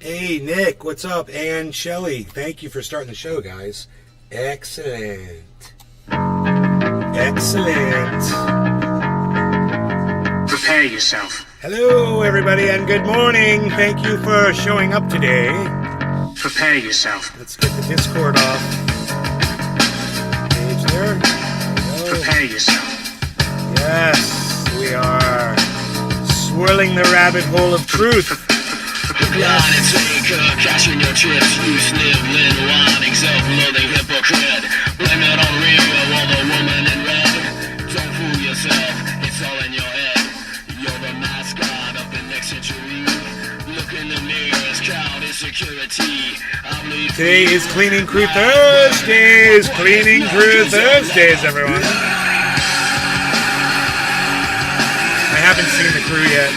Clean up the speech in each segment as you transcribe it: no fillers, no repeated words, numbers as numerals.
Hey, Nick, what's up? And Shelly, thank you for starting the show, guys. Excellent. Excellent. Prepare yourself. Hello, everybody, and good morning. Thank you for showing up today. Prepare yourself. Let's get the Discord off. Page there. Prepare yourself. Yes, we are swirling the rabbit hole of truth. Line and taker, cashing your chips, you sniveling, whining, self-loathing hypocrite. Blame it on Rio or the woman in red. Don't fool yourself, it's all in your head. You're the mascot of the next century. Look in the mirrors, crowd insecurity. Today is Cleaning Crew Thursdays. Cleaning Crew Thursdays, everyone. I haven't seen the crew yet.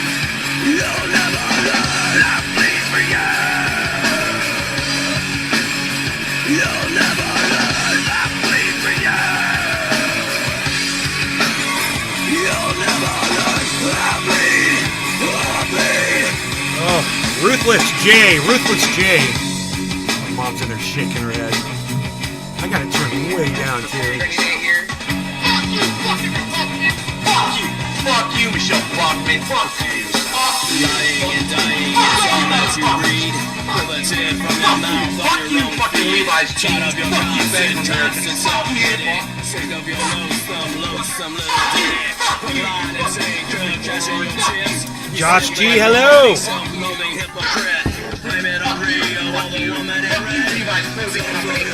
Oh, Ruthless J. My mom's in there shaking her head. I gotta turn it way down, too. Fuck you, Michelle Bachman. Fuck you. Lying and dying is all that you read. Pull a tear from your mouth. Fuck you, fucking Levi's jeans. Out of your Fuck you, constant Bank times American. and Fuck you, self-pity. Sick of your loathsome little dick. Line and taker, cashing your chips. Josh G, hello. Self-loathing hypocrite. Blame it on Rio or the woman in red. Levi's clothing company.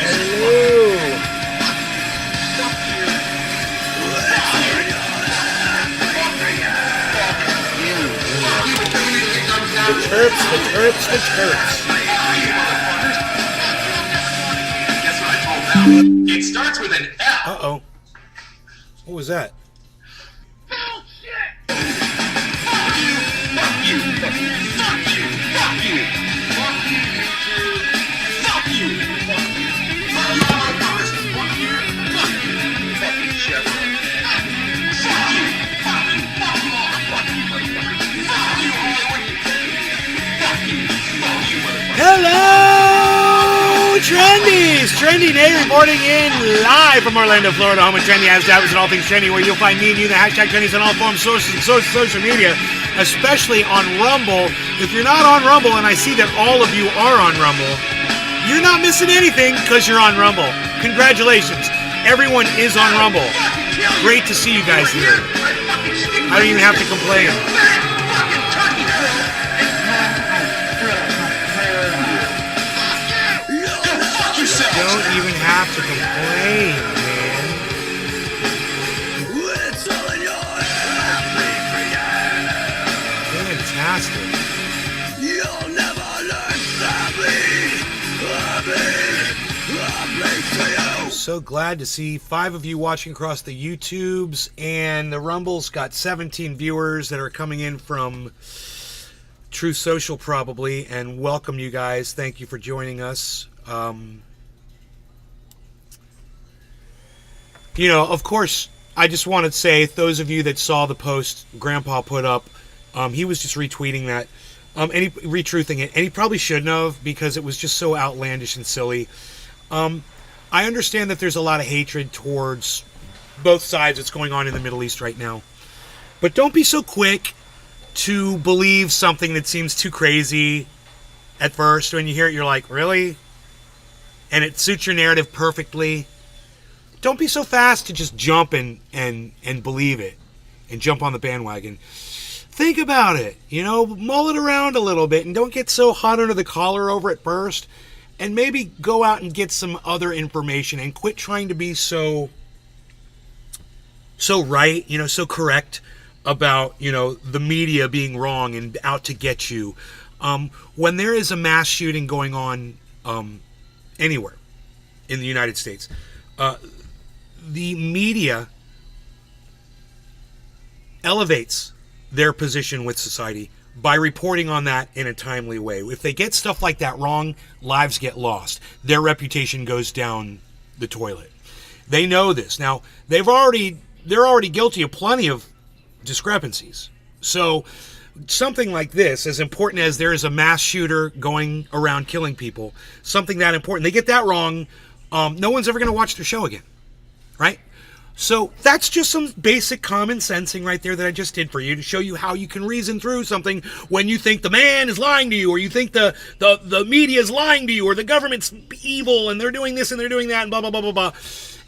Hello. The terps. Guess what I told them? It starts with an F. Uh-oh. What was that? Hello, Trendies! Trendy Nate reporting in live from Orlando, Florida, home of Trendy has Davos and all things trendy, where you'll find me and you, the hashtag Trendies on all forms, social media, especially on Rumble. If you're not on Rumble, and I see that all of you are on Rumble, you're not missing anything because you're on Rumble. Congratulations. Everyone is on Rumble. Great to see you guys here. I don't even have to complain. Don't even have to complain, man. Fantastic. You'll never learn So glad to see 5 of you watching across the YouTubes, and the Rumble's got 17 viewers that are coming in from True Social probably, and welcome you guys. Thank you for joining us. You know, of course, I just want to say, those of you that saw the post Grandpa put up, he was just retweeting that, and retruthing it, and he probably shouldn't have, because it was just so outlandish and silly. I understand that there's a lot of hatred towards both sides that's going on in the Middle East right now, but don't be so quick to believe something that seems too crazy at first. When you hear it, you're like, really? And it suits your narrative perfectly. Don't be so fast to just jump and believe it and jump on the bandwagon. Think about it, you know, mull it around a little bit, and don't get so hot under the collar over it first, and maybe go out and get some other information and quit trying to be so right, you know, so correct about, you know, the media being wrong and out to get you. When there is a mass shooting going on anywhere in the United States, the media elevates their position with society by reporting on that in a timely way. If they get stuff like that wrong, lives get lost. Their reputation goes down the toilet. They know this. Now, they're already guilty of plenty of discrepancies. So something like this, as important as there is a mass shooter going around killing people, something that important, they get that wrong, no one's ever going to watch their show again, right? So that's just some basic common sensing right there that I just did for you to show you how you can reason through something when you think the man is lying to you, or you think the media is lying to you, or the government's evil and they're doing this and they're doing that and blah, blah, blah, blah, blah.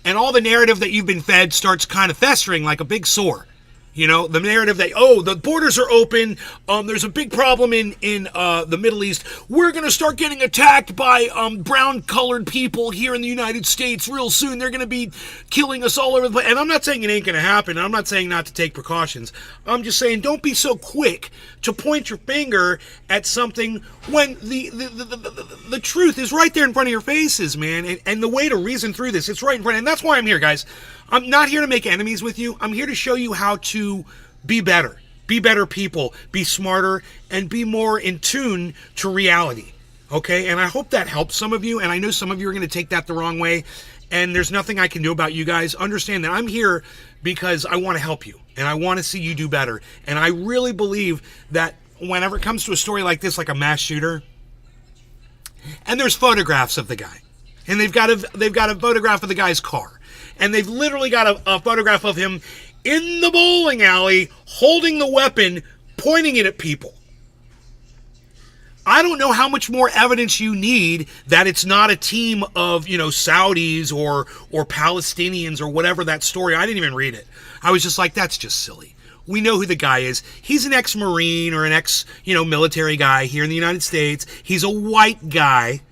And all the narrative that you've been fed starts kind of festering like a big sore. You know, the narrative that, oh, the borders are open, there's a big problem in the Middle East, we're going to start getting attacked by brown-colored people here in the United States real soon, they're going to be killing us all over the place. And I'm not saying it ain't going to happen, I'm not saying not to take precautions, I'm just saying don't be so quick to point your finger at something when the truth is right there in front of your faces, man, and the way to reason through this, it's right in front, and that's why I'm here, guys. I'm not here to make enemies with you. I'm here to show you how to be better people, be smarter, and be more in tune to reality, okay? And I hope that helps some of you, and I know some of you are going to take that the wrong way, and there's nothing I can do about you guys. Understand that I'm here because I want to help you, and I want to see you do better. And I really believe that whenever it comes to a story like this, like a mass shooter, and there's photographs of the guy, and they've got a photograph of the guy's car, and they've literally got a photograph of him in the bowling alley holding the weapon, pointing it at people. I don't know how much more evidence you need that it's not a team of, Saudis or Palestinians or whatever that story. I didn't even read it. I was just like, that's just silly. We know who the guy is. He's an ex-Marine or an ex-military guy here in the United States. He's a white guy.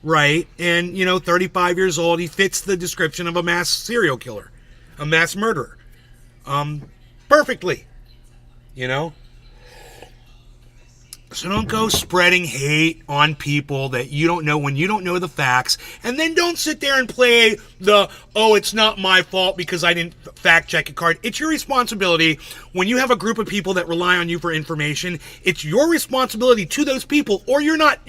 Right, and 35 years old, he fits the description of a mass serial killer, a mass murderer, perfectly, So don't go spreading hate on people that you don't know when you don't know the facts, and then don't sit there and play it's not my fault because I didn't fact check a card. It's your responsibility when you have a group of people that rely on you for information. It's your responsibility to those people, or you're not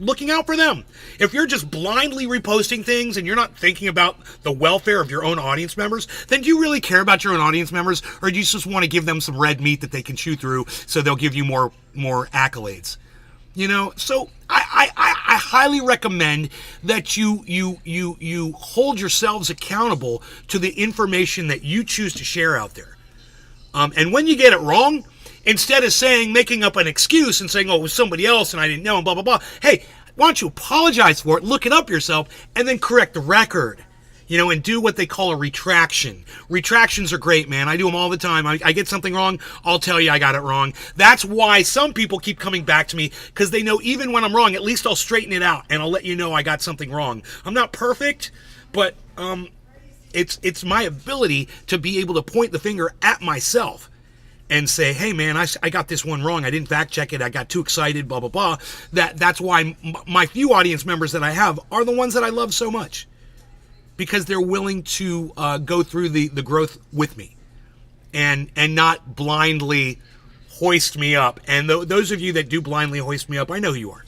looking out for them. If you're just blindly reposting things and you're not thinking about the welfare of your own audience members, then do you really care about your own audience members, or do you just want to give them some red meat that they can chew through so they'll give you more accolades? So I highly recommend that you hold yourselves accountable to the information that you choose to share out there. And when you get it wrong, instead of making up an excuse and saying, oh, it was somebody else and I didn't know and blah, blah, blah. Hey, why don't you apologize for it, look it up yourself, and then correct the record, and do what they call a retraction. Retractions are great, man. I do them all the time. I get something wrong, I'll tell you I got it wrong. That's why some people keep coming back to me, because they know even when I'm wrong, at least I'll straighten it out and I'll let you know I got something wrong. I'm not perfect, but it's my ability to be able to point the finger at myself and say, hey, man, I got this one wrong. I didn't fact check it. I got too excited, blah, blah, blah. That's why my few audience members that I have are the ones that I love so much, because they're willing to go through the growth with me and not blindly hoist me up. And those of you that do blindly hoist me up, I know who you are.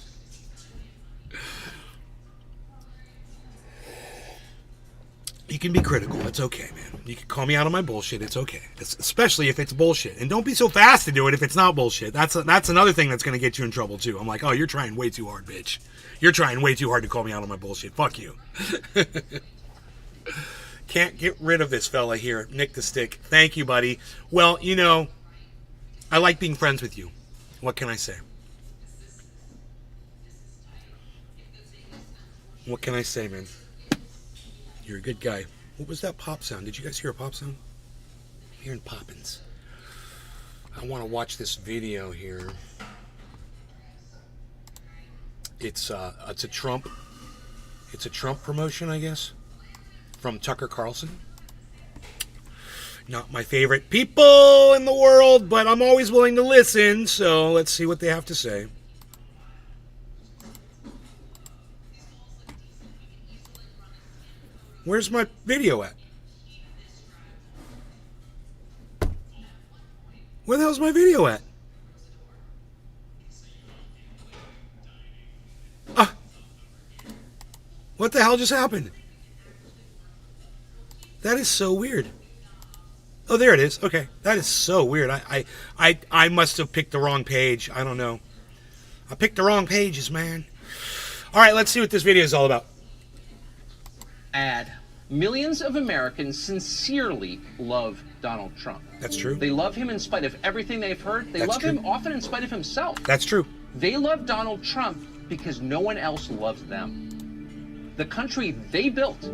You can be critical. It's okay, man. You can call me out on my bullshit. It's okay. Especially if it's bullshit. And don't be so fast to do it if it's not bullshit. That's another thing that's going to get you in trouble, too. I'm like, oh, you're trying way too hard, bitch. You're trying way too hard to call me out on my bullshit. Fuck you. Can't get rid of this fella here. Nick the Stick. Thank you, buddy. Well, I like being friends with you. What can I say? What can I say, man? You're a good guy. What was that pop sound? Did you guys hear a pop sound? I'm hearing poppins. I want to watch this video here. It's a Trump promotion, I guess, from Tucker Carlson. Not my favorite people in the world, but I'm always willing to listen, so let's see what they have to say. Where's my video at? Where the hell's my video at? What the hell just happened? That is so weird. Oh, there it is. Okay. That is so weird. I must have picked the wrong page. I don't know. I picked the wrong pages, man. All right, let's see what this video is all about. Millions of Americans sincerely love Donald Trump. That's true. They love him in spite of everything they've heard. They love him often in spite of himself. That's true. They love Donald Trump because no one else loves them. The country they built,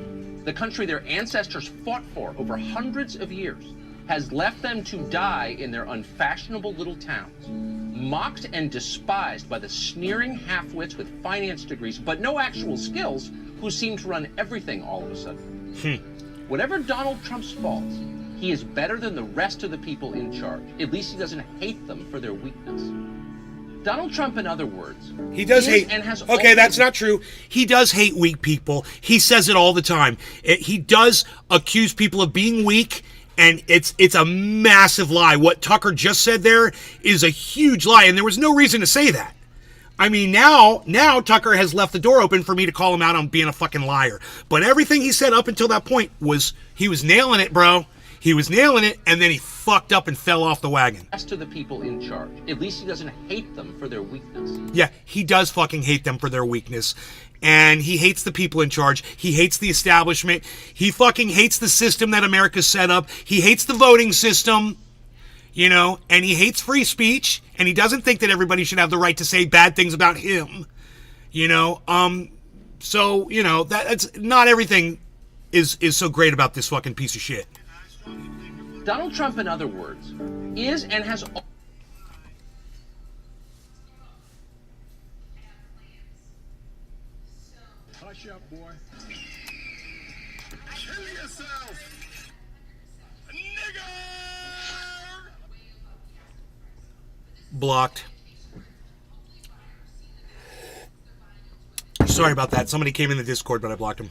the country their ancestors fought for over hundreds of years, has left them to die in their unfashionable little towns, mocked and despised by the sneering half-wits with finance degrees but no actual skills who seem to run everything all of a sudden. Whatever Donald Trump's faults, he is better than the rest of the people in charge. At least he doesn't hate them for their weakness. Donald Trump, in other words, he does hate. And has okay, that's not true. He does hate weak people. He says it all the time. He does accuse people of being weak, and it's a massive lie. What Tucker just said there is a huge lie, and there was no reason to say that. I mean, now Tucker has left the door open for me to call him out on being a fucking liar. But everything he said up until that point he was nailing it, bro. He was nailing it, and then he fucked up and fell off the wagon. As to the people in charge, at least he doesn't hate them for their weakness. Yeah, he does fucking hate them for their weakness. And he hates the people in charge. He hates the establishment. He fucking hates the system that America's set up. He hates the voting system. You know, and he hates free speech, and he doesn't think that everybody should have the right to say bad things about him. You know, so, you know, that's not everything is so great about this fucking piece of shit. Donald Trump, in other words, is and has... Hush up, boy. Kill yourself! Nigger! Blocked. Sorry about that. Somebody came in the Discord, but I blocked him.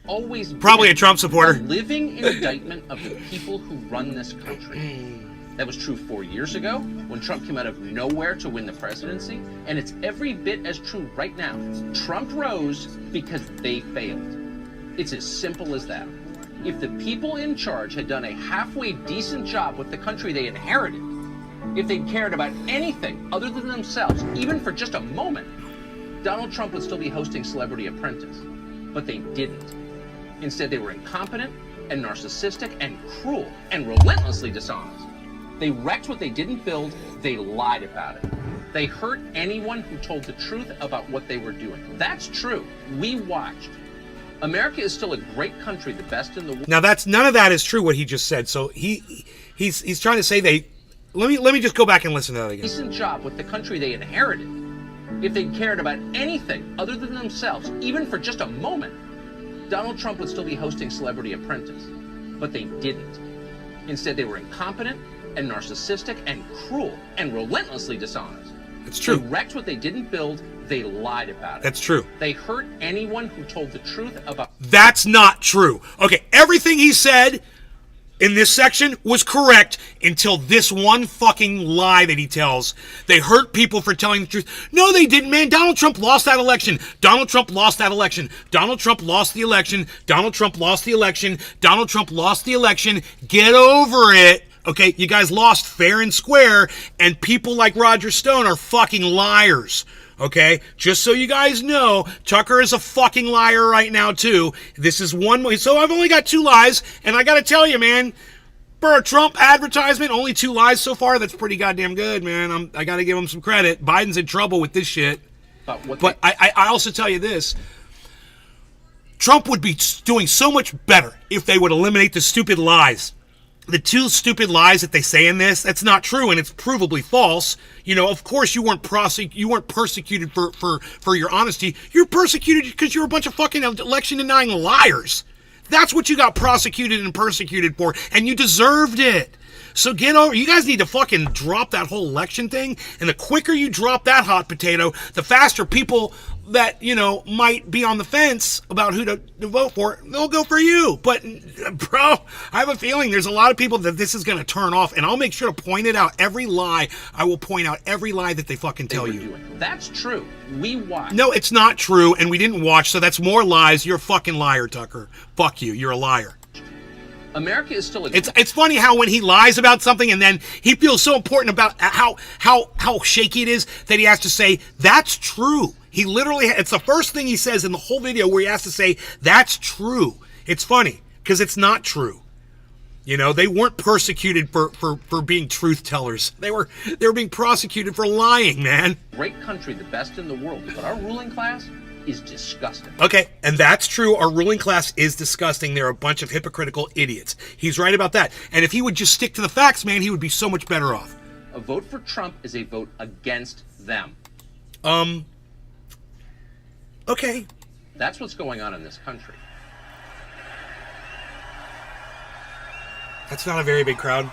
Always probably a Trump supporter. A living indictment of the people who run this country. That was true 4 years ago when Trump came out of nowhere to win the presidency, and it's every bit as true right now. Trump rose because they failed. It's as simple as that. If the people in charge had done a halfway decent job with the country they inherited, if they'd cared about anything other than themselves, even for just a moment, Donald Trump would still be hosting Celebrity Apprentice. But they didn't. Instead, they were incompetent and narcissistic and cruel and relentlessly dishonest. They wrecked what they didn't build. They lied about it. They hurt anyone who told the truth about what they were doing. That's true. We watched. America is still a great country, the best in the world. Now none of that is true what he just said. So he's trying to say let me just go back and listen to that again. Decent job with the country they inherited. If they'd cared about anything other than themselves, even for just a moment, Donald Trump would still be hosting Celebrity Apprentice. But they didn't. Instead, they were incompetent and narcissistic and cruel and relentlessly dishonest. It's true. They wrecked what they didn't build. They lied about it. That's true. They hurt anyone who told the truth about... That's not true. Okay, everything he said in this section was correct until this one fucking lie that he tells. They hurt people for telling the truth. No, they didn't, man. Donald Trump lost that election. Donald Trump lost that election. Donald Trump lost the election. Donald Trump lost the election. Donald Trump lost the election. Get over it. Okay, you guys lost fair and square, and people like Roger Stone are fucking liars. Okay, just so you guys know, Tucker is a fucking liar right now too. This is one, so I've only got 2 lies, and I gotta tell you, man, for a Trump advertisement, only 2 lies so far. That's pretty goddamn good, man. I gotta give him some credit. Biden's in trouble with this shit. But I also tell you this. Trump would be doing so much better if they would eliminate the stupid lies. The 2 stupid lies that they say in this, that's not true, and it's provably false. You know, of course you weren't persecuted for your honesty. You're persecuted because you're a bunch of fucking election-denying liars. That's what you got prosecuted and persecuted for, and you deserved it. So get over. You guys need to fucking drop that whole election thing, and the quicker you drop that hot potato, the faster people that, you know, might be on the fence about who to vote for, they'll go for you. But, bro, I have a feeling there's a lot of people that this is going to turn off, and I'll make sure to point it out. Every lie, I will point out every lie that they fucking tell you. That's true. We watched. No, it's not true, and we didn't watch, so that's more lies. You're a fucking liar, Tucker. Fuck you. You're a liar. America is still a It's funny how when he lies about something and then he feels so important about how shaky it is that he has to say, that's true. He literally, it's the first thing he says in the whole video where he has to say, that's true. It's funny because it's not true. You know, they weren't persecuted for being truth tellers. They were being prosecuted for lying, man. great country, the best in the world, but our ruling class is disgusting. Okay, and that's true. Our ruling class is disgusting. They're a bunch of hypocritical idiots. He's right about that. And if he would just stick to the facts, man, he would be so much better off. A vote for Trump is a vote against them. Okay. That's what's going on in this country. That's not a very big crowd.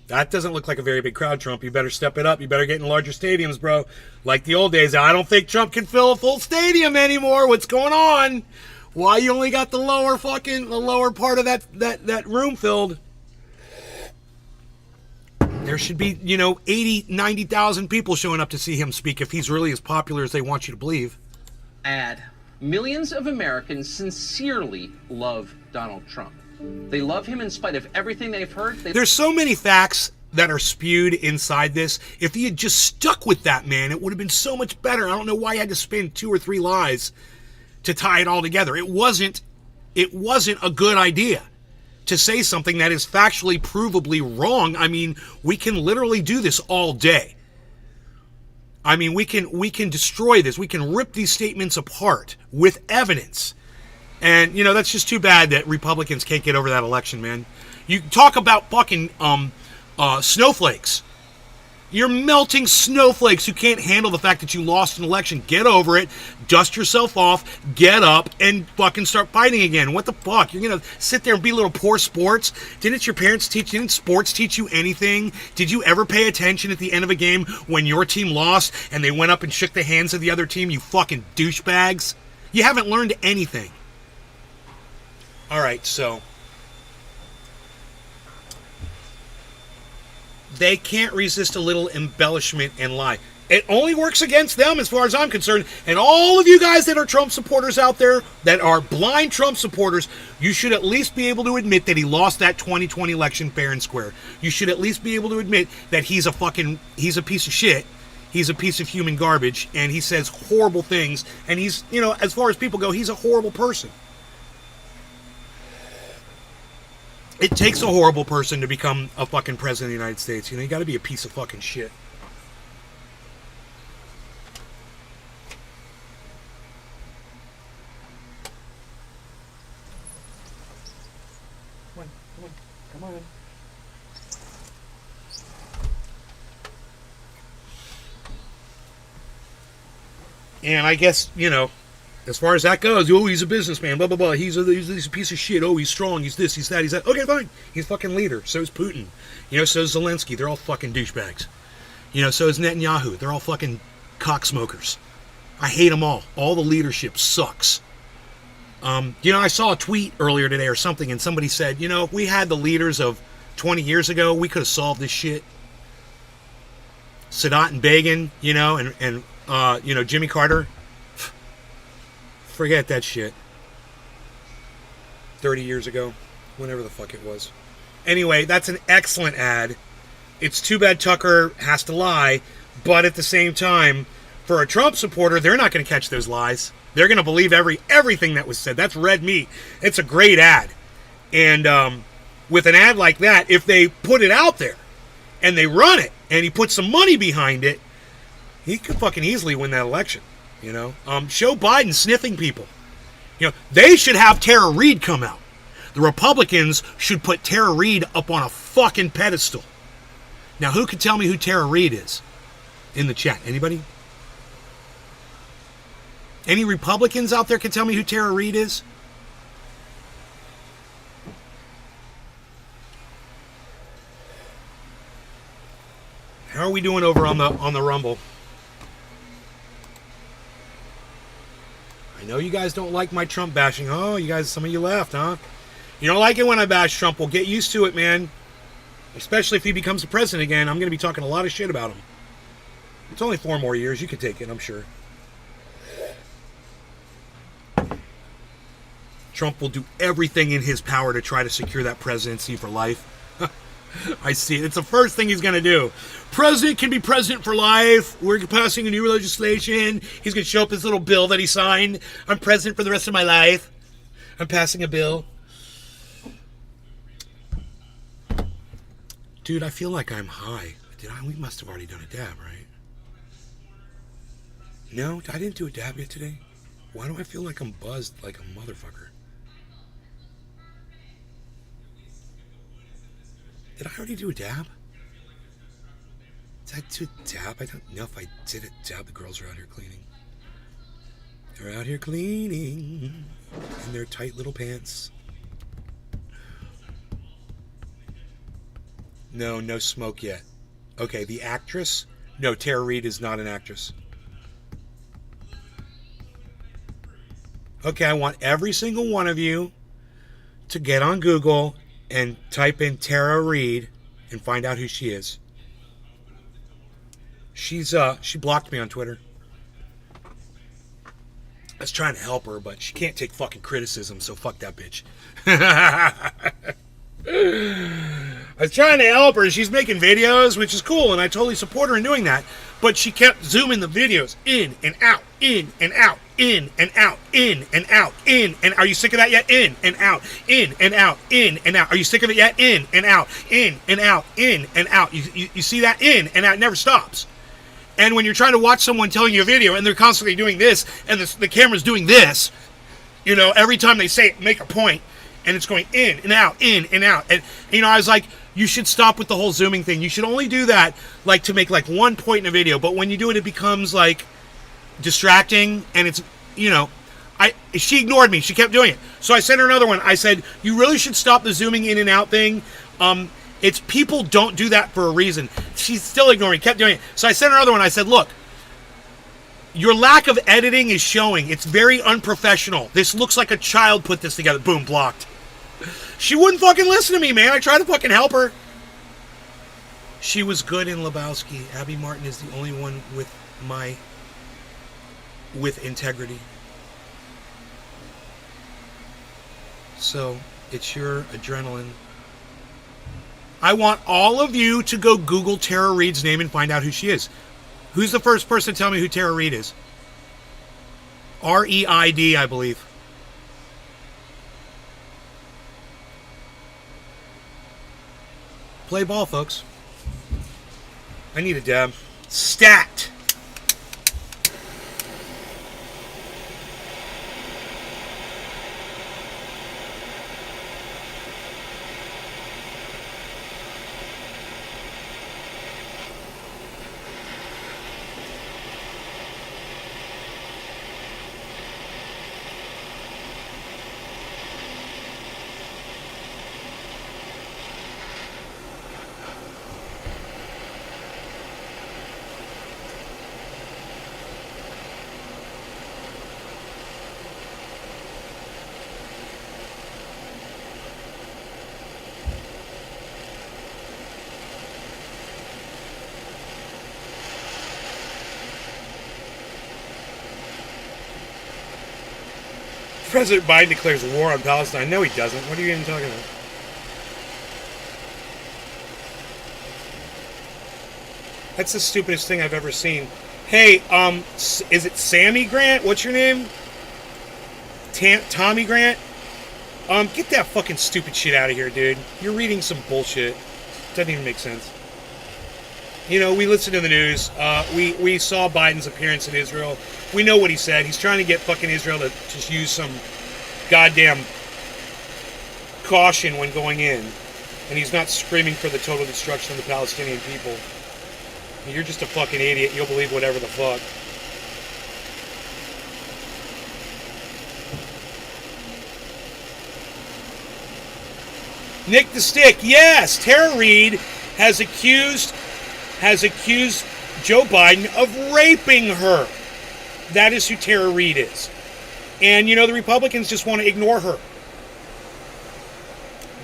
That doesn't look like a very big crowd, Trump. You better step it up. You better get in larger stadiums, bro. Like the old days. I don't think Trump can fill a full stadium anymore. What's going on? Why you only got the lower part of that room filled? There should be, 80, 90,000 people showing up to see him speak if he's really as popular as they want you to believe. Millions of Americans sincerely love Donald Trump. They love him in spite of everything they've heard. There's so many facts that are spewed inside this. If he had just stuck with that, man, it would have been so much better. I don't know why he had to spin 2 or 3 lies to tie it all together. It wasn't a good idea to say something that is factually provably wrong. I mean, we can literally do this all day. I mean, we can destroy this. We can rip these statements apart with evidence. And, that's just too bad that Republicans can't get over that election, man. You talk about fucking snowflakes. You're melting snowflakes who can't handle the fact that you lost an election. Get over it. Dust yourself off. Get up and fucking start fighting again. What the fuck? You're going to sit there and be little poor sports? Didn't sports teach you anything? Did you ever pay attention at the end of a game when your team lost and they went up and shook the hands of the other team, you fucking douchebags? You haven't learned anything. All right, so they can't resist a little embellishment and lie. It only works against them as far as I'm concerned. And all of you guys that are Trump supporters out there, that are blind Trump supporters, you should at least be able to admit that he lost that 2020 election fair and square. You should at least be able to admit that he's a piece of shit. He's a piece of human garbage, and he says horrible things. And he's, as far as people go, he's a horrible person. It takes a horrible person to become a fucking president of the United States. You got to be a piece of fucking shit. Come on. And I guess, as far as that goes, he's a businessman, blah, blah, blah. He's a piece of shit. Oh, he's strong. He's this, he's that, he's that. Okay, fine. He's fucking leader. So is Putin. So is Zelensky. They're all fucking douchebags. So is Netanyahu. They're all fucking cocksmokers. I hate them all. All the leadership sucks. I saw a tweet earlier today or something, and somebody said, if we had the leaders of 20 years ago, we could have solved this shit. Sadat and Begin, and Jimmy Carter. Forget that shit. 30 years ago. Whenever the fuck it was. Anyway, that's an excellent ad. It's too bad Tucker has to lie, but at the same time, for a Trump supporter, they're not going to catch those lies. They're going to believe everything that was said. That's red meat. It's a great ad. And with an ad like that, if they put it out there and they run it and he puts some money behind it, he could fucking easily win that election. Show Biden sniffing people. They should have Tara Reid come out. The Republicans should put Tara Reid up on a fucking pedestal. Now, who can tell me who Tara Reid is? In the chat. Anybody? Any Republicans out there can tell me who Tara Reid is? How are we doing over on the Rumble? I know you guys don't like my Trump bashing. Oh, you guys, some of you left, huh? You don't like it when I bash Trump. Well, get used to it, man. Especially if he becomes the president again. I'm going to be talking a lot of shit about him. It's only 4 more years. You can take it, I'm sure. Trump will do everything in his power to try to secure that presidency for life. I see it. It's the first thing he's going to do. President can be president for life. We're passing a new legislation. He's going to show up his little bill that he signed. I'm president for the rest of my life. I'm passing a bill. Dude, I feel like I'm high. We must have already done a dab, right? No, I didn't do a dab yet today. Why do I feel like I'm buzzed like a motherfucker? Did I already do a dab? Did I do a dab? I don't know if I did a dab. The girls are out here cleaning. They're out here cleaning in their tight little pants. No, no smoke yet. Okay, the actress? No, Tara Reid is not an actress. Okay, I want every single one of you to get on Google and type in Tara Reid and find out who she is. She blocked me on Twitter. I was trying to help her, but she can't take fucking criticism, so fuck that bitch. I was trying to help her. She's making videos, which is cool, and I totally support her in doing that. But she kept zooming the videos in and out, in and out, in and out, in and out, in and are you sick of that yet? In and out, in and out, in and out. Are you sick of it yet? In and out, in and out, in and out. You see that? In and out. It never stops. And when you're trying to watch someone telling you a video and they're constantly doing this and the camera's doing this, you know, every time they say it, make a point, and it's going in and out, in and out. And, you know, I was like, you should stop with the whole zooming thing. You should only do that, like, to make, like, one point in a video. But when you do it, it becomes, like, distracting. And it's, you know, she ignored me. She kept doing it. So I sent her another one. I said, you really should stop the zooming in and out thing. It's people don't do that for a reason. She's still ignoring, kept doing it. So I sent her another one. I said, look, your lack of editing is showing. It's very unprofessional. This looks like a child put this together. Boom, blocked. She wouldn't fucking listen to me, man. I tried to fucking help her. She was good in Lebowski. Abby Martin is the only one with integrity. So, it's your adrenaline. I want all of you to go Google Tara Reid's name and find out who she is. Who's the first person to tell me who Tara Reid is? R-E-I-D, I believe. Play ball, folks. I need a dab. Stat! President Biden declares war on Palestine. No, he doesn't. What are you even talking about? That's the stupidest thing I've ever seen. Hey, is it Sammy Grant? What's your name? Tommy Grant? Get that fucking stupid shit out of here, dude. You're reading some bullshit. Doesn't even make sense. You know, we listen to the news. We saw Biden's appearance in Israel. We know what he said. He's trying to get fucking Israel to just use some goddamn caution when going in. And he's not screaming for the total destruction of the Palestinian people. You're just a fucking idiot. You'll believe whatever the fuck. Nick the Stick. Yes, Tara Reid has accused Joe Biden of raping her. That is who Tara Reid is. And, you know, the Republicans just want to ignore her.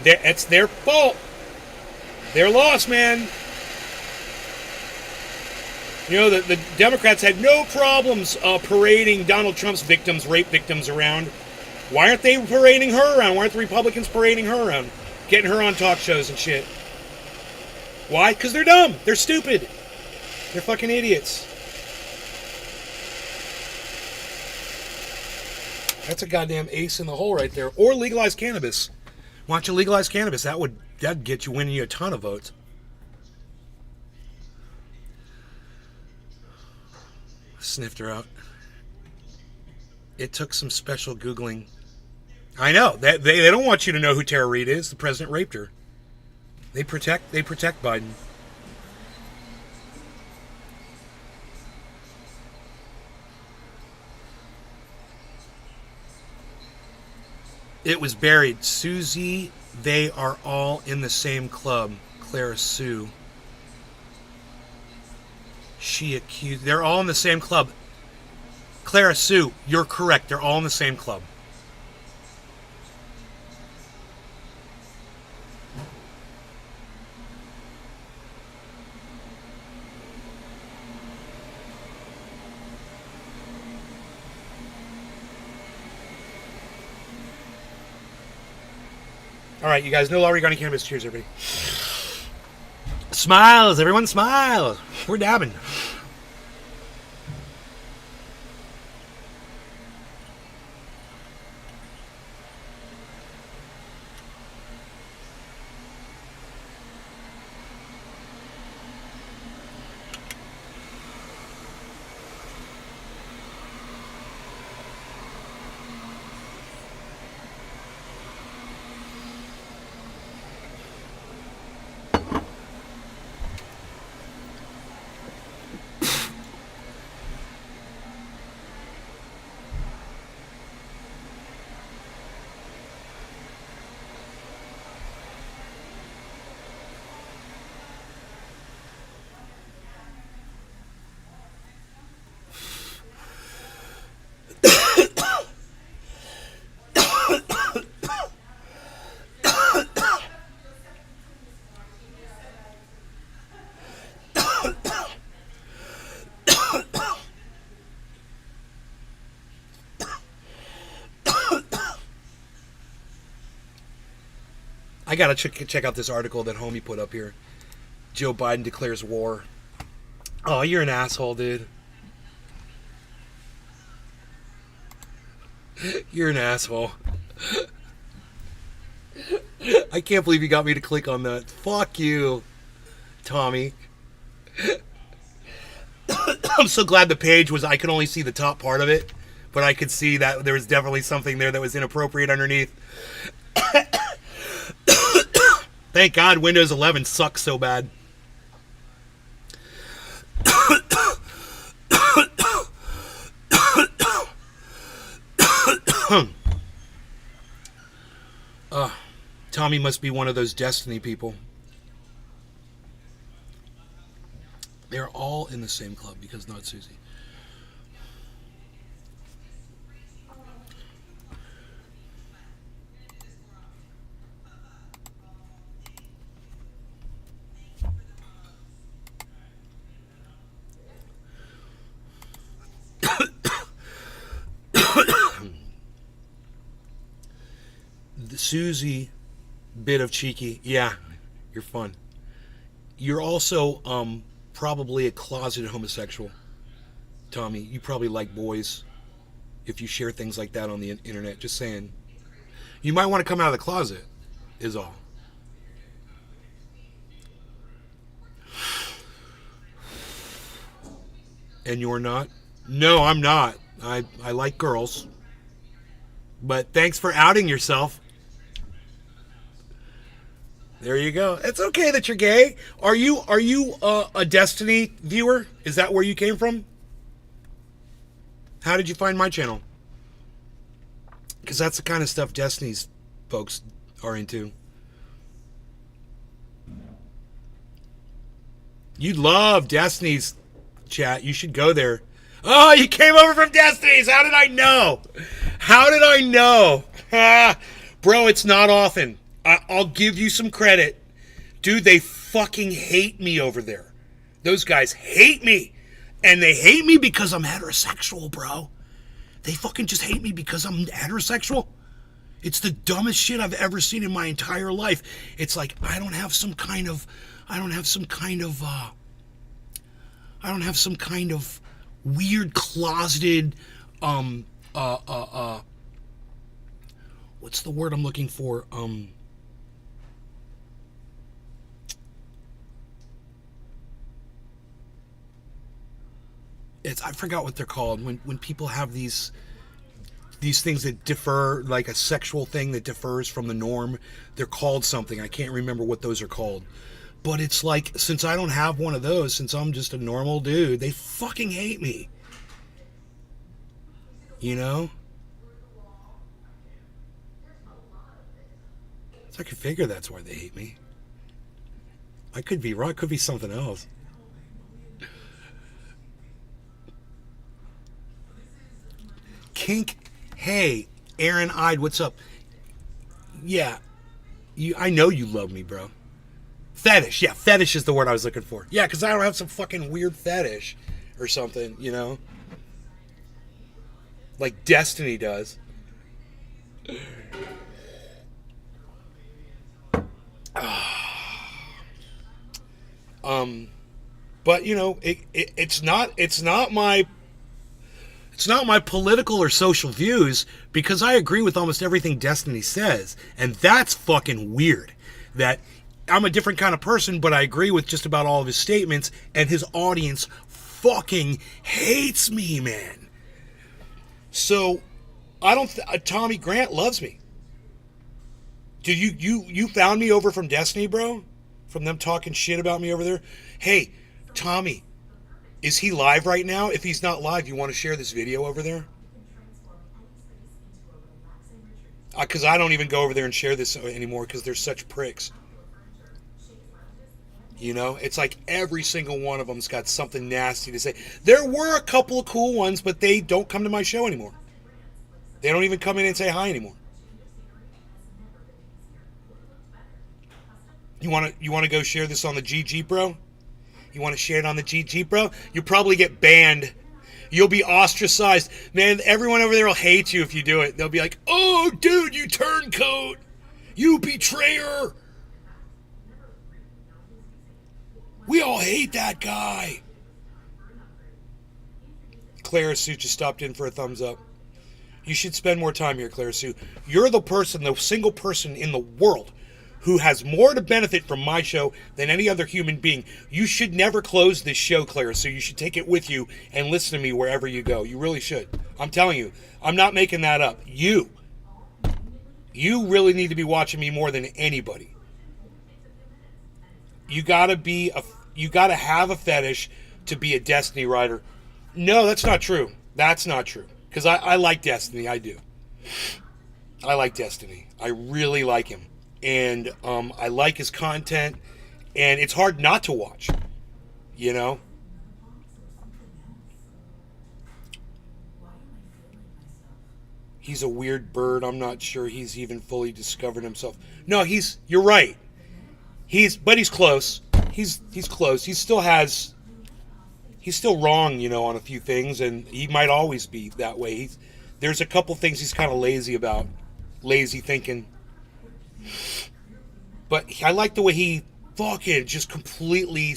It's their fault. Their loss, man. You know, the Democrats had no problems parading Donald Trump's victims, rape victims around. Why aren't they parading her around? Why aren't the Republicans parading her around? Getting her on talk shows and shit. Why? Because they're dumb. They're stupid. They're fucking idiots. That's a goddamn ace in the hole right there. Or legalize cannabis. Why don't you legalize cannabis? That'd get you winning you a ton of votes. Sniffed her out. It took some special Googling. I know. They don't want you to know who Tara Reid is. The president raped her. They protect Biden. It was buried. Susie, they are all in the same club. Clara Sue. She accused... They're all in the same club. Clara Sue, you're correct. They're all in the same club. All right, you guys, no law regarding cannabis. Cheers, everybody. Smiles, everyone, smiles. We're dabbing. I gotta check out this article that homie put up here. Joe Biden declares war. Oh, you're an asshole, dude. You're an asshole. I can't believe you got me to click on that. Fuck you, Tommy. I'm so glad the page was, I could only see the top part of it, but I could see that there was definitely something there that was inappropriate underneath. Thank God Windows 11 sucks so bad. Tommy must be one of those Destiny people. They're all in the same club because not Susie. The Susie bit of cheeky. Yeah, you're fun. You're also probably a closeted homosexual, Tommy. You probably like boys if you share things like that on the internet. Just saying. You might want to come out of the closet, is all. And you're not? No, I'm not. I like girls. But thanks for outing yourself. There you go. It's okay that you're gay. Are you a Destiny viewer? Is that where you came from? How did you find my channel? Because that's the kind of stuff Destiny's folks are into. You'd love Destiny's chat. You should go there. Oh, you came over from Destiny's. How did I know? How did I know? Bro, it's not often. I'll give you some credit. Dude, they fucking hate me over there. Those guys hate me. And they hate me because I'm heterosexual, bro. They fucking just hate me because I'm heterosexual. It's the dumbest shit I've ever seen in my entire life. It's like I don't have some kind of weird closeted what's the word I'm looking for? I forgot what they're called when people have these things that differ, like a sexual thing that differs from the norm. They're called something. I can't remember what those are called. But it's like, since I don't have one of those, since I'm just a normal dude, they fucking hate me. You know? So I could figure that's why they hate me. I could be wrong. It could be something else. Kink, hey, Aaron Ide, what's up? Yeah, I know you love me, bro. Fetish, yeah, fetish is the word I was looking for. Yeah, because I don't have some fucking weird fetish or something, you know? Like Destiny does. But you know, it's not my political or social views, because I agree with almost everything Destiny says, and that's fucking weird. That I'm a different kind of person, but I agree with just about all of his statements, and his audience fucking hates me, man. So I don't. Tommy Grant loves me. Did you found me over from Destiny, bro? From them talking shit about me over there? Hey, Tommy, is he live right now? If he's not live, you want to share this video over there? Because I don't even go over there and share this anymore because they're such pricks. You know, it's like every single one of them's got something nasty to say. There were a couple of cool ones, but they don't come to my show anymore. They don't even come in and say hi anymore. You want to go share this on the GG, bro? You want to share it on the GG, bro? You'll probably get banned. You'll be ostracized. Man, everyone over there will hate you if you do it. They'll be like, oh, dude, you turncoat. You betrayer. We all hate that guy. Clara Sue just stopped in for a thumbs up. You should spend more time here, Clara Sue. You're the single person in the world who has more to benefit from my show than any other human being. You should never close this show, Clara, so you should take it with you and listen to me wherever you go. You really should. I'm telling you. I'm not making that up. You really need to be watching me more than anybody. You gotta have a fetish to be a Destiny rider. No, that's not true. That's not true. Because I like Destiny. I do. I like Destiny. I really like him. And I like his content, and it's hard not to watch, you know? He's a weird bird. I'm not sure he's even fully discovered himself. No, you're right. But he's close. He's close. He's still wrong, you know, on a few things, and he might always be that way. There's a couple things he's kind of lazy about. Lazy thinking. But I like the way he fucking just completely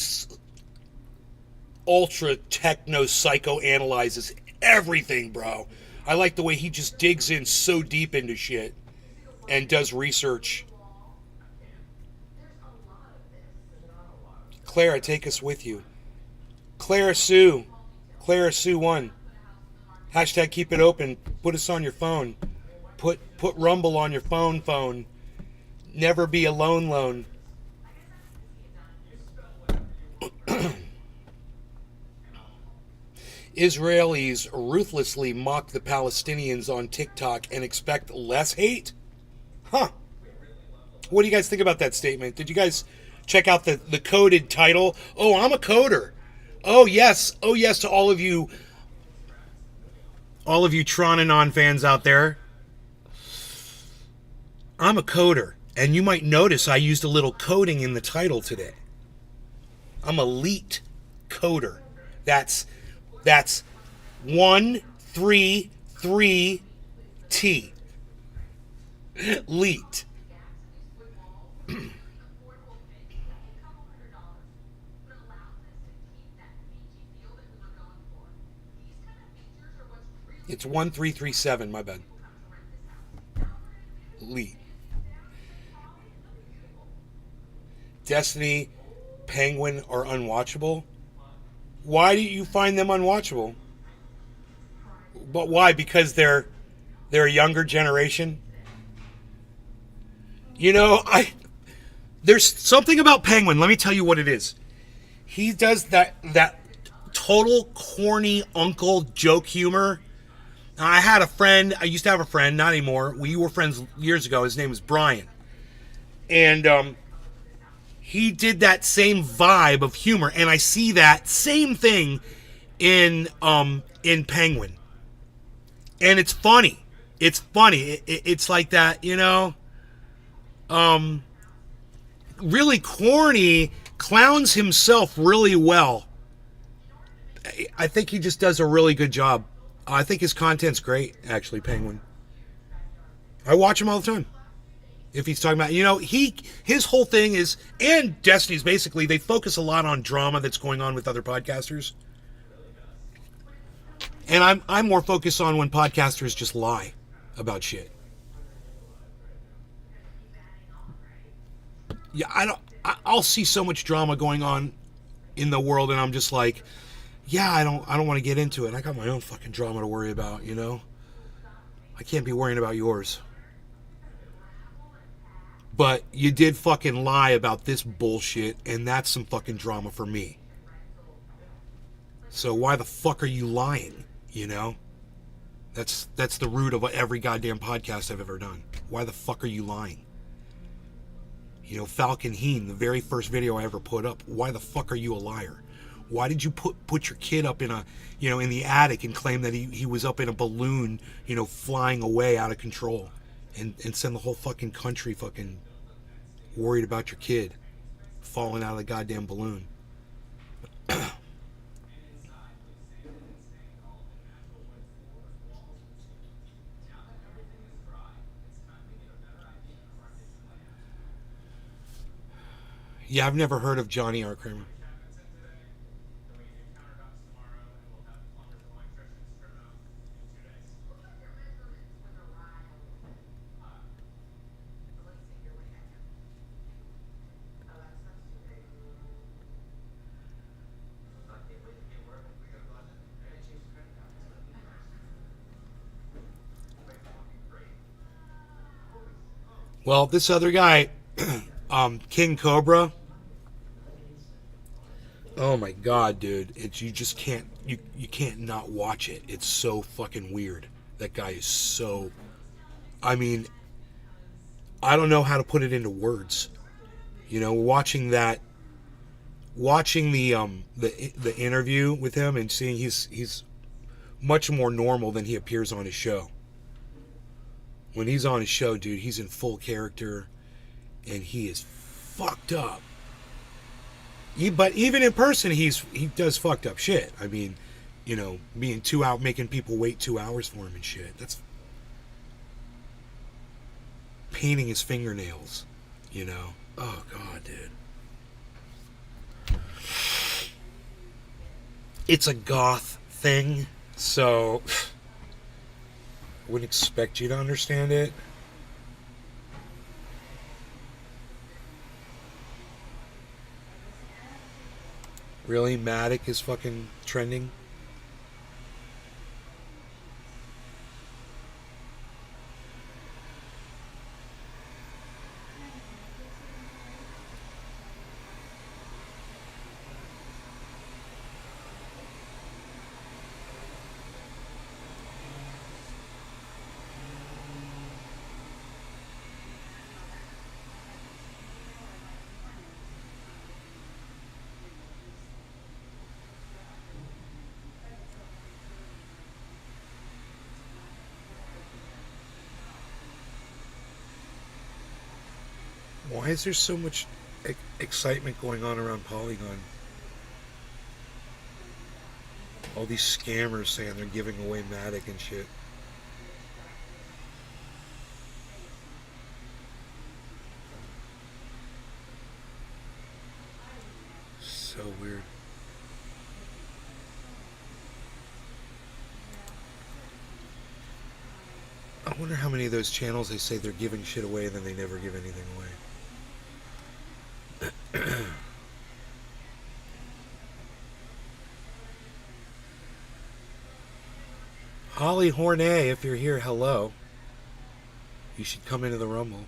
ultra techno psychoanalyzes everything, bro. I like the way he just digs in so deep into shit and does research. Clara, take us with you. Clara Sue 1. Hashtag keep it open. Put us on your phone. Put Rumble on your phone. Never be alone. Israelis ruthlessly mock the Palestinians on TikTok and expect less hate? Huh. What do you guys think about that statement? Did you guys check out the coded title? Oh, I'm a coder. Oh, yes to all of you Tron and Non fans out there. I'm a coder. And you might notice I used a little coding in the title today. I'm elite coder. That's 133T. Leet. It's 1337, my bad. Leet. Destiny, Penguin are unwatchable. Why do you find them unwatchable? But why? Because they're a younger generation. You know, there's something about Penguin. Let me tell you what it is. He does that total corny uncle joke humor. I used to have a friend, not anymore. We were friends years ago. His name was Brian. And he did that same vibe of humor, and I see that same thing in Penguin. And it's funny. It's funny. It's like that, you know. Really corny, clowns himself really well. I think he just does a really good job. I think his content's great, actually, Penguin. I watch him all the time. If he's talking about, you know, his whole thing is, and Destiny's basically, they focus a lot on drama that's going on with other podcasters. And I'm more focused on when podcasters just lie about shit. Yeah, I'll see so much drama going on in the world, and I'm just like, yeah, I don't want to get into it. I got my own fucking drama to worry about, you know? I can't be worrying about yours. But you did fucking lie about this bullshit, and that's some fucking drama for me. So why the fuck are you lying, you know? That's the root of every goddamn podcast I've ever done. Why the fuck are you lying? You know, Falcon Heen, the very first video I ever put up, why the fuck are you a liar? Why did you put your kid up in in the attic and claim that he was up in a balloon, you know, flying away out of control, and send the whole fucking country fucking worried about your kid falling out of the goddamn balloon? Yeah, I've never heard of Johnny R. Kramer. Well, this other guy, King Cobra. Oh my god, dude! You just can't you can't not watch it. It's so fucking weird. That guy is so. I mean, I don't know how to put it into words. You know, watching the interview with him and seeing he's much more normal than he appears on his show. When he's on his show, dude, he's in full character, and he is fucked up. But even in person, he does fucked up shit. I mean, you know, being making people wait 2 hours for him and shit. That's painting his fingernails, you know. Oh god, dude. It's a goth thing, so I wouldn't expect you to understand it. Really? Matic is fucking trending? Why is there so much excitement going on around Polygon? All these scammers saying they're giving away Matic and shit. I wonder how many of those channels they say they're giving shit away and then they never give anything away. Holly Hornay, if you're here, hello. You should come into the Rumble.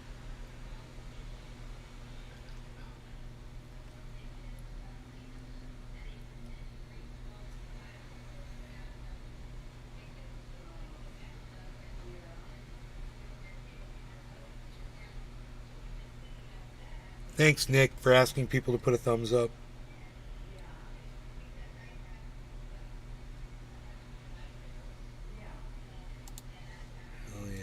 Thanks, Nick, for asking people to put a thumbs up. Oh, yeah.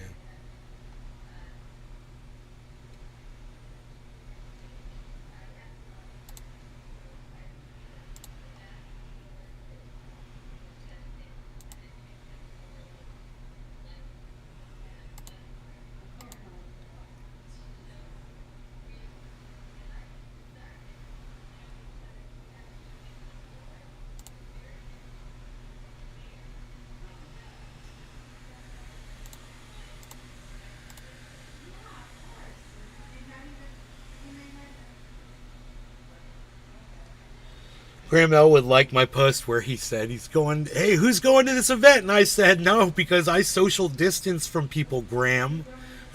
Graham Elwood liked my post where he said he's going, hey, who's going to this event? And I said, no, because I social distance from people, Graham.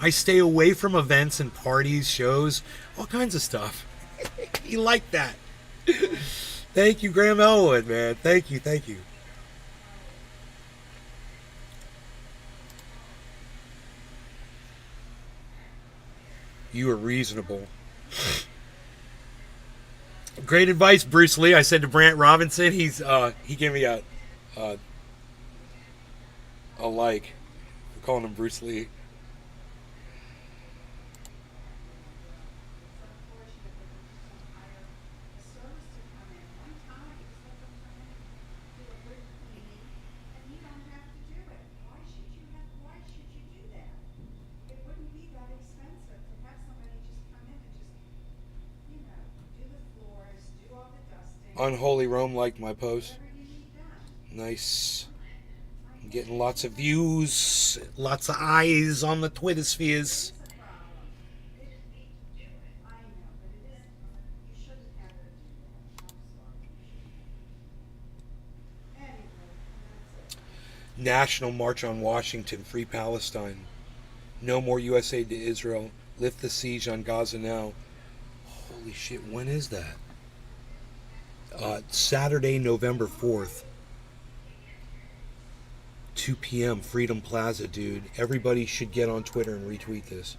I stay away from events and parties, shows, all kinds of stuff. He liked that. Thank you, Graham Elwood, man. Thank you, thank you. You are reasonable. Great advice, Bruce Lee. I said to Brant Robinson, he gave me a like. We're calling him Bruce Lee. Unholy Rome liked my post. Nice. I'm getting lots of views, lots of eyes on the Twitter spheres. National March on Washington, Free Palestine. No more US aid to Israel. Lift the siege on Gaza now. Holy shit, when is that? Saturday, November 4th. 2 p.m. Freedom Plaza, dude. Everybody should get on Twitter and retweet this.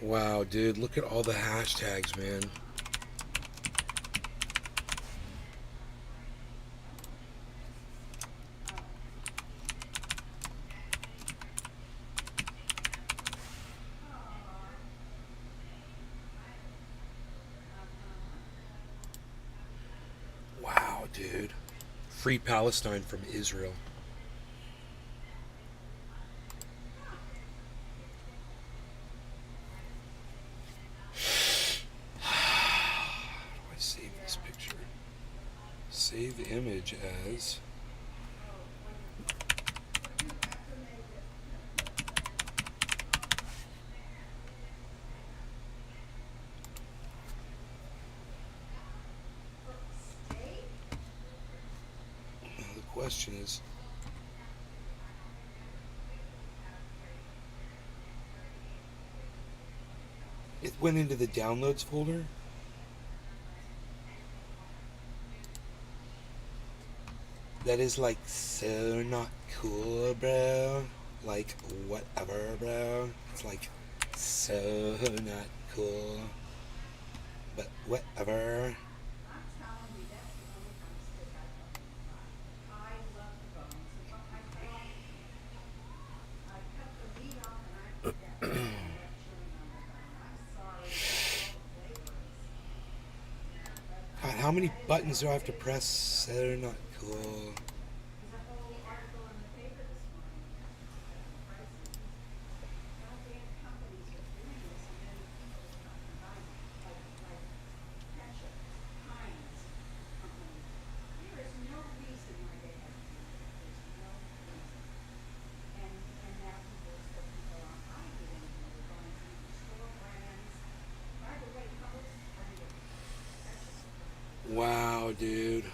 Wow, dude, look at all the hashtags, man. Wow, dude. Free Palestine from Israel. Save the image as the question is it went into the downloads folder. That is like so not cool, bro. Like whatever, bro. It's like so not cool. But whatever. God, how many buttons do I have to press? So not cool. Oh, dude.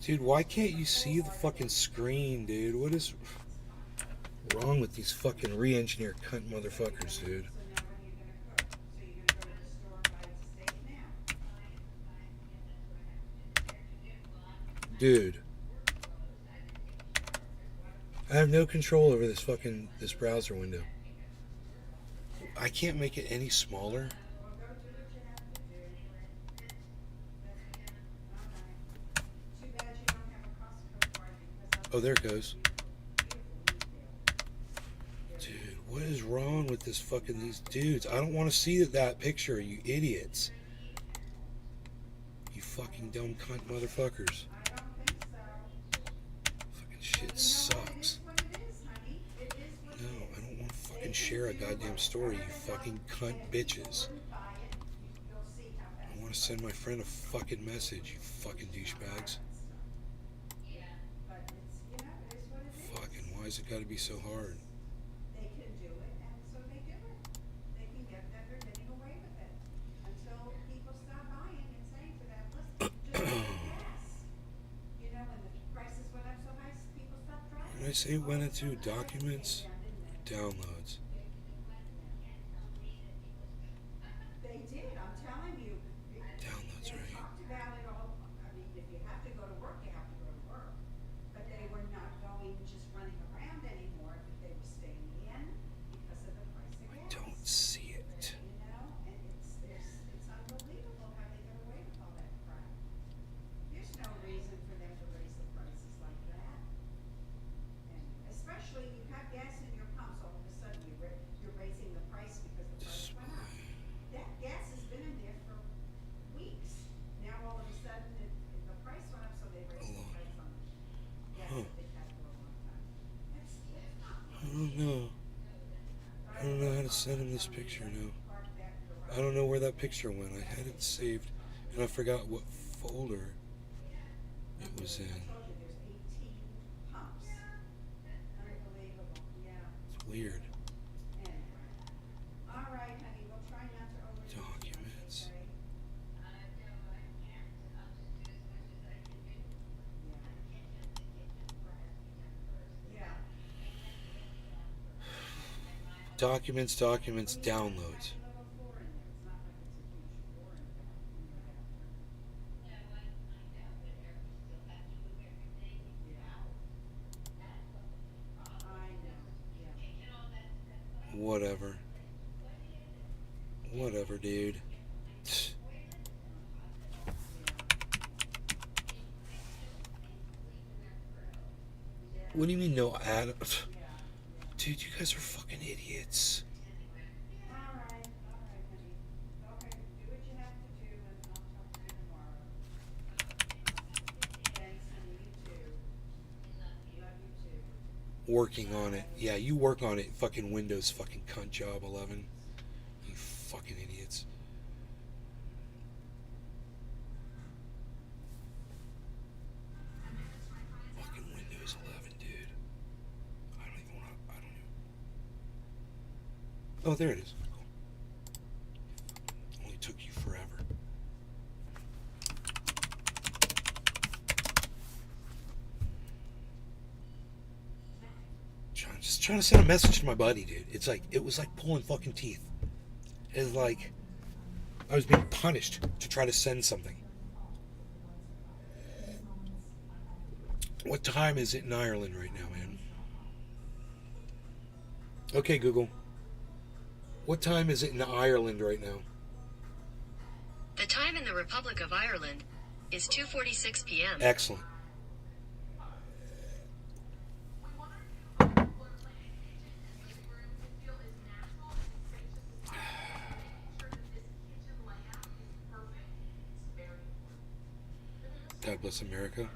Dude, why can't you see the fucking screen, dude? What is wrong with these fucking re-engineered cunt motherfuckers, dude? Dude. I have no control over this browser window. I can't make it any smaller. Oh, there it goes. Dude, what is wrong with these dudes? I don't want to see that picture, you idiots. You fucking dumb cunt motherfuckers. Fucking shit sucks. No, I don't want to fucking share a goddamn story, you fucking cunt bitches. I want to send my friend a fucking message, you fucking douchebags. Fucking, why is it gotta be so hard? Did I say it went into documents? Downloads. Downloads, right? I don't see it. I don't know how to send him this picture now. I don't know where that picture went. I had it saved and I forgot what folder it was in. It's weird. Documents. Documents, downloads. Whatever, dude. What do you mean no ad? Dude, you guys are fucking idiots. Working on it. Yeah, you work on it, fucking Windows fucking cunt job 11. You fucking idiots. Fucking Windows 11, dude. I don't even. Oh, there it is. Cool. Only took you forever. Just trying to send a message to my buddy, dude. It was like pulling fucking teeth. It's like I was being punished to try to send something. What time is it in Ireland right now, man? Okay, Google. What time is it in Ireland right now? The time in the Republic of Ireland is 2:46 p.m. Excellent. God bless America.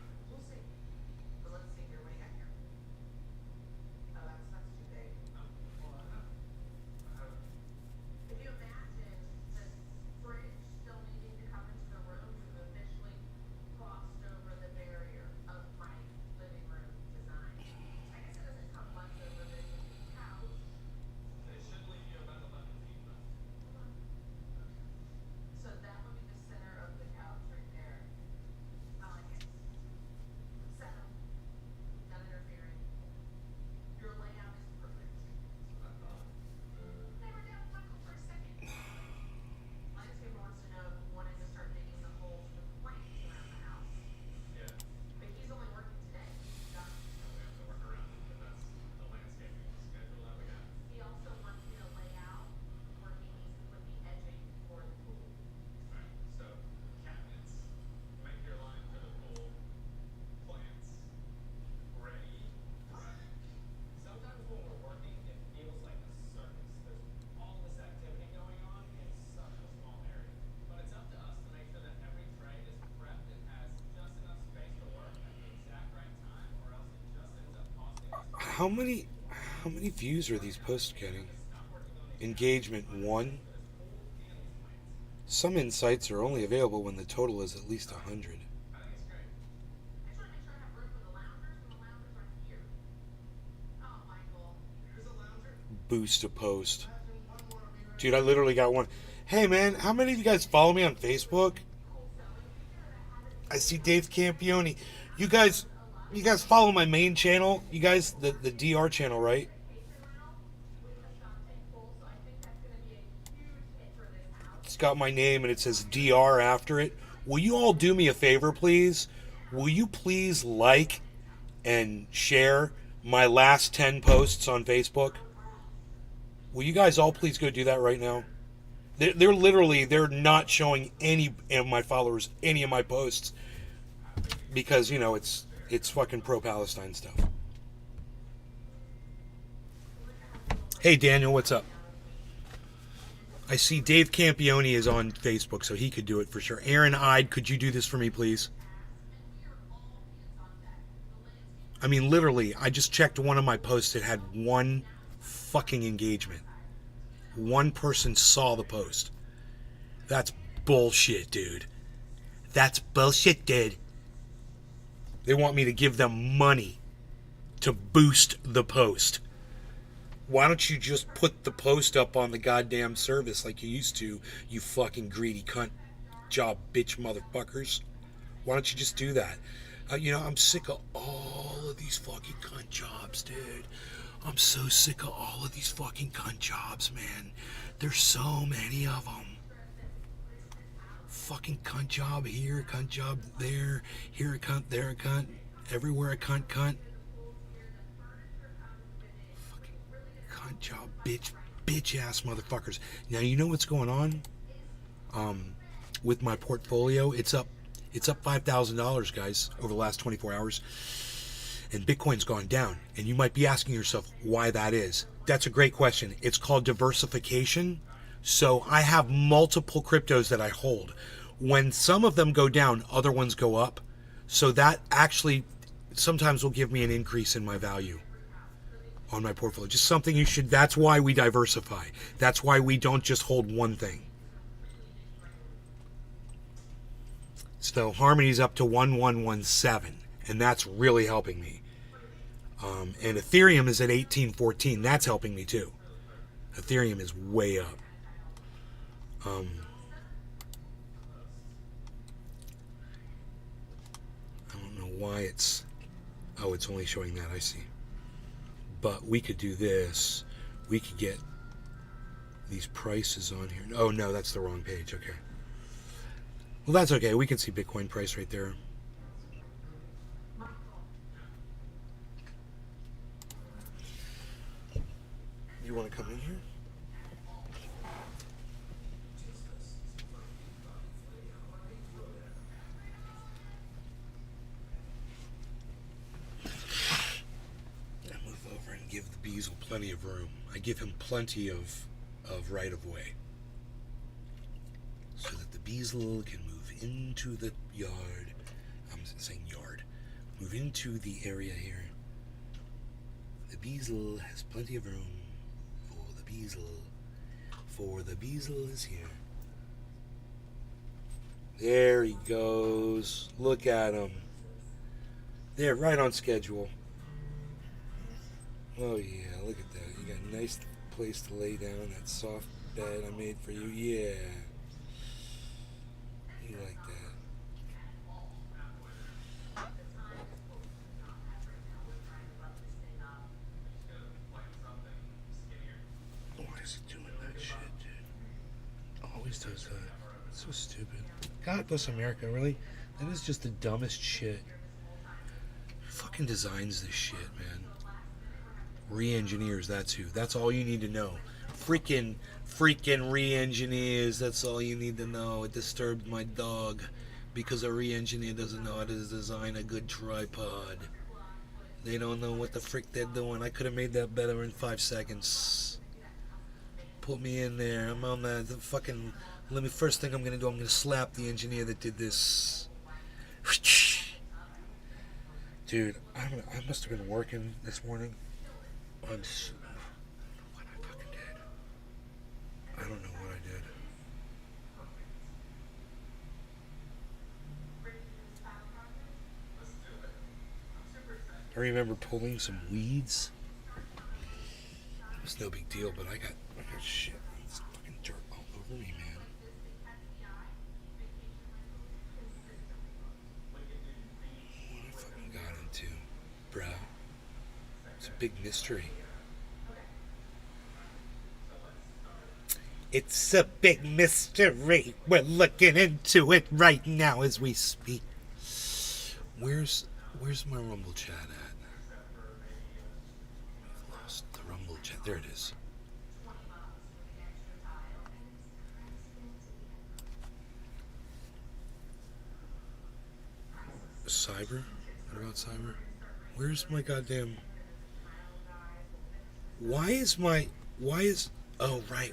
How many views are these posts getting? Engagement 1. Some insights are only available when the total is at least 100. Boost a post. Dude, I literally got one. Hey man, how many of you guys follow me on Facebook? I see Dave Campione. You guys follow my main channel? You guys, the DR channel, right? It's got my name and it says DR after it. Will you all do me a favor, please? Will you please like and share my last 10 posts on Facebook? Will you guys all please go do that right now? They're not showing any of my followers any of my posts because, you know, it's fucking pro-Palestine stuff. Hey Daniel, what's up? I see Dave Campione is on Facebook, so he could do it for sure. Aaron Ide, could you do this for me, please? I mean, literally, I just checked one of my posts. It had one fucking engagement. One person saw the post. That's bullshit, dude. That's bullshit, dude. They want me to give them money to boost the post. Why don't you just put the post up on the goddamn service like you used to, you fucking greedy cunt job bitch motherfuckers? Why don't you just do that? You know, I'm sick of all of these fucking cunt jobs, dude. I'm so sick of all of these fucking cunt jobs, man. There's so many of them. Fucking cunt job here, cunt job there, here a cunt, there a cunt, everywhere a cunt. Fucking cunt job, bitch ass motherfuckers. Now you know what's going on? With my portfolio, it's up $5,000, guys, over the last 24 hours. And Bitcoin's gone down. And you might be asking yourself why that is. That's a great question. It's called diversification. So I have multiple cryptos that I hold. When some of them go down, other ones go up. So that actually sometimes will give me an increase in my value on my portfolio. Just something you should, that's why we diversify. That's why we don't just hold one thing. So Harmony's up to 1117, and that's really helping me. And Ethereum is at 1814. That's helping me too. Ethereum is way up. I don't know why it's only showing that. I see. But we could do this. We could get these prices on here. Oh no, that's the wrong page. Okay. Well, that's okay. We can see Bitcoin price right there. You want to come in here? I move over and give the Beazle plenty of room. I give him plenty of right of way, so that the Beazle can move into the yard. I'm saying yard. Move into the area here. The Beazle has plenty of room for the Beazle. For the Beazle is here. There he goes. Look at him. They're right on schedule. Oh yeah, look at that. You got a nice place to lay down. That soft bed I made for you. Yeah. You like that. Why is he doing that shit, dude? Always does that. It's so stupid. God bless America, really? That is just the dumbest shit. Who fucking designs this shit, man? Re-engineers, that's who. That's all you need to know. Freaking re-engineers, that's all you need to know. It disturbed my dog because a re-engineer doesn't know how to design a good tripod. They don't know what the frick they're doing. I could have made that better in 5 seconds. Put me in there. I'm on the fucking... First thing I'm going to do, I'm going to slap the engineer that did this. Dude, I must have been working this morning. What I fucking did. I don't know what I did. I remember pulling some weeds. It was no big deal, but I got shit. It's fucking dirt all over me, man. What I fucking got into, bruh. It's a big mystery. It's a big mystery. We're looking into it right now as we speak. Where's my Rumble chat at? I've lost the Rumble chat. There it is. Cyber? What about cyber? Where's my goddamn... Why is... Oh, right.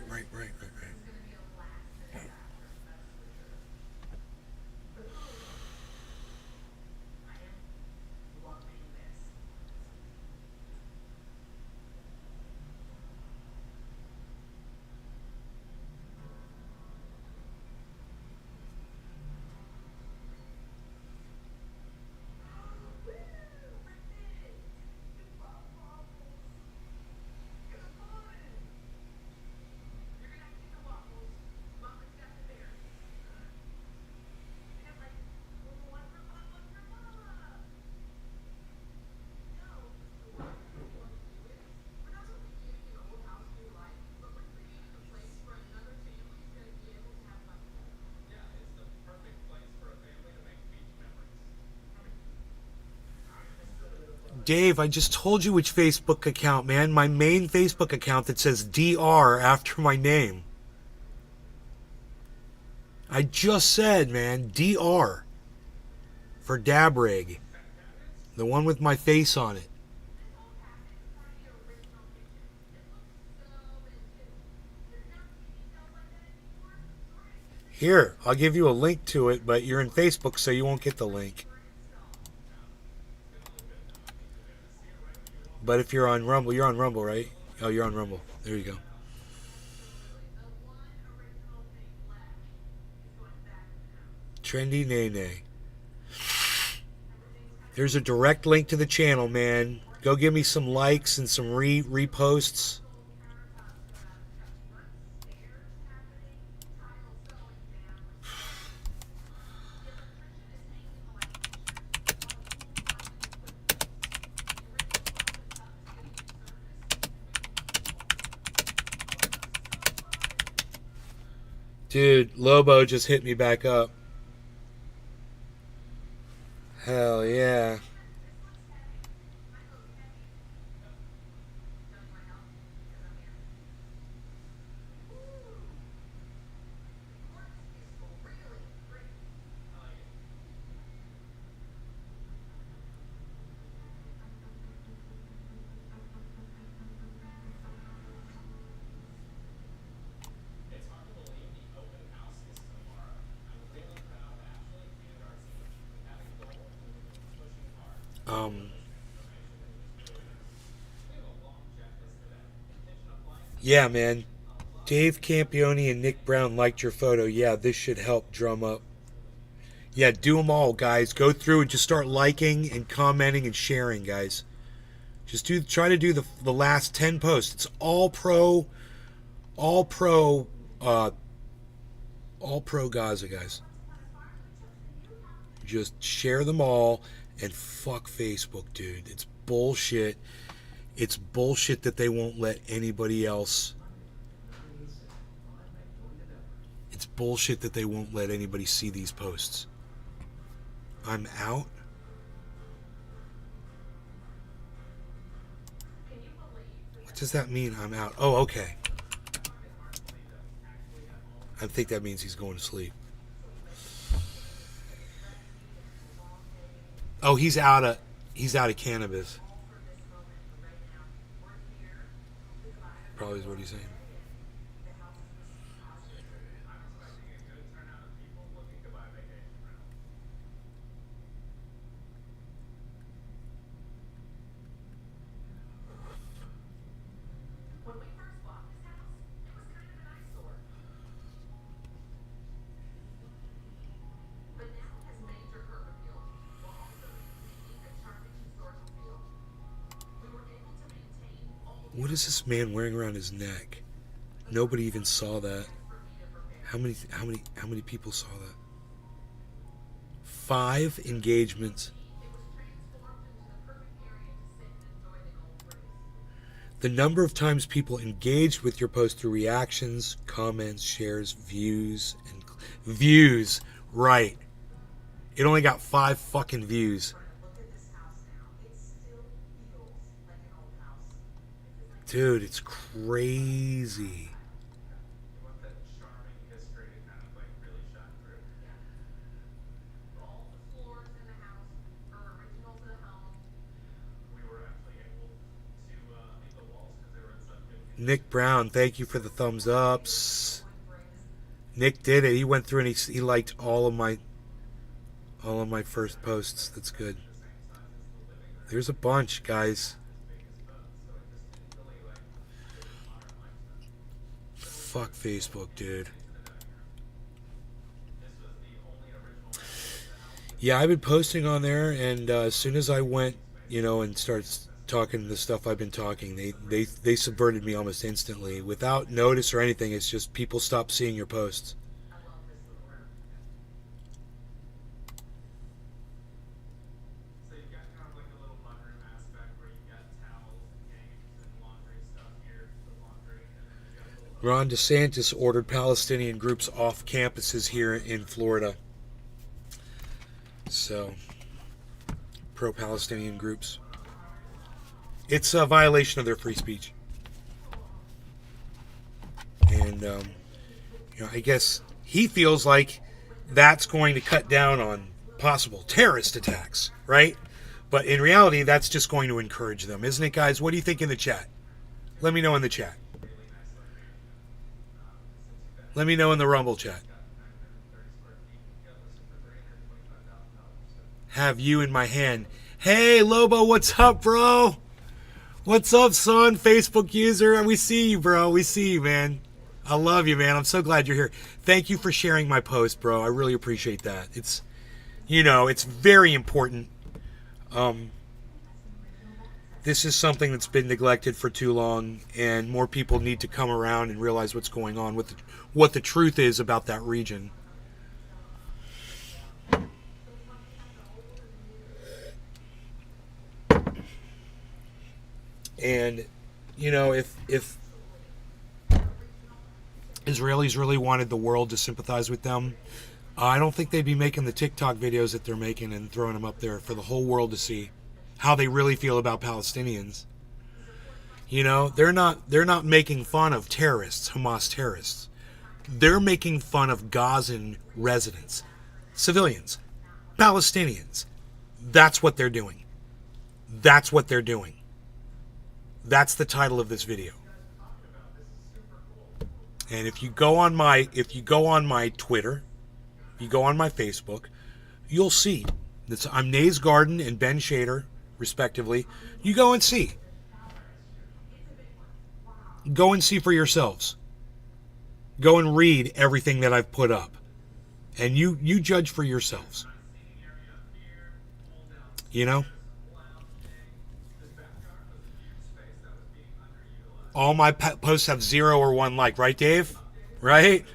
Dave, I just told you which Facebook account, man. My main Facebook account that says DR after my name. I just said, man, DR. For Dabrig. The one with my face on it. Here, I'll give you a link to it, but you're in Facebook, so you won't get the link. But if you're on Rumble, you're on Rumble, right? Oh, you're on Rumble. There you go. Trendy Nene. There's a direct link to the channel, man. Go give me some likes and some reposts. Dude, Lobo just hit me back up. Hell yeah. Yeah, man. Dave Campione and Nick Brown liked your photo. Yeah, this should help drum up. Yeah, do them all, guys. Go through and just start liking and commenting and sharing, guys. Just try to do the last 10 posts. It's all pro Gaza, guys. Just share them all and fuck Facebook, dude. It's bullshit. It's bullshit that they won't let anybody else. It's bullshit that they won't let anybody see these posts. I'm out. What does that mean, I'm out? Oh, okay. I think that means he's going to sleep. Oh, he's out of cannabis. Probably is what he's saying. What is this man wearing around his neck? Nobody even saw that. How many people saw that? 5 engagements. The number of times people engaged with your post through reactions, comments, shares, views, and views. Right. It only got 5 fucking views. Dude, it's crazy. Nick Brown, thank you for the thumbs ups. Nick did it. He went through and he liked all of my first posts. That's good. There's a bunch, guys. Fuck Facebook, dude. Yeah, I've been posting on there, and as soon as I went, and started talking the stuff I've been talking, they subverted me almost instantly without notice or anything. It's just people stop seeing your posts. So you've got kind of like a little mudroom aspect where you've got towels and games and laundry stuff here, the laundry, and then you've got a little... Ron DeSantis ordered Palestinian groups off campuses here in Florida. So, pro-Palestinian groups. It's a violation of their free speech. And, I guess he feels like that's going to cut down on possible terrorist attacks, right? But in reality, that's just going to encourage them, isn't it, guys? What do you think in the chat? Let me know in the chat. Let me know in the Rumble chat. Have you in my hand. Hey, Lobo, what's up, bro? What's up, son? Facebook user. We see you, bro. We see you, man. I love you, man. I'm so glad you're here. Thank you for sharing my post, bro. I really appreciate that. It's, it's very important. This is something that's been neglected for too long, and more people need to come around and realize what's going on, what the truth is about that region. And, if Israelis really wanted the world to sympathize with them, I don't think they'd be making the TikTok videos that they're making and throwing them up there for the whole world to see how they really feel about Palestinians. They're not making fun of terrorists, Hamas terrorists. They're making fun of Gazan residents, civilians, Palestinians. That's what they're doing. That's what they're doing. That's the title of this video. And if you go on my Twitter, if you go on my Facebook, you'll see that I'm Nays Garden and Ben Shader, respectively. You go and see. Go and see for yourselves. Go and read everything that I've put up. And you judge for yourselves. All my posts have 0 or 1 like, right, Dave? Right?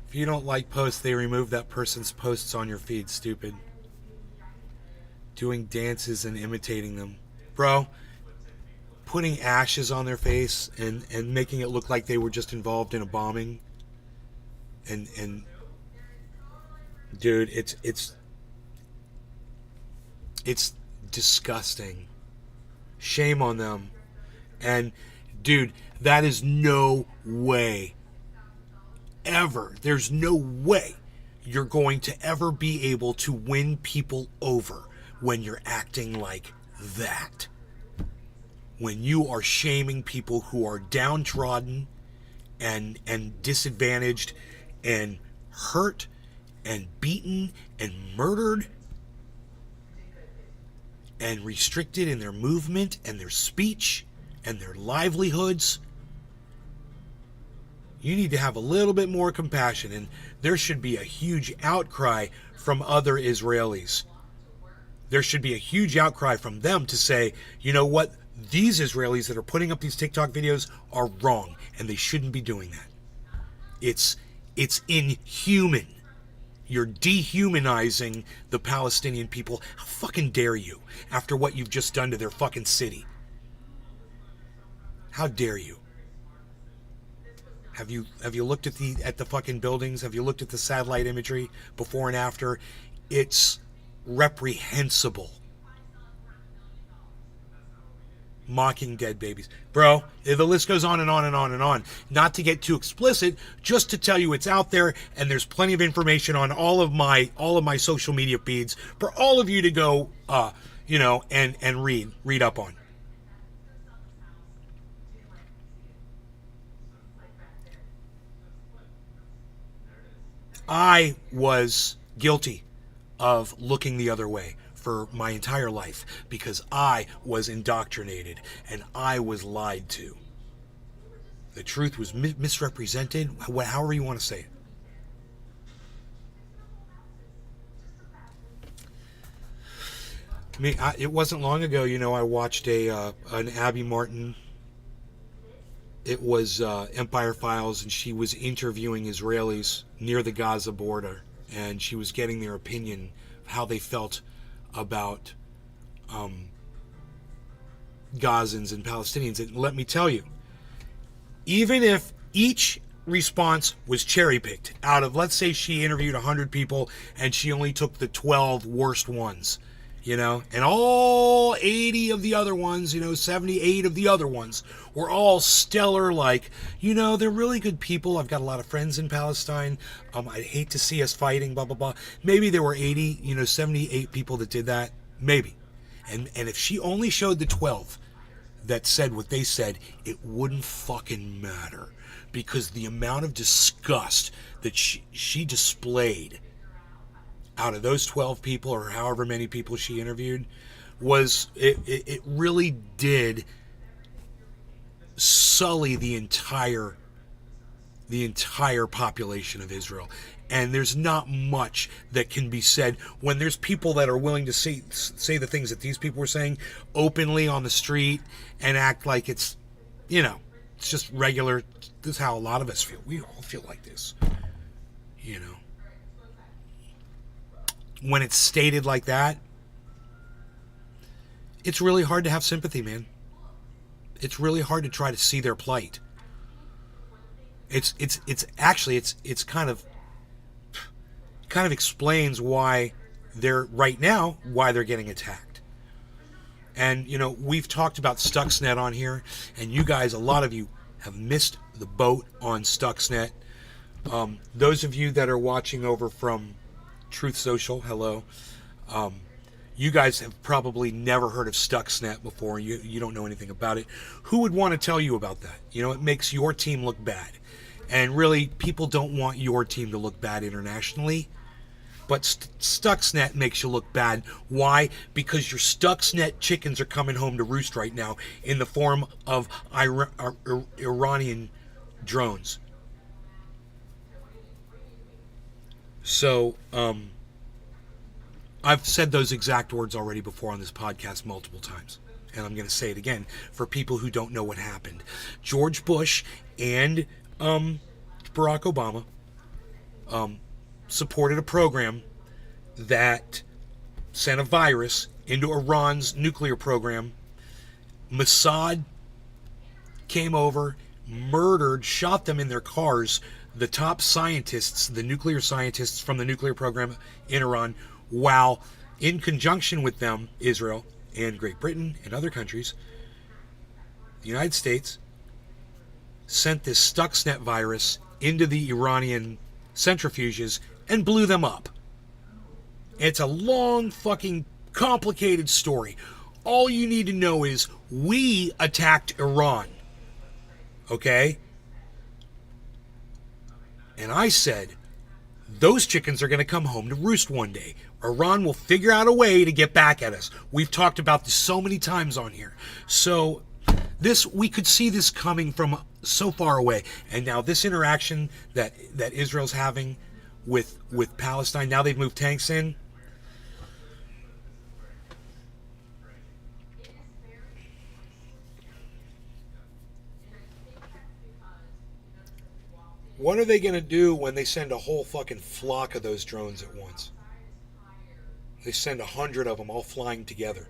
If you don't like posts, they remove that person's posts on your feed, stupid. Doing dances and imitating them. Bro, putting ashes on their face and making it look like they were just involved in a bombing. And dude, it's disgusting. Shame on them. And, dude, that is no way, ever, there's no way you're going to ever be able to win people over when you're acting like that. When you are shaming people who are downtrodden and disadvantaged and hurt and beaten and murdered and restricted in their movement and their speech and their livelihoods, you need to have a little bit more compassion, and there should be a huge outcry from other Israelis. There should be a huge outcry from them to say, you know what, these Israelis that are putting up these TikTok videos are wrong, and they shouldn't be doing that. It's inhuman. You're dehumanizing the Palestinian people. How fucking dare you, after what you've just done to their fucking city? How dare you? Have you looked at the fucking buildings? Have you looked at the satellite imagery before and after? It's reprehensible. Mocking dead babies. Bro, the list goes on and on and on and on. Not to get too explicit, just to tell you it's out there, and there's plenty of information on all of my social media feeds for all of you to go and read up on. I was guilty of looking the other way for my entire life because I was indoctrinated and I was lied to. The truth was misrepresented, however you want to say it. I mean, it wasn't long ago, I watched an Abby Martin. It was Empire Files, and she was interviewing Israelis near the Gaza border, and she was getting their opinion of how they felt about Gazans and Palestinians. And let me tell you, even if each response was cherry-picked out of, let's say she interviewed 100 people and she only took the 12 worst ones, and all 80 of the other ones, 78 of the other ones were all stellar, like, they're really good people. I've got a lot of friends in Palestine. I'd hate to see us fighting, blah, blah, blah. Maybe there were 80, 78 people that did that. Maybe. And if she only showed the 12 that said what they said, it wouldn't fucking matter. Because the amount of disgust that she displayed out of those 12 people, or however many people she interviewed, was it really did sully the entire population of Israel. And there's not much that can be said when there's people that are willing to say the things that these people were saying openly on the street and act like it's just regular. This is how a lot of us feel. We all feel like this, When it's stated like that, it's really hard to have sympathy, man. It's really hard to try to see their plight. It's kind of explains why they're getting attacked. And we've talked about Stuxnet on here, and you guys, a lot of you have missed the boat on Stuxnet. Those of you that are watching over from Truth Social, hello. You guys have probably never heard of Stuxnet before. You don't know anything about it. Who would want to tell you about that? It makes your team look bad. And really, people don't want your team to look bad internationally. But Stuxnet makes you look bad. Why? Because your Stuxnet chickens are coming home to roost right now in the form of Iranian drones. So, I've said those exact words already before on this podcast multiple times. And I'm going to say it again for people who don't know what happened. George Bush and Barack Obama supported a program that sent a virus into Iran's nuclear program. Mossad came over, murdered, shot them in their cars, the top scientists, the nuclear scientists from the nuclear program in Iran, while in conjunction with them, Israel and Great Britain and other countries, the United States sent this Stuxnet virus into the Iranian centrifuges and blew them up. It's a long, fucking complicated story. All you need to know is we attacked Iran. Okay? And I said, those chickens are going to come home to roost one day. Iran will figure out a way to get back at us. We've talked about this so many times on here. So we could see this coming from so far away. And now this interaction that Israel's having with Palestine, now they've moved tanks in. What are they going to do when they send a whole fucking flock of those drones at once? They send 100 of them all flying together.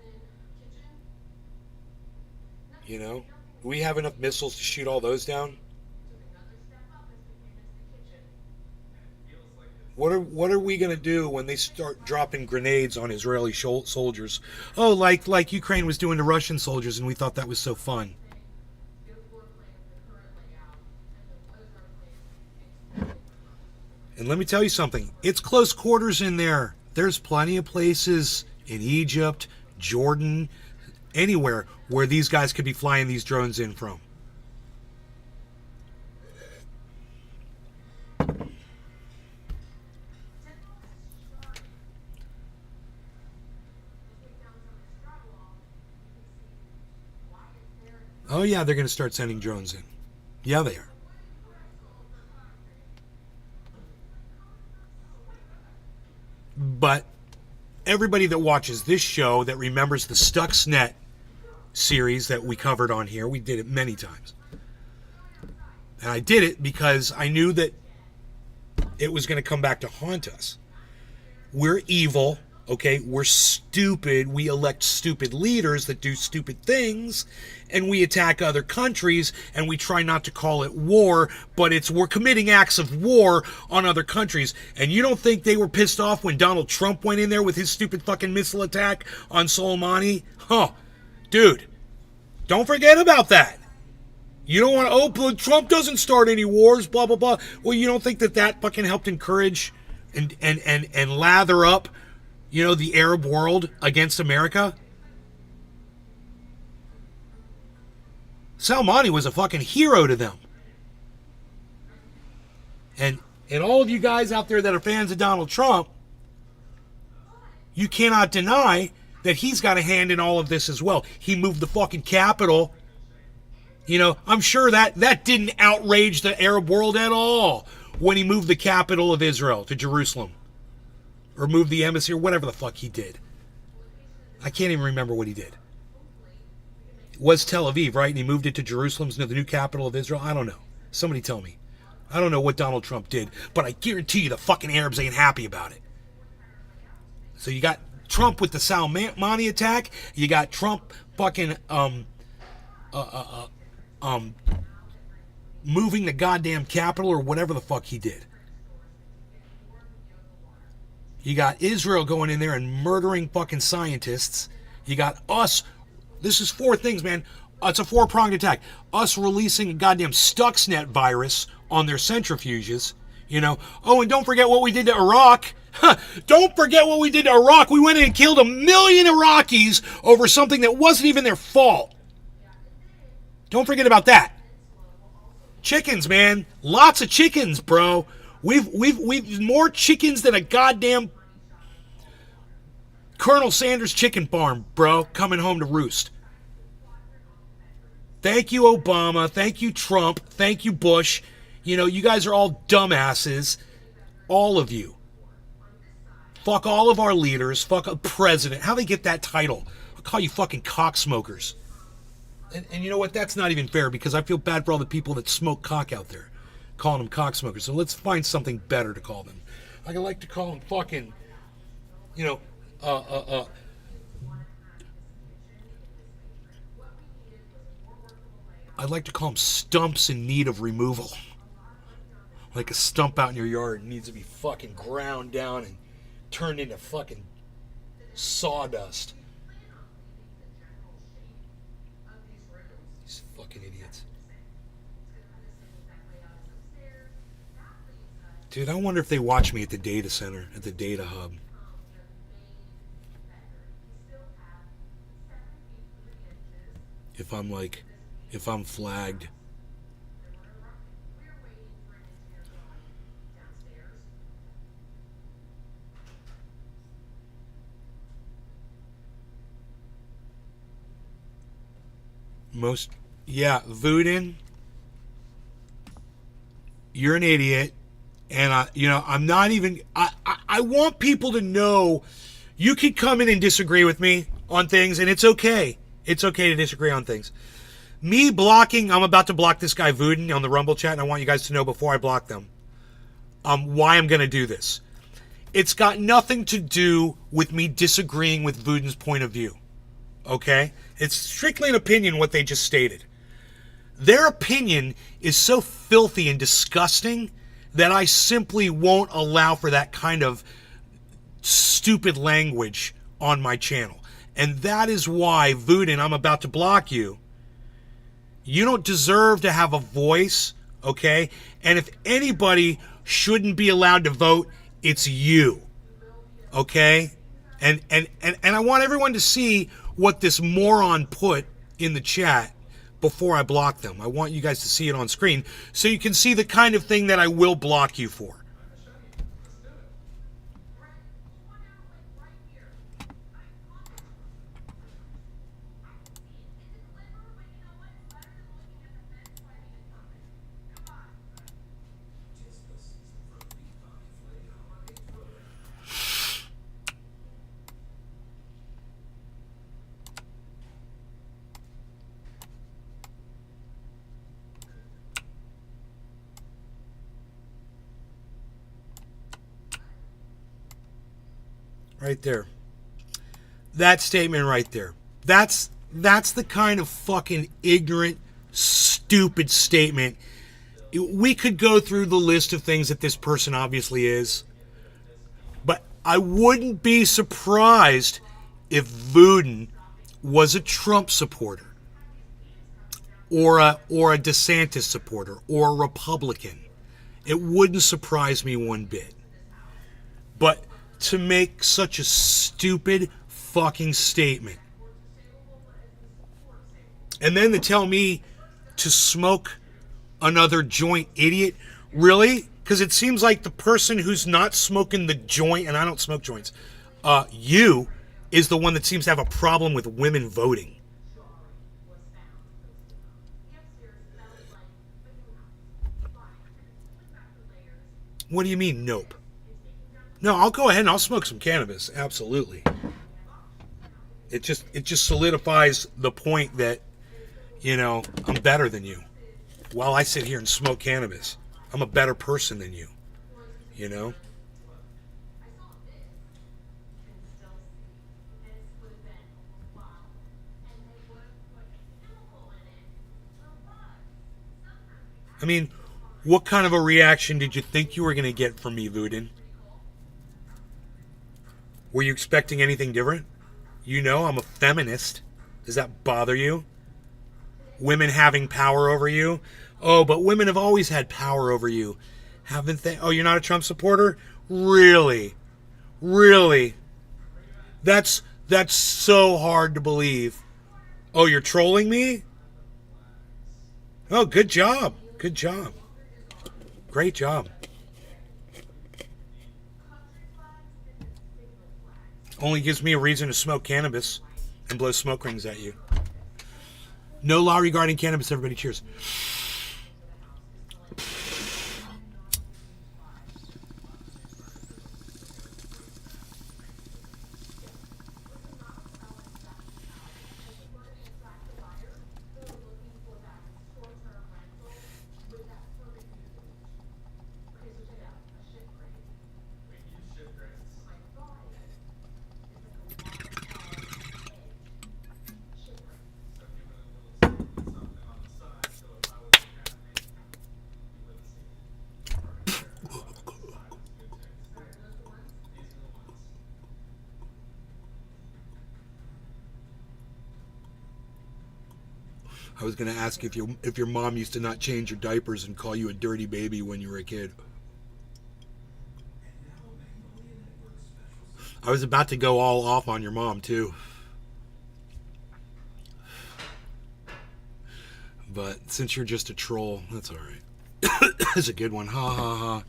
You know? Do we have enough missiles to shoot all those down? What are we going to do when they start dropping grenades on Israeli soldiers? Oh, like Ukraine was doing to Russian soldiers, and we thought that was so fun. And let me tell you something. It's close quarters in there. There's plenty of places in Egypt, Jordan, anywhere where these guys could be flying these drones in from. Oh, yeah, they're going to start sending drones in. Yeah, they are. But everybody that watches this show that remembers the Stuxnet series that we covered on here, we did it many times. And I did it because I knew that it was going to come back to haunt us. We're evil, okay? We're stupid. We elect stupid leaders that do stupid things, and we attack other countries, and we try not to call it war, but we're committing acts of war on other countries. And you don't think they were pissed off when Donald Trump went in there with his stupid fucking missile attack on Soleimani? Huh. Dude, don't forget about that. You don't want to, Trump doesn't start any wars, blah, blah, blah. Well, you don't think that fucking helped encourage and lather up, the Arab world against America? Soleimani was a fucking hero to them. And all of you guys out there that are fans of Donald Trump, you cannot deny that he's got a hand in all of this as well. He moved the fucking capital. I'm sure that didn't outrage the Arab world at all when he moved the capital of Israel to Jerusalem. Or moved the embassy, or whatever the fuck he did. I can't even remember what he did. It was Tel Aviv, right? And he moved it to Jerusalem, the new capital of Israel? I don't know. Somebody tell me. I don't know what Donald Trump did, but I guarantee you the fucking Arabs ain't happy about it. So you got Trump with the Soleimani attack. You got Trump fucking moving the goddamn capital or whatever the fuck he did. You got Israel going in there and murdering fucking scientists. You got us. This is 4 things, man. It's a 4-pronged attack. Us releasing a goddamn Stuxnet virus on their centrifuges. Oh, and don't forget what we did to Iraq. Don't forget what we did to Iraq. We went in and killed 1 million Iraqis over something that wasn't even their fault. Don't forget about that. Chickens, man. Lots of chickens, bro. We've more chickens than a goddamn Colonel Sanders chicken farm, bro, coming home to roost. Thank you, Obama. Thank you, Trump. Thank you, Bush. You guys are all dumbasses. All of you. Fuck all of our leaders. Fuck a president. How they get that title? I'll call you fucking cocksmokers. And you know what? That's not even fair because I feel bad for all the people that smoke cock out there. Calling them cocksmokers. So let's find something better to call them. I like to call them fucking, I'd like to call them stumps in need of removal. Like a stump out in your yard needs to be fucking ground down and turned into fucking sawdust. These fucking idiots. Dude, I wonder if they watch me at the data center, at the data hub. If I'm flagged. Vudin, you're an idiot. And I'm not even, I want people to know you can come in and disagree with me on things, and it's okay. It's okay to disagree on things. Me blocking, I'm about to block this guy Vuden on the Rumble chat, and I want you guys to know before I block them why I'm going to do this. It's got nothing to do with me disagreeing with Vuden's point of view. Okay? It's strictly an opinion what they just stated. Their opinion is so filthy and disgusting that I simply won't allow for that kind of stupid language on my channel. And that is why, Vuden, I'm about to block you. You don't deserve to have a voice, okay? And if anybody shouldn't be allowed to vote, it's you, okay? And I want everyone to see what this moron put in the chat before I block them. I want you guys to see it on screen so you can see the kind of thing that I will block you for. Right there. That statement right there. That's the kind of fucking ignorant, stupid statement. We could go through the list of things that this person obviously is, but I wouldn't be surprised if Vuden was a Trump supporter or a DeSantis supporter or a Republican. It wouldn't surprise me one bit. But to make such a stupid fucking statement. And then to tell me to smoke another joint, idiot. Really? Because it seems like the person who's not smoking the joint, and I don't smoke joints, you is the one that seems to have a problem with women voting. What do you mean, nope? No, I'll go ahead and I'll smoke some cannabis. Absolutely. It just solidifies the point that, you know, I'm better than you. While I sit here and smoke cannabis, I'm a better person than you. You know? I mean, what kind of a reaction did you think you were going to get from me, Vuden? Were you expecting anything different? You know I'm a feminist. Does that bother you? Women having power over you? Oh, but women have always had power over you. Haven't they? Oh, you're not a Trump supporter? Really? Really? That's so hard to believe. Oh, you're trolling me? Oh, good job. Good job. Great job. Only gives me a reason to smoke cannabis and blow smoke rings at you. No law regarding cannabis, everybody. Cheers. I was going to ask if your mom used to not change your diapers and call you a dirty baby when you were a kid. I was about to go all off on your mom too. But since you're just a troll, that's all right. That's a good one. Ha ha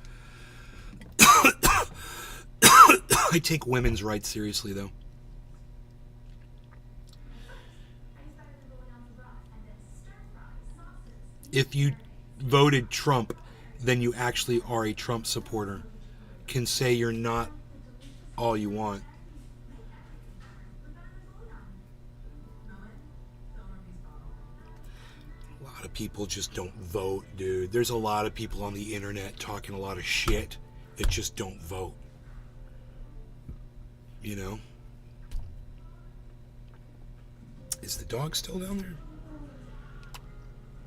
ha. I take women's rights seriously though. If you voted Trump, then you actually are a Trump supporter. Can say you're not all you want. people just don't vote, dude. There's a lot of people on the internet talking a lot of shit that just don't vote. You know? Is the dog still down there?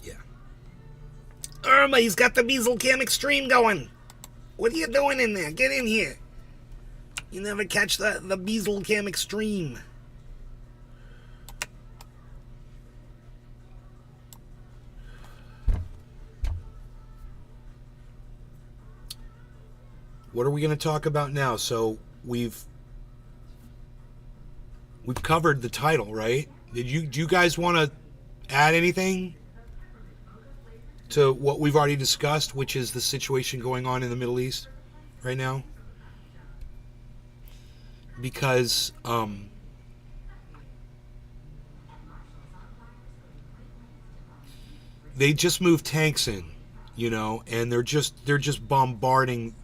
Yeah. Irma, he's got the Measle Cam Extreme going. What are you doing in there? Get in here. You never catch the Measle Cam Extreme. What are we going to talk about now? So we've covered the title, right? Do you guys want to add anything to what we've already discussed, which is the situation going on in the Middle East right now? Because they just moved tanks in, you know, and they're just bombarding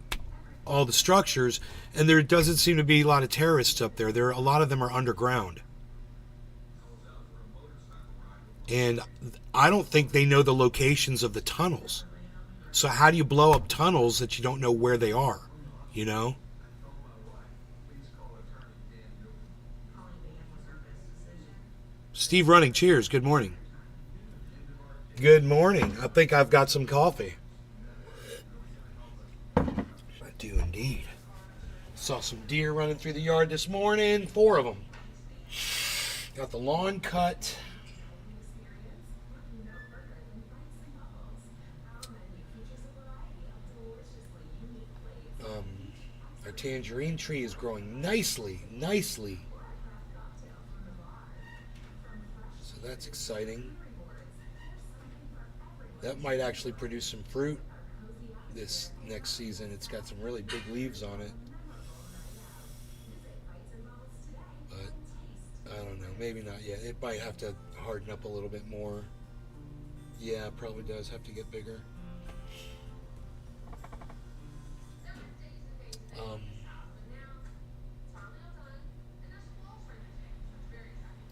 all the structures, and there doesn't seem to be a lot of terrorists up there. A lot of them are underground. And I don't think they know the locations of the tunnels. So how do you blow up tunnels that you don't know where they are? You know? Steve Running, cheers. Good morning. Good morning. I think I've got some coffee. I do indeed. Saw some deer running through the yard this morning. 4 of them. Got the lawn cut. Our tangerine tree is growing nicely. So that's exciting. That might actually produce some fruit this next season. It's got some really big leaves on it. But I don't know, maybe not yet. It might have to harden up a little bit more. Yeah, it probably does have to get bigger.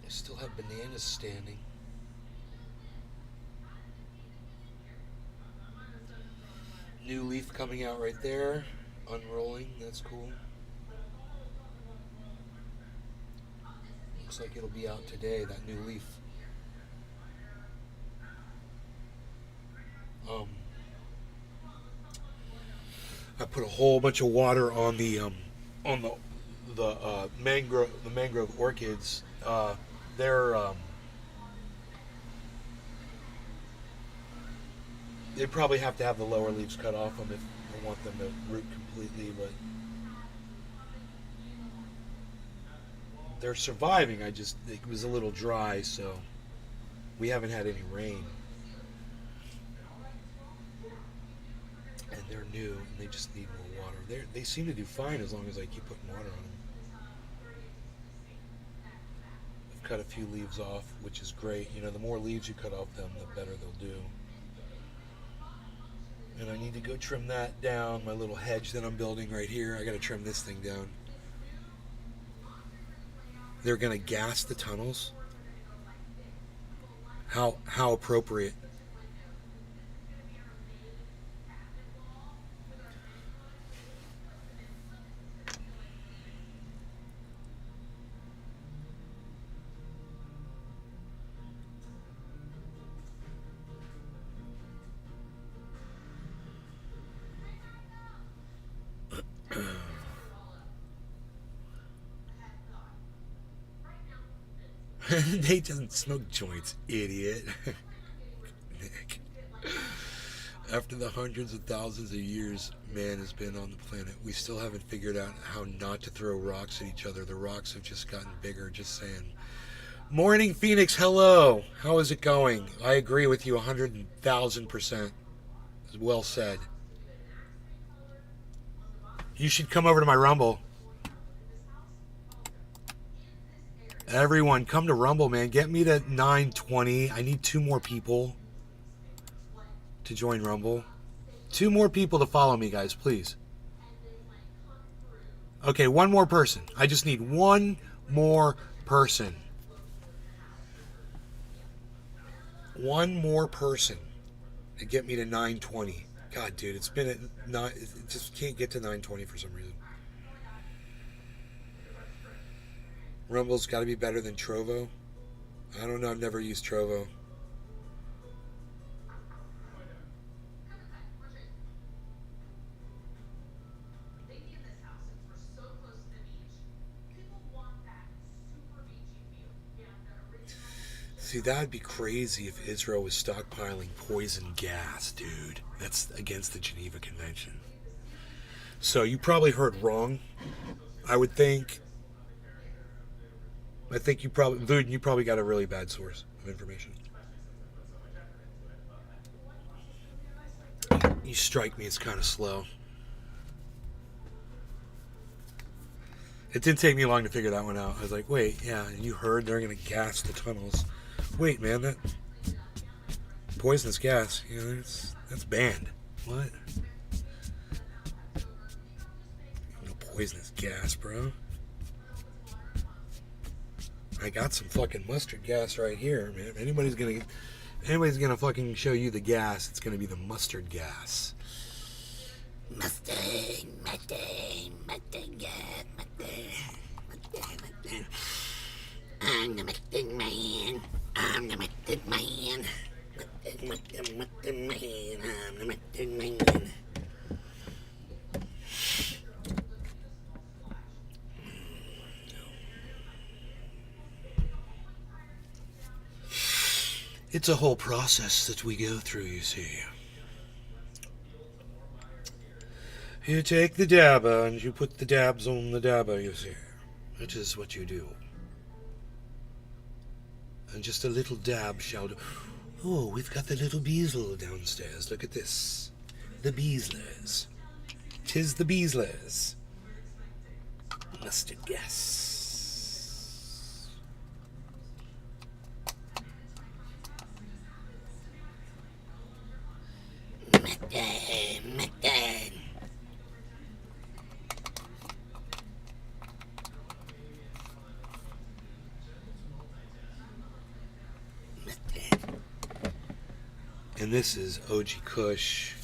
I still have bananas standing. New leaf coming out right there, unrolling. That's cool. Looks like it'll be out today, that new leaf. I put a whole bunch of water on the mangrove orchids. They probably have to have the lower leaves cut off them if I want them to root completely, but they're surviving. It was a little dry, so we haven't had any rain. And they're new, and they just need more water. They seem to do fine as long as I keep putting water on them. I've cut a few leaves off, which is great. You know, the more leaves you cut off them, the better they'll do. And I need to go trim that down, my little hedge that I'm building right here. I got to trim this thing down. They're going to gas the tunnels. How appropriate. They doesn't smoke joints, idiot. Nick. After the hundreds of thousands of years man has been on the planet, we still haven't figured out how not to throw rocks at each other. The rocks have just gotten bigger, just saying. Morning, Phoenix, hello. How is it going? I agree with you 100,000%. Well said. You should come over to my Rumble. Everyone, come to Rumble, man. Get me to 920. I need 2 more people to join Rumble. 2 more people to follow me, guys, please. Okay, 1 more person. I just need 1 more person. One more person to get me to 920. God, dude, it's been at it just can't get to 920 for some reason. Rumble's got to be better than Trovo. I don't know. I've never used Trovo. See, that'd be crazy if Israel was stockpiling poison gas, dude. That's against the Geneva Convention. So you probably heard wrong. I would think. I think you probably got a really bad source of information. You strike me as kind of slow. It didn't take me long to figure that one out. I was like, wait, yeah, you heard they're going to gas the tunnels. Wait, man, that poisonous gas, you know, that's banned. What? No poisonous gas, bro. I got some fucking mustard gas right here, man. If anybody's gonna fucking show you the gas, it's gonna be the mustard gas. Mustard gas, mustard. I'm the mustard man. I'm the mustard man. Mustard man. I'm the mustard man. It's a whole process that we go through, you see. You take the dabba and you put the dabs on the dabba, you see. That is what you do. And just a little dab shall do. Oh, we've got the little beazle downstairs. Look at this. The Beaslers. 'Tis the Beaslers. Mustard gas. Mustard. And this is OG Kush.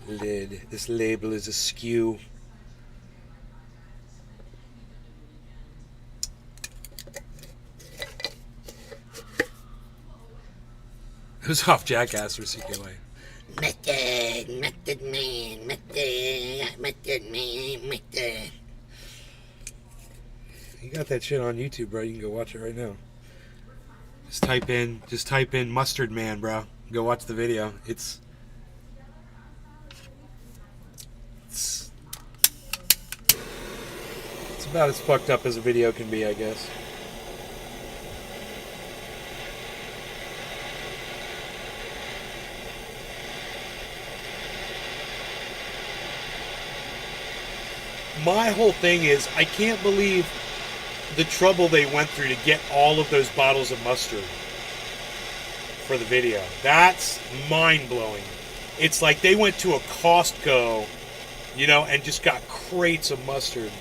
This label is askew. It was off Jackass for CKY. Mustard man, mustard man. You got that shit on YouTube, bro. You can go watch it right now. Just type in Mustard Man, bro. Go watch the video. It's about as fucked up as a video can be, I guess. My whole thing is, I can't believe the trouble they went through to get all of those bottles of mustard for the video. That's mind-blowing. It's like they went to a Costco, you know, and just got crates of mustard.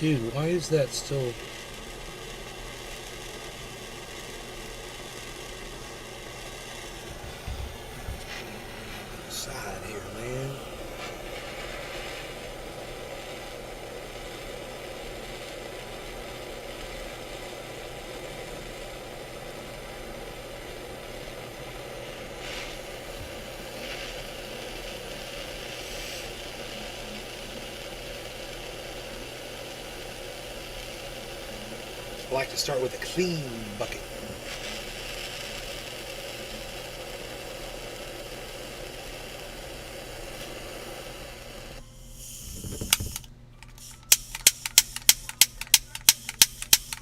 Dude, why is that still... Side here, man. I like to start with a clean bucket.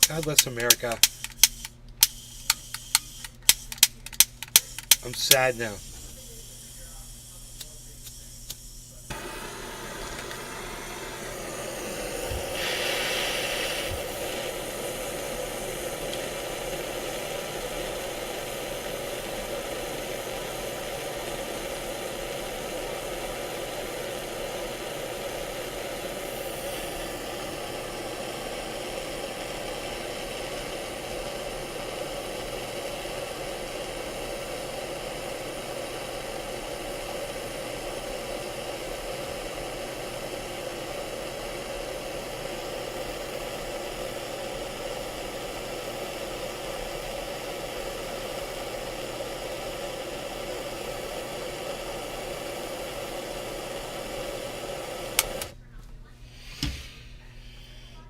God bless America. I'm sad now.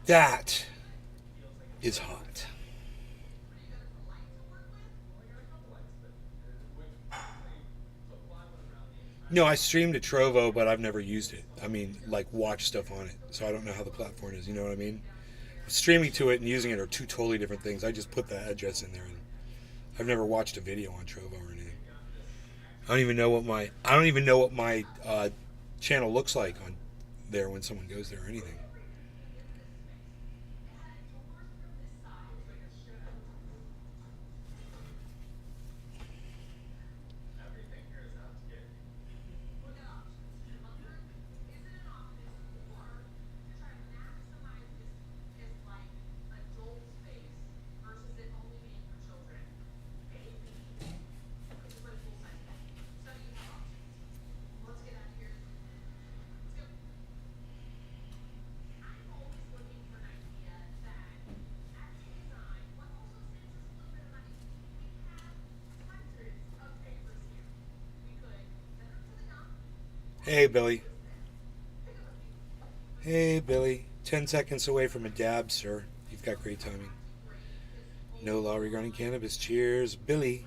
That is hot. No, I streamed to Trovo, but I've never used it. I mean, like, watch stuff on it. So I don't know how the platform is, you know what I mean? Streaming to it and using it are two totally different things. I just put the address in there. And I've never watched a video on Trovo or anything. I don't even know what my channel looks like on there when someone goes there or anything. Hey, Billy. Hey, Billy. 10 seconds away from a dab, sir. You've got great timing. No law regarding cannabis. Cheers, Billy.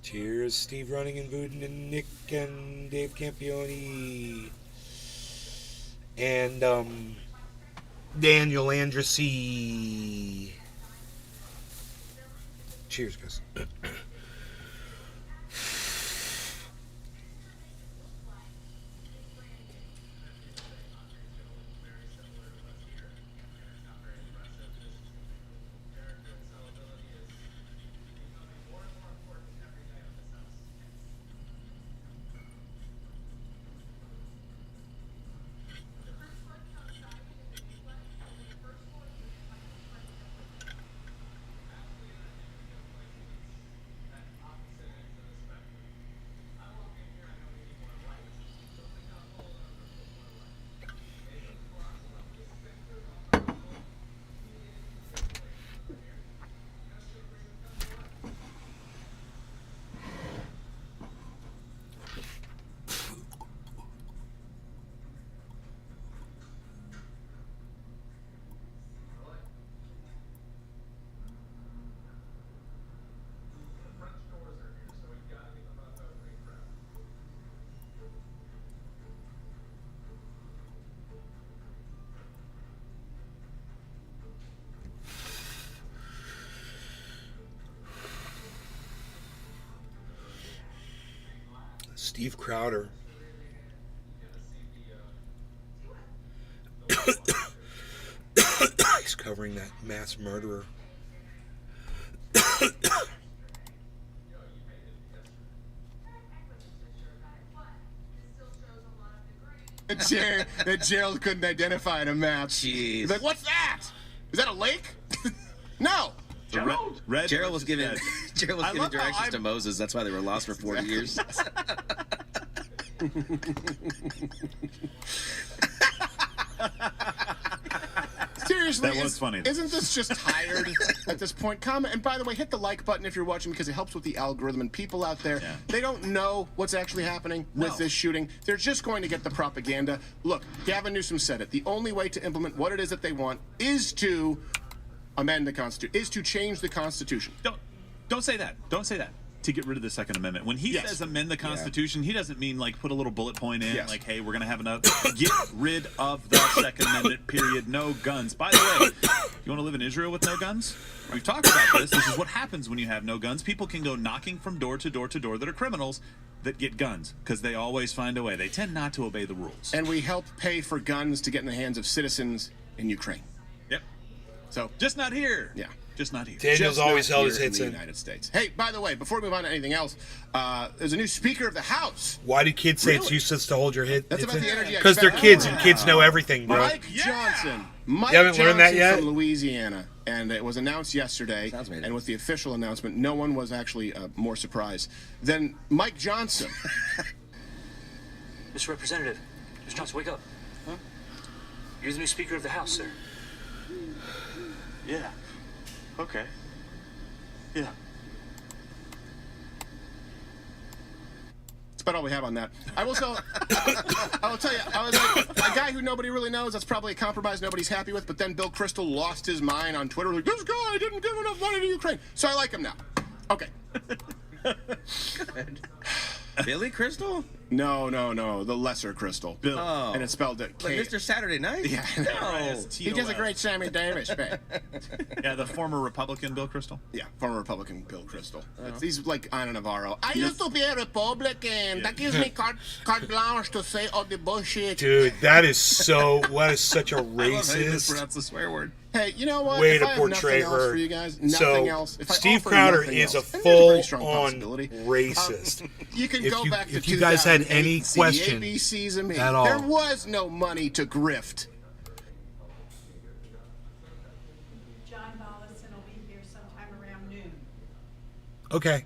Cheers, Steve Running and Voodoo and Nick and Dave Campione. And, Daniel Andrassy. Cheers, guys. Steve Crowder. He's covering that mass murderer. That Gerald couldn't identify in a map. Jeez. He's like, what's that? Is that a lake? No. Gerald was giving directions to Moses. That's why they were lost for 40 years. Seriously, that was funny. Isn't this just tired at this point? Comment, and by the way, hit the like button if you're watching because it helps with the algorithm. And people out there, they don't know what's actually happening with this shooting. They're just going to get the propaganda. Look, Gavin Newsom said it. The only way to implement what it is that they want is to amend the Constitution, is to change the Constitution. Don't say that. Don't say that. To get rid of the Second Amendment. When he says amend the Constitution, he doesn't mean like put a little bullet point in, like, hey, we're going to have enough. Get rid of the Second Amendment, period. No guns. By the way, You want to live in Israel with no guns? We've talked about this. This is what happens when you have no guns. People can go knocking from door to door to door that are criminals that get guns because they always find a way. They tend not to obey the rules. And we help pay for guns to get in the hands of citizens in Ukraine. Yep. So just not here. Yeah. Just not here. Daniel's always held his hits in the United States. Hey, by the way, before we move on to anything else, there's a new Speaker of the House. Why do kids say it's useless to hold your hit? That's about the energy. Because they're kids and kids know everything, bro. Mike Johnson. Mike You haven't Johnson learned that yet? from Louisiana, and it was announced yesterday. And with the official announcement, no one was actually more surprised than Mike Johnson. Mr. Representative, Mr. Johnson, wake up. Huh? You're the new Speaker of the House, sir. Yeah. Okay. Yeah. That's about all we have on that. I will tell you, I was like, a guy who nobody really knows. That's probably a compromise nobody's happy with. But then Bill Kristol lost his mind on Twitter. Like, this guy didn't give enough money to Ukraine, so I like him now. Okay. Good. Billy Crystal? No, the lesser Crystal. Bill. Oh. And it's spelled K. Like Mr. Saturday Night? Yeah. No. He does a great Sammy Davis bit. Yeah, the former Republican Bill Kristol. Yeah, former Republican Bill Kristol. He's like Ana Navarro. I used to be a Republican. That gives me carte blanche to say all the bullshit. Dude, that is such a I love how you racist mispronounce the swear word. Hey, you know what? way if to I have portray nothing else her. for you guys, So, nothing else. If I Steve offer Crowder nothing is a else, and there's very strong full-on possibility, racist. You can If go you- back to if you guys had 2008, any see question the ABCs of me. at all. There was no money to grift. John Mollison will be here sometime around noon. Okay.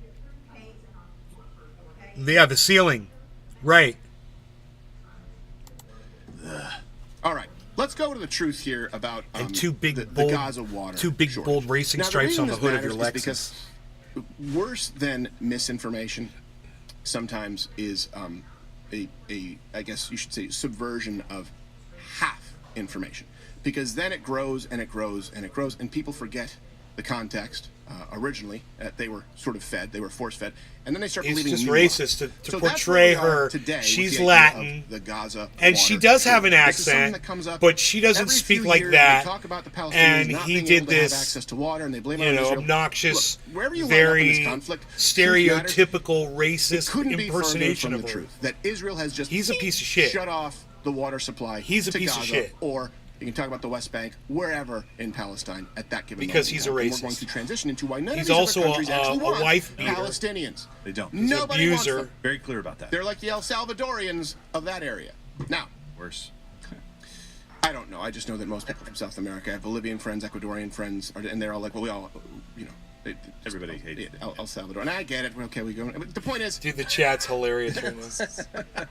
Okay? Yeah, the ceiling. Right. All right. Let's go to the truth here about And two big, the bold, Gaza water. two big, shortage. bold racing Now, stripes reason on the this hood of your matters is Lexus. Because worse than misinformation sometimes is I guess you should say subversion of half information, because then it grows and it grows and it grows, and people forget the context. Originally, they were sort of fed, they were force-fed, and then they start It's believing just new racist lies. to So that's portray where we are her. today with She's the idea Latin, of the Gaza and she water does have an shortage. This is something accent, that comes up but she doesn't every speak few like years. that. They talk about the Palestinians And not he being did able to have this, access to water, and they blame it you on know, Israel. obnoxious, Look, wherever you line up in this very conflict, truth matters. stereotypical It racist couldn't be further impersonation from of the her. truth that Israel has just He's a piece of shit. shut off the water supply. He's a to piece of Gaza, shit. Or you can talk about the West Bank, wherever in Palestine at that given Because moment. he's a And we're racist. going to transition into why none He's of these also other countries a actually want wife beater. Palestinians. They don't. He's an Nobody wants abuser. them. Very clear about that. They're like the El Salvadorians of that area. Now, Worse. I don't know. I just know that most people from South America have Bolivian friends, Ecuadorian friends, and they're all like, well, we all, you know. Everybody hates it. El Salvador. And I get it. Okay, we go. But the point is, Dude, the chat's hilarious right now.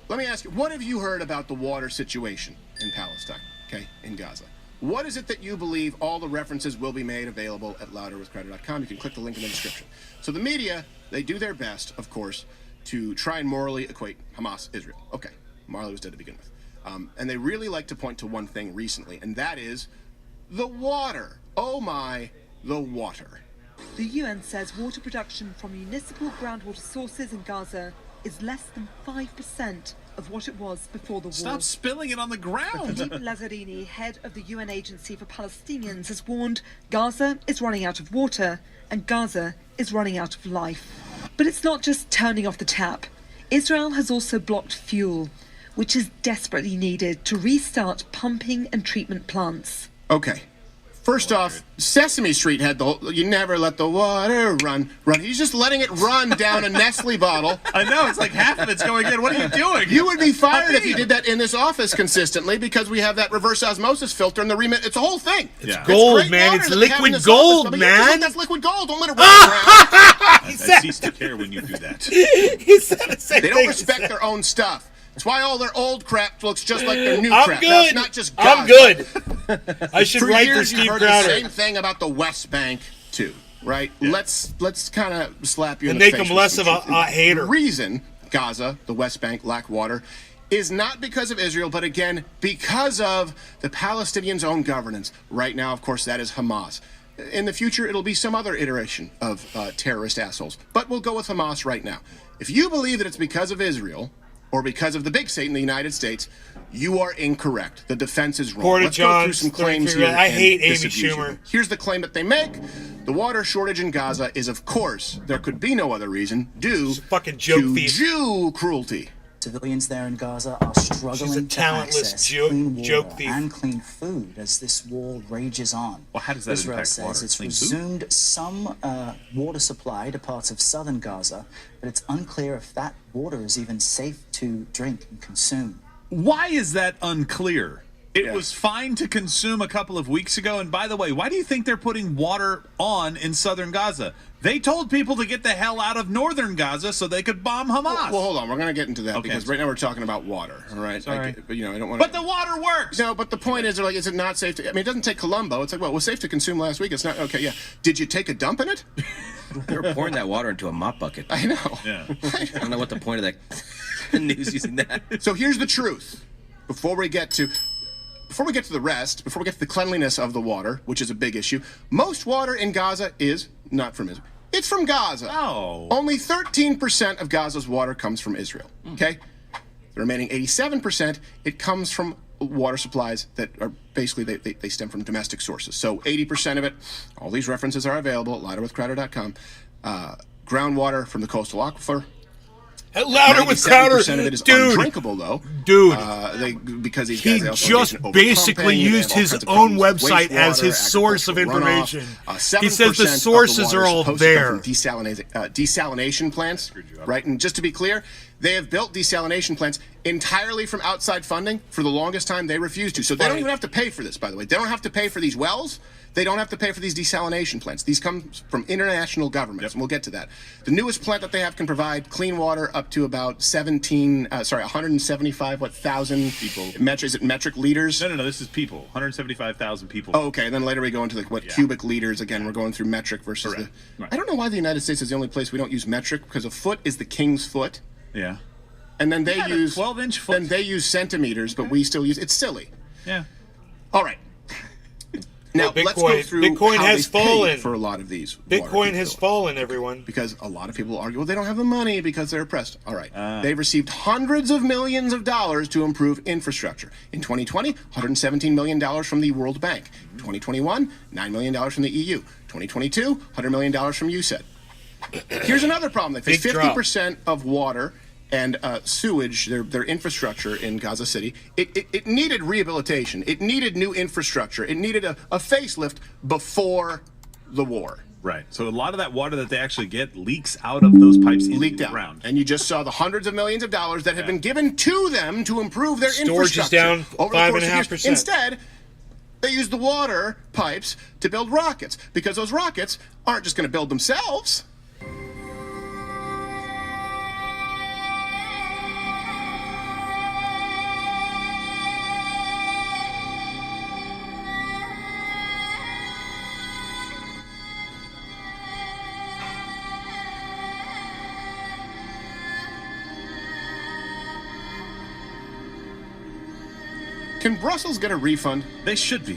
let me ask you, what have you heard about the water situation in Palestine, okay, in Gaza? What is it that you believe? All the references will be made available at louderwithcrowder.com. You can click the link in the description. So the media, they do their best, of course, to try and morally equate Hamas, Israel. Okay, Marley was dead to begin with. And they really like to point to one thing recently, and that is the water. Oh my, the water. The UN says water production from municipal groundwater sources in Gaza is less than 5% of what it was before the war. Stop spilling it on the ground. Philippe Lazzarini, head of the UN Agency for Palestinians, has warned Gaza is running out of water and Gaza is running out of life. But it's not just turning off the tap. Israel has also blocked fuel, which is desperately needed to restart pumping and treatment plants. Okay. First off, Sesame Street had the whole, you never let the water run. He's just letting it run down a Nestle bottle. I know, it's like half of it's going in. What are you doing? You would be fired if you did that in this office consistently, because we have that reverse osmosis filter in the remit. It's a whole thing. It's gold, great man. water It's that they have in liquid this gold, office, but man. That's liquid gold. Don't let it run around. I cease to care when you do that. He said the same They thing. don't respect their own stuff. That's why all their old crap looks just like their new I'm crap. good. Now, it's not just I'm Gaza. good. I should For write for years, Steve you've heard Crowder. the same thing about the West Bank too, right? Let's kind of slap you And in the make face him with less some of a truth. hater. The reason Gaza, the West Bank, lack water is not because of Israel, but again because of the Palestinians' own governance. Right now, of course, that is Hamas. In the future, it'll be some other iteration of terrorist assholes. But we'll go with Hamas right now. If you believe that it's because of Israel, or because of the big state in the United States, you are incorrect. The defense is wrong. Porta Let's go through Johns, some claims 33. here. I and hate Amy disabuse you. Schumer. Here's the claim that they make. The water shortage in Gaza is, of course, there could be no other reason, due fucking joke to thief. Jew cruelty. Civilians there in Gaza are struggling to access clean water and clean food as this war rages on. Well, how does that Israel impact says water? it's Clean food? resumed some water supply to parts of southern Gaza, but it's unclear if that water is even safe to drink and consume. Why is that unclear? It was fine to consume a couple of weeks ago. And by the way, why do you think they're putting water on in southern Gaza? They told people to get the hell out of northern Gaza so they could bomb Hamas. Well, hold on. We're going to get into that because right now we're talking about water. All right. Sorry. But I don't want. But the water works. No, but the point is, is it not safe to? I mean, it doesn't take Colombo. It's like, well, it was safe to consume last week. It's not okay. Yeah. Did you take a dump in it? They were pouring that water into a mop bucket. I know. Yeah. I don't know what the point of that news using that. So here's the truth. Before we get to the rest, before we get to the cleanliness of the water, which is a big issue, most water in Gaza is not from Israel. It's from Gaza. Oh. Only 13% of Gaza's water comes from Israel. Okay? The remaining 87%, it comes from water supplies that are basically, they stem from domestic sources. So 80% of it, all these references are available at louderwithcrowder.com. Groundwater from the coastal aquifer. Louder with Crowder, 97% of it is dude. Undrinkable, though. Dude, because these he guys also just engage in basically overpumping, used they have all his kinds of own problems with website as his wastewater, source of agricultural information. runoff. He says the 7% of sources water are is all supposed to there. come from desalination plants, right? And just to be clear, they have built desalination plants entirely from outside funding. For the longest time, they refused to. So they don't even have to pay for this, by the way. They don't have to pay for these wells. They don't have to pay for these desalination plants. These come from international governments, and we'll get to that. The newest plant that they have can provide clean water up to about 175,000 people. Is it metric liters? No, this is people. 175,000 people. Oh, okay. And then later we go into cubic liters. Again, we're going through metric versus Correct. the. I don't know why the United States is the only place we don't use metric, because a foot is the king's foot. Yeah. And then they use 12-inch foot. Then they use centimeters, but we still use. It's silly. Yeah. All right. Now Bitcoin, let's go through Bitcoin how has they pay fallen for a lot of these. Bitcoin has fallen, everyone. Because a lot of people argue, well, they don't have the money because they're oppressed. All right. They've received hundreds of millions of dollars to improve infrastructure. In 2020, $117 million from the World Bank. 2021, $9 million from the EU. 2022, $100 million from USAID. Here's another problem. They face 50% of water and sewage, their infrastructure in Gaza City. It needed rehabilitation. It needed new infrastructure. It needed a facelift before the war. Right. So a lot of that water that they actually get leaks out of those pipes into the ground. And you just saw the hundreds of millions of dollars that have been given to them to improve their Storage infrastructure. is down over the course of 5.5%. years. Instead, they use the water pipes to build rockets, because those rockets aren't just going to build themselves. Can Brussels get a refund? They should be.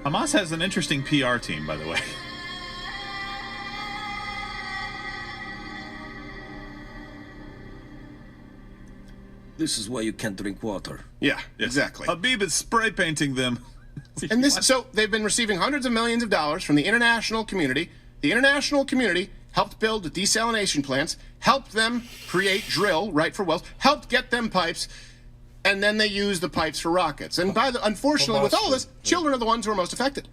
Hamas has an interesting PR team, by the way. This is why you can't drink water. Yeah, exactly. Habib is spray painting them. And so they've been receiving hundreds of millions of dollars from the international community. The international community helped build the desalination plants, helped them drill for wells, helped get them pipes, and then they use the pipes for rockets. And unfortunately, with all this, children are the ones who are most affected.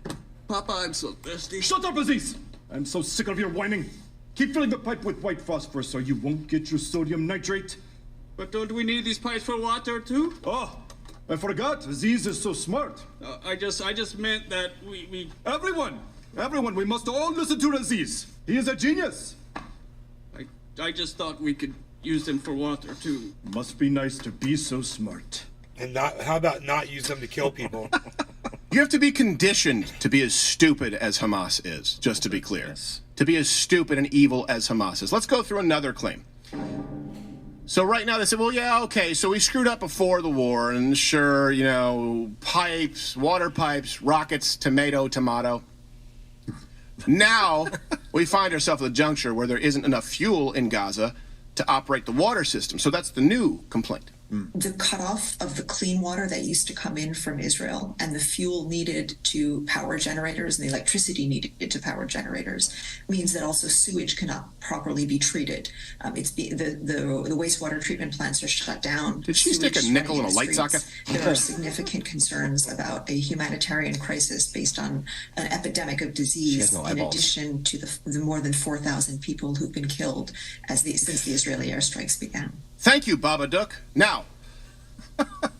Papa, I'm so thirsty. Shut up, Aziz! I'm so sick of your whining. Keep filling the pipe with white phosphorus so you won't get your sodium nitrate. But don't we need these pipes for water too? Oh, I forgot. Aziz is so smart. I just meant that we... Everyone, we must all listen to Aziz. He is a genius. I just thought we could use them for water too. Must be nice to be so smart. And how about not use them to kill people? You have to be conditioned to be as stupid as Hamas is, just to be clear. Yes. To be as stupid and evil as Hamas is. Let's go through another claim. So right now they said, well, yeah, okay, so we screwed up before the war, and sure, pipes, water pipes, rockets, tomato. Now we find ourselves at a juncture where there isn't enough fuel in Gaza to operate the water system. So that's the new complaint. The cutoff of the clean water that used to come in from Israel and the fuel needed to power generators and the electricity needed to power generators means that also sewage cannot properly be treated. The wastewater treatment plants are shut down. Did she stick a nickel in a light socket? There are significant concerns about a humanitarian crisis based on an epidemic of disease, in addition to the more than 4,000 people who've been killed since the Israeli airstrikes began. Thank you, Babadook. Now,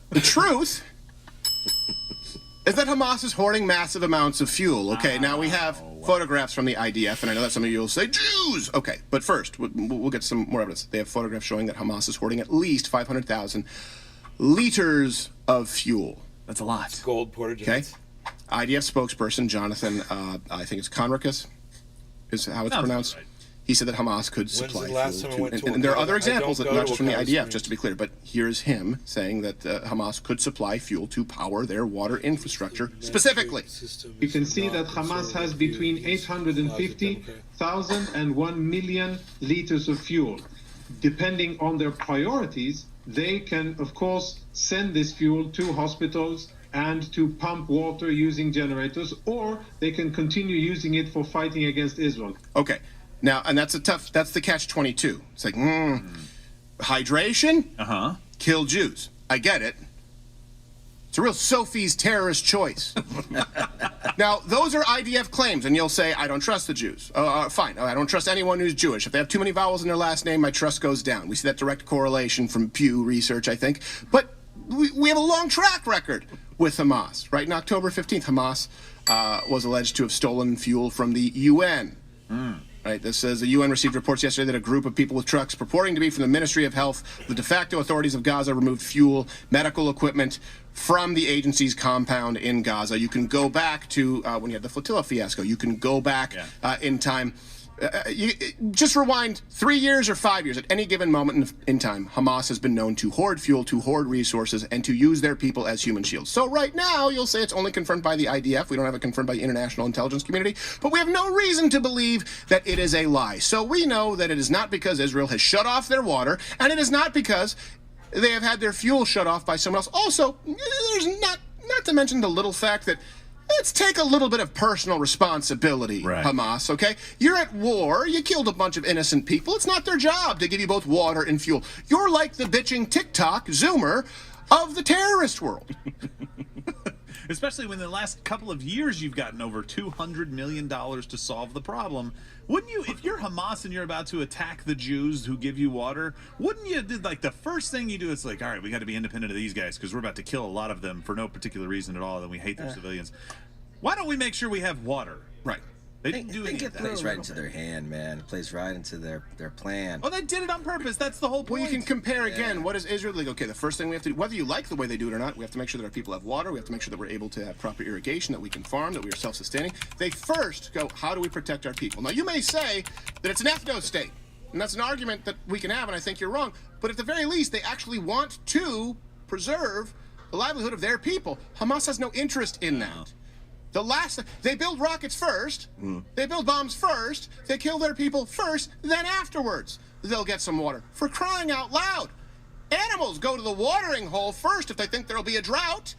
the truth is that Hamas is hoarding massive amounts of fuel. Okay, now we have photographs from the IDF, and I know that some of you will say, Jews! Okay, but first, we'll get some more evidence. They have photographs showing that Hamas is hoarding at least 500,000 liters of fuel. That's a lot. Gold porter jets. Okay. IDF spokesperson Jonathan, I think it's Conricus, is how it's pronounced. Right. He said that Hamas could supply fuel to, and there are other examples that not just from the IDF, just to be clear, but here's him saying that Hamas could supply fuel to power their water infrastructure specifically. You can see that Hamas has between 850,000 and 1 million liters of fuel. Depending on their priorities, they can, of course, send this fuel to hospitals and to pump water using generators, or they can continue using it for fighting against Israel. Okay. Now, and that's the catch-22. It's like, hydration? Kill Jews. I get it. It's a real Sophie's terrorist choice. Now, those are IDF claims, and you'll say, I don't trust the Jews. Fine. I don't trust anyone who's Jewish. If they have too many vowels in their last name, my trust goes down. We see that direct correlation from Pew Research, I think. But we have a long track record with Hamas, right? In October 15th, Hamas was alleged to have stolen fuel from the UN. Right, this says the UN received reports yesterday that a group of people with trucks purporting to be from the Ministry of Health, the de facto authorities of Gaza, removed fuel, medical equipment from the agency's compound in Gaza. You can go back to when you had the flotilla fiasco. You can go back in time. Just rewind 3 years or 5 years. At any given moment in time, Hamas has been known to hoard fuel, to hoard resources, and to use their people as human shields. So right now, you'll say it's only confirmed by the IDF. We don't have it confirmed by the international intelligence community. But we have no reason to believe that it is a lie. So we know that it is not because Israel has shut off their water, and it is not because they have had their fuel shut off by someone else. Also, there's not to mention the little fact that let's take a little bit of personal responsibility, Hamas, okay? You're at war. You killed a bunch of innocent people. It's not their job to give you both water and fuel. You're like the bitching TikTok Zoomer of the terrorist world. Especially when in the last couple of years you've gotten over $200 million to solve the problem. Wouldn't you, if you're Hamas and you're about to attack the Jews who give you water, wouldn't you, like the first thing you do is like, all right, we got to be independent of these guys because we're about to kill a lot of them for no particular reason at all, and we hate their civilians. Why don't we make sure we have water? Right. They didn't do anything. It plays right into their hand, man. It plays right into their plan. Oh, they did it on purpose. That's the whole point. Well, you can compare again. What is Israel like? Okay, the first thing we have to do, whether you like the way they do it or not, we have to make sure that our people have water. We have to make sure that we're able to have proper irrigation, that we can farm, that we are self-sustaining. They first go, how do we protect our people? Now, you may say that it's an ethno state, and that's an argument that we can have, and I think you're wrong. But at the very least, they actually want to preserve the livelihood of their people. Hamas has no interest in that. They build rockets first, they build bombs first, they kill their people first, then afterwards they'll get some water. For crying out loud, animals go to the watering hole first if they think there'll be a drought.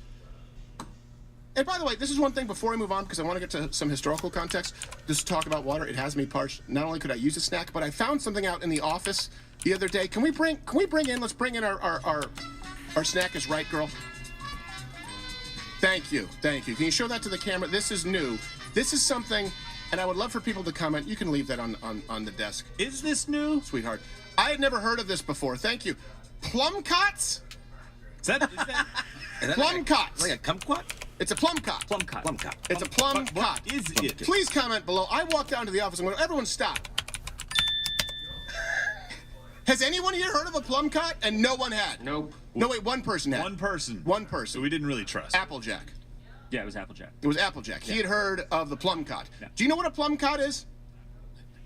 And by the way, this is one thing before I move on, because I want to get to some historical context. This talk about water, it has me parched. Not only could I use a snack, but I found something out in the office the other day. Let's bring in our snack is right, girl. Thank you. Can you show that to the camera? This is new. This is something, and I would love for people to comment. You can leave that on the desk. Is this new? Sweetheart. I had never heard of this before. Thank you. Plum cots? Is that plum cots. Like a kumquat? It's a plum cot. Plum cot. It's a plum cot. What is it? Please comment below. I walked down to the office and went, everyone stop. Has anyone here heard of a plum cot? And no one had. Nope. No, wait, one person had. One person. So we didn't really trust. Applejack. Yeah, it was Applejack. It was Applejack. He had heard of the plum cot. Yeah. Do you know what a plum cot is?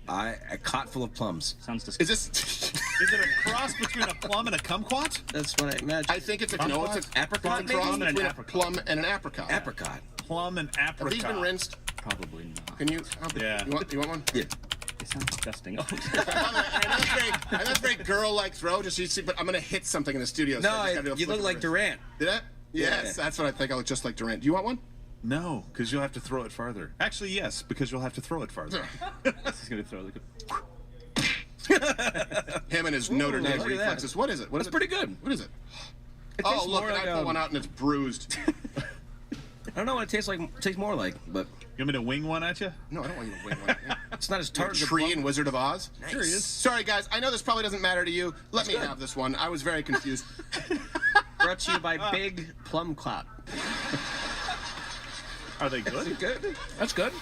A cot full of plums. Sounds disgusting. Is it a cross between a plum and a kumquat? That's what I imagine. I think it's a apricot. It's a cross between a plum and an apricot. Apricot. Plum and apricot. Have these been rinsed? Probably not. Can you? Yeah. You want one? Yeah. They sound disgusting. I know that's very girl-like throw, just so you see, but I'm going to hit something in the studio. So You look like Durant. Did I? Yes, that's what I think. I look just like Durant. Do you want one? No, because you'll have to throw it farther. Actually, yes, because you'll have to throw it farther. He's going to throw like Him and his Notre Dame reflexes. What is it? That's pretty good. What is it? It Oh, look, and I pull one out and it's bruised. I don't know what it tastes like. It tastes more like, but you want me to wing one at you? No, I don't want you to wing one. it's not as tart as a Tree plum. and Wizard of Oz. Nice. Sure he is. Sorry, guys. I know this probably doesn't matter to you. Let me have this one. I was very confused. Brought to you by Big Plum Clot. Are they good? That's good. That's good.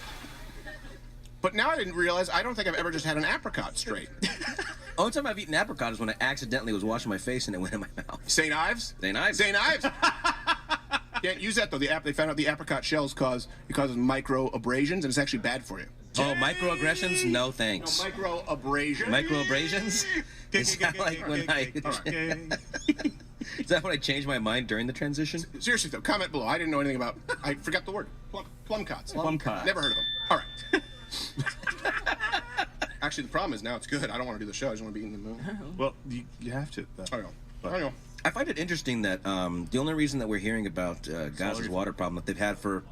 But now I didn't realize. I don't think I've ever just had an apricot straight. Only time I've eaten apricot is when I accidentally was washing my face and it went in my mouth. St. Ives? St. Ives. St. Ives. Can't use that though. They found out the apricot shells causes micro abrasions, and it's actually bad for you. Oh, microaggressions? No thanks. No, micro abrasions. Microabrasions? Is that like when I? Is that when I changed my mind during the transition? Seriously though, comment below. I didn't know anything about. I forgot the word. Plum cots. Plum cot. Never heard of them. All right. Actually, the problem is now it's good. I don't want to do the show. I just want to be in the mood. Well, you have to. I know. I know. I find it interesting that the only reason that we're hearing about Gaza's water problem that they've had for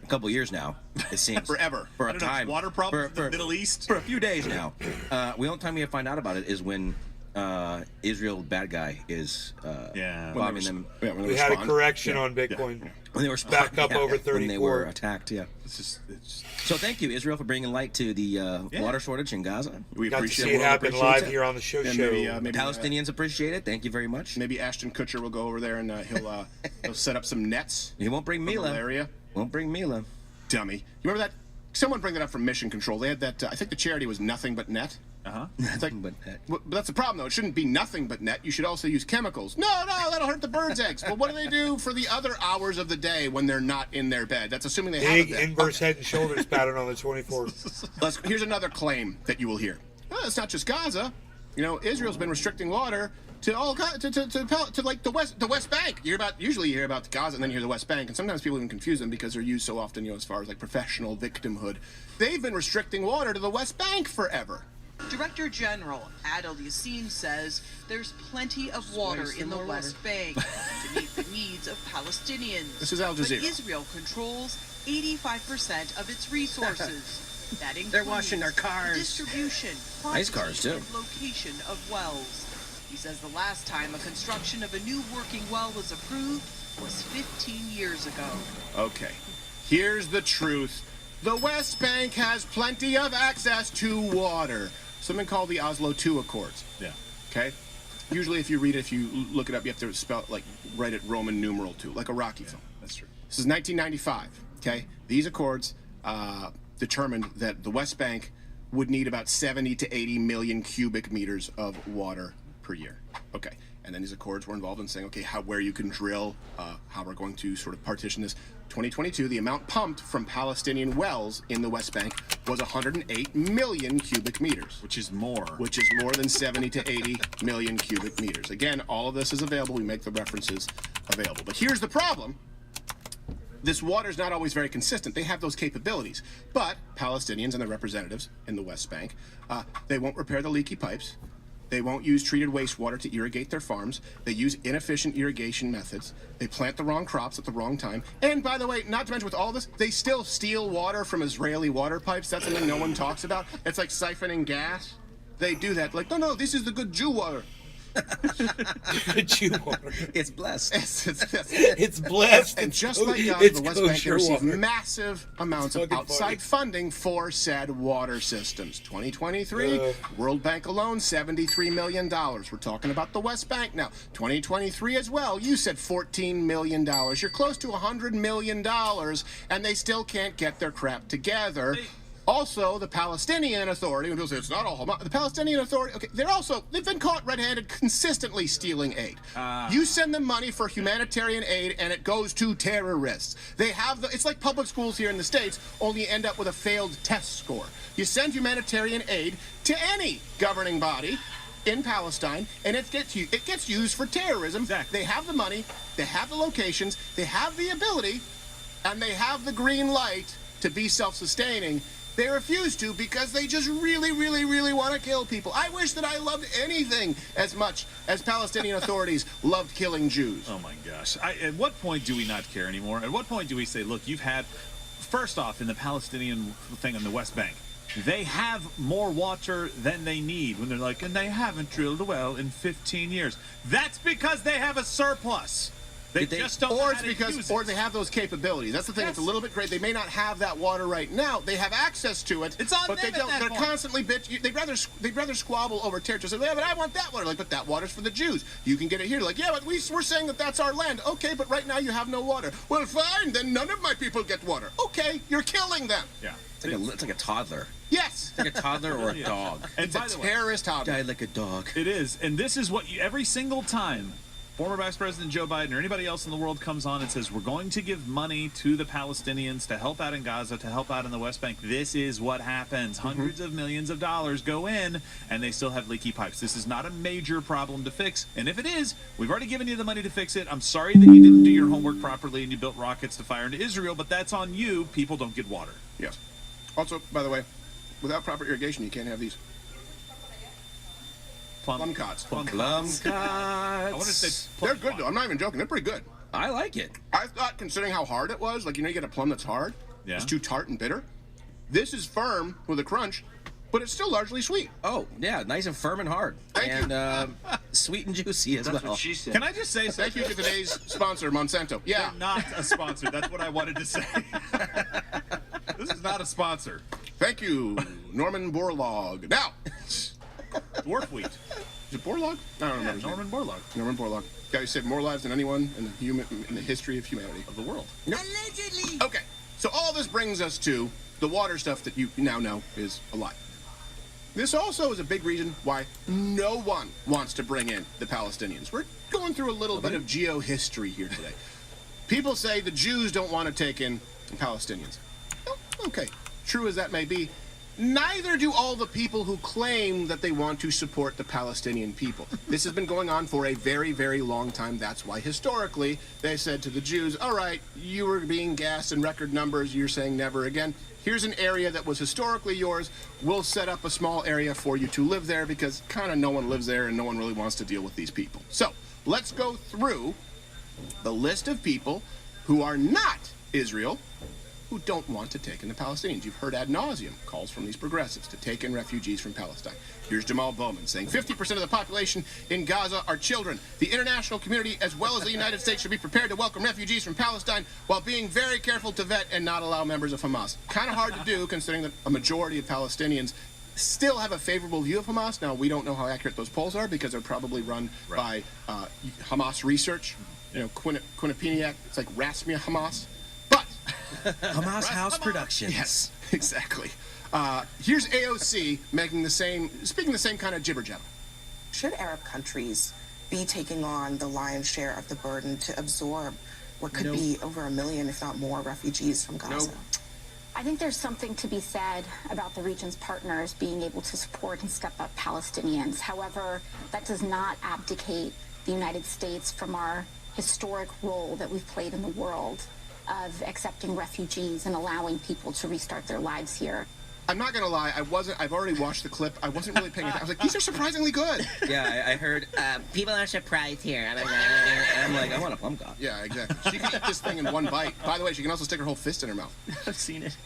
a couple years now, it seems. Forever. For a I don't know, time. water problems in the Middle East? For a few days now. The only time we find out about it is when Israel, bad guy, is bombing them. We had a correction on Bitcoin. When they were back up over 34. When they were attacked, It's just. So thank you, Israel, for bringing light to the water shortage in Gaza. We Got to appreciate see it happen appreciate live it. here on the show. And maybe Palestinians appreciate it. Thank you very much. Maybe Ashton Kutcher will go over there and he'll set up some nets. He won't bring Mila. Malaria. Won't bring Mila. Dummy. You remember that? Someone bring that up from Mission Control. They had that. I think the charity was Nothing But Net. It's like, but that's the problem, though. It shouldn't be nothing but net. You should also use chemicals. No, that'll hurt the birds' eggs. But what do they do for the other hours of the day when they're not in their bed? That's assuming they have a bed. Inverse head and shoulders pattern on the 24th. Here's another claim that you will hear. Well, it's not just Gaza. You know, Israel's been restricting water to all to like the West Bank. Usually you hear about Gaza and then you hear the West Bank, and sometimes people even confuse them because they're used so often. You know, as far as like professional victimhood, they've been restricting water to the West Bank forever. Director General Adel Yassin says there's plenty of water in the West Bank to meet the needs of Palestinians. This is Al Jazeera. But Israel controls 85% of its resources. That includes They're washing their cars. the distribution, Nice cars, too. and location of wells. He says the last time a construction of a new working well was approved was 15 years ago. Okay, here's the truth. The West Bank has plenty of access to water. Something called the Oslo II Accords. Yeah. Okay? Usually if you read it, if you look it up, you have to write it Roman numeral II, like a Rocky film. That's true. This is 1995, okay? These accords determined that the West Bank would need about 70 to 80 million cubic meters of water per year. Okay. And then these accords were involved in saying, okay, where you can drill, how we're going to sort of partition this. 2022, the amount pumped from Palestinian wells in the West Bank was 108 million cubic meters. Which is more. Which is more than 70 to 80 million cubic meters. Again, all of this is available. We make the references available. But here's the problem. This water is not always very consistent. They have those capabilities. But Palestinians and their representatives in the West Bank, they won't repair the leaky pipes. They won't use treated wastewater to irrigate their farms. They use inefficient irrigation methods. They plant the wrong crops at the wrong time. And by the way, not to mention with all this, they still steal water from Israeli water pipes. That's something no one talks about. It's like siphoning gas. They do that. Like, no, this is the good Jew water. Jew water. It's blessed. It's blessed. And It's just co- like it's the West Bank kosher receives water. massive amounts of Fucking outside funny. funding for said water systems. 2023, World Bank alone, $73 million. We're talking about the West Bank now. 2023 as well. You said $14 million. You're close to $100 million, and they still can't get their crap together. Also, the Palestinian Authority, when people say it's not all Hamas, the Palestinian Authority, okay, they've been caught red-handed consistently stealing aid. You send them money for humanitarian aid and it goes to terrorists. They have it's like public schools here in the States, only you end up with a failed test score. You send humanitarian aid to any governing body in Palestine, and it gets used for terrorism. Exactly. They have the money, they have the locations, they have the ability, and they have the green light to be self-sustaining. They refuse to because they just really, really, really want to kill people. I wish that I loved anything as much as Palestinian authorities loved killing Jews. Oh my gosh. At what point do we not care anymore? At what point do we say, look, you've had, first off, in the Palestinian thing on the West Bank, they have more water than they need when they're like, and they haven't drilled a well in 15 years. That's because they have a surplus. They just don't know how to use it. Or they have those capabilities. That's the thing. It's a little bit great. They may not have that water right now. They have access to it. It's on but them they don't. at that They're point. constantly they'd rather squabble over territory. Say, yeah, but I want that water. Like, but that water's for the Jews. You can get it here. Like, yeah, but we're saying that that's our land. Okay, but right now you have no water. Well, fine. Then none of my people get water. Okay, you're killing them. Yeah. It's like a toddler. Yes. It's like a toddler or a dog. And it's a terrorist toddler. Died like a dog. It is. And this is what every single time former Vice President Joe Biden or anybody else in the world comes on and says, we're going to give money to the Palestinians to help out in Gaza, to help out in the West Bank. This is what happens. Hundreds of millions of dollars go in, and they still have leaky pipes. This is not a major problem to fix. And if it is, we've already given you the money to fix it. I'm sorry that you didn't do your homework properly and you built rockets to fire into Israel, but that's on you. People don't get water. Yes. Also, by the way, without proper irrigation, you can't have these. Plum cots. Plum cots. I want to say they're good though. I'm not even joking. They're pretty good. I like it. I thought, considering how hard it was, like, you know, you get a plum that's hard. Yeah. It's too tart and bitter. This is firm with a crunch, but it's still largely sweet. Oh, yeah, nice and firm and hard. Thank you. Sweet and juicy as well. That's what she said. Can I just say Thank something? you to today's sponsor, Monsanto. Yeah. They're not a sponsor. That's what I wanted to say. This is not a sponsor. Thank you, Norman Borlaug. Now, Dwarf wheat. is it Borlaug? I don't remember. Norman Borlaug. Norman Borlaug. Guy who saved more lives than anyone in the history of humanity. Of the world. Yep. Allegedly. Okay, so all this brings us to the water stuff that you now know is a lie. This also is a big reason why no one wants to bring in the Palestinians. We're going through a little bit of geohistory here today. People say the Jews don't want to take in Palestinians. Oh, okay, true as that may be, neither do all the people who claim that they want to support the Palestinian people. This has been going on for a very, very long time. That's why historically they said to the Jews, all right, you were being gassed in record numbers. You're saying never again. Here's an area that was historically yours. We'll set up a small area for you to live there because kind of no one lives there and no one really wants to deal with these people. So let's go through the list of people who are not Israel who don't want to take in the Palestinians. You've heard ad nauseum calls from these progressives to take in refugees from Palestine. Here's Jamal Bowman saying 50% of the population in Gaza are children. The international community, as well as the United States, should be prepared to welcome refugees from Palestine while being very careful to vet and not allow members of Hamas. Kind of hard to do considering that a majority of Palestinians still have a favorable view of Hamas. Now, we don't know how accurate those polls are because they're probably run by Hamas Research. You know, Quinnipiac, it's like Rasmia Hamas. But Hamas House Productions. Yes, exactly. Here's AOC speaking the same kind of jibber jabber. Should Arab countries be taking on the lion's share of the burden to absorb what could be over 1 million, if not more, refugees from Gaza? I think there's something to be said about the region's partners being able to support and step up Palestinians. However, that does not abdicate the United States from our historic role that we've played in the world of accepting refugees and allowing people to restart their lives here. I'm not gonna lie, I've already watched the clip. I wasn't really paying attention. I was like, these are surprisingly good. Yeah, I heard people are surprised here. I'm like, I want a plum cop. Yeah, exactly. She can eat this thing in one bite. By the way, she can also stick her whole fist in her mouth. I've seen it.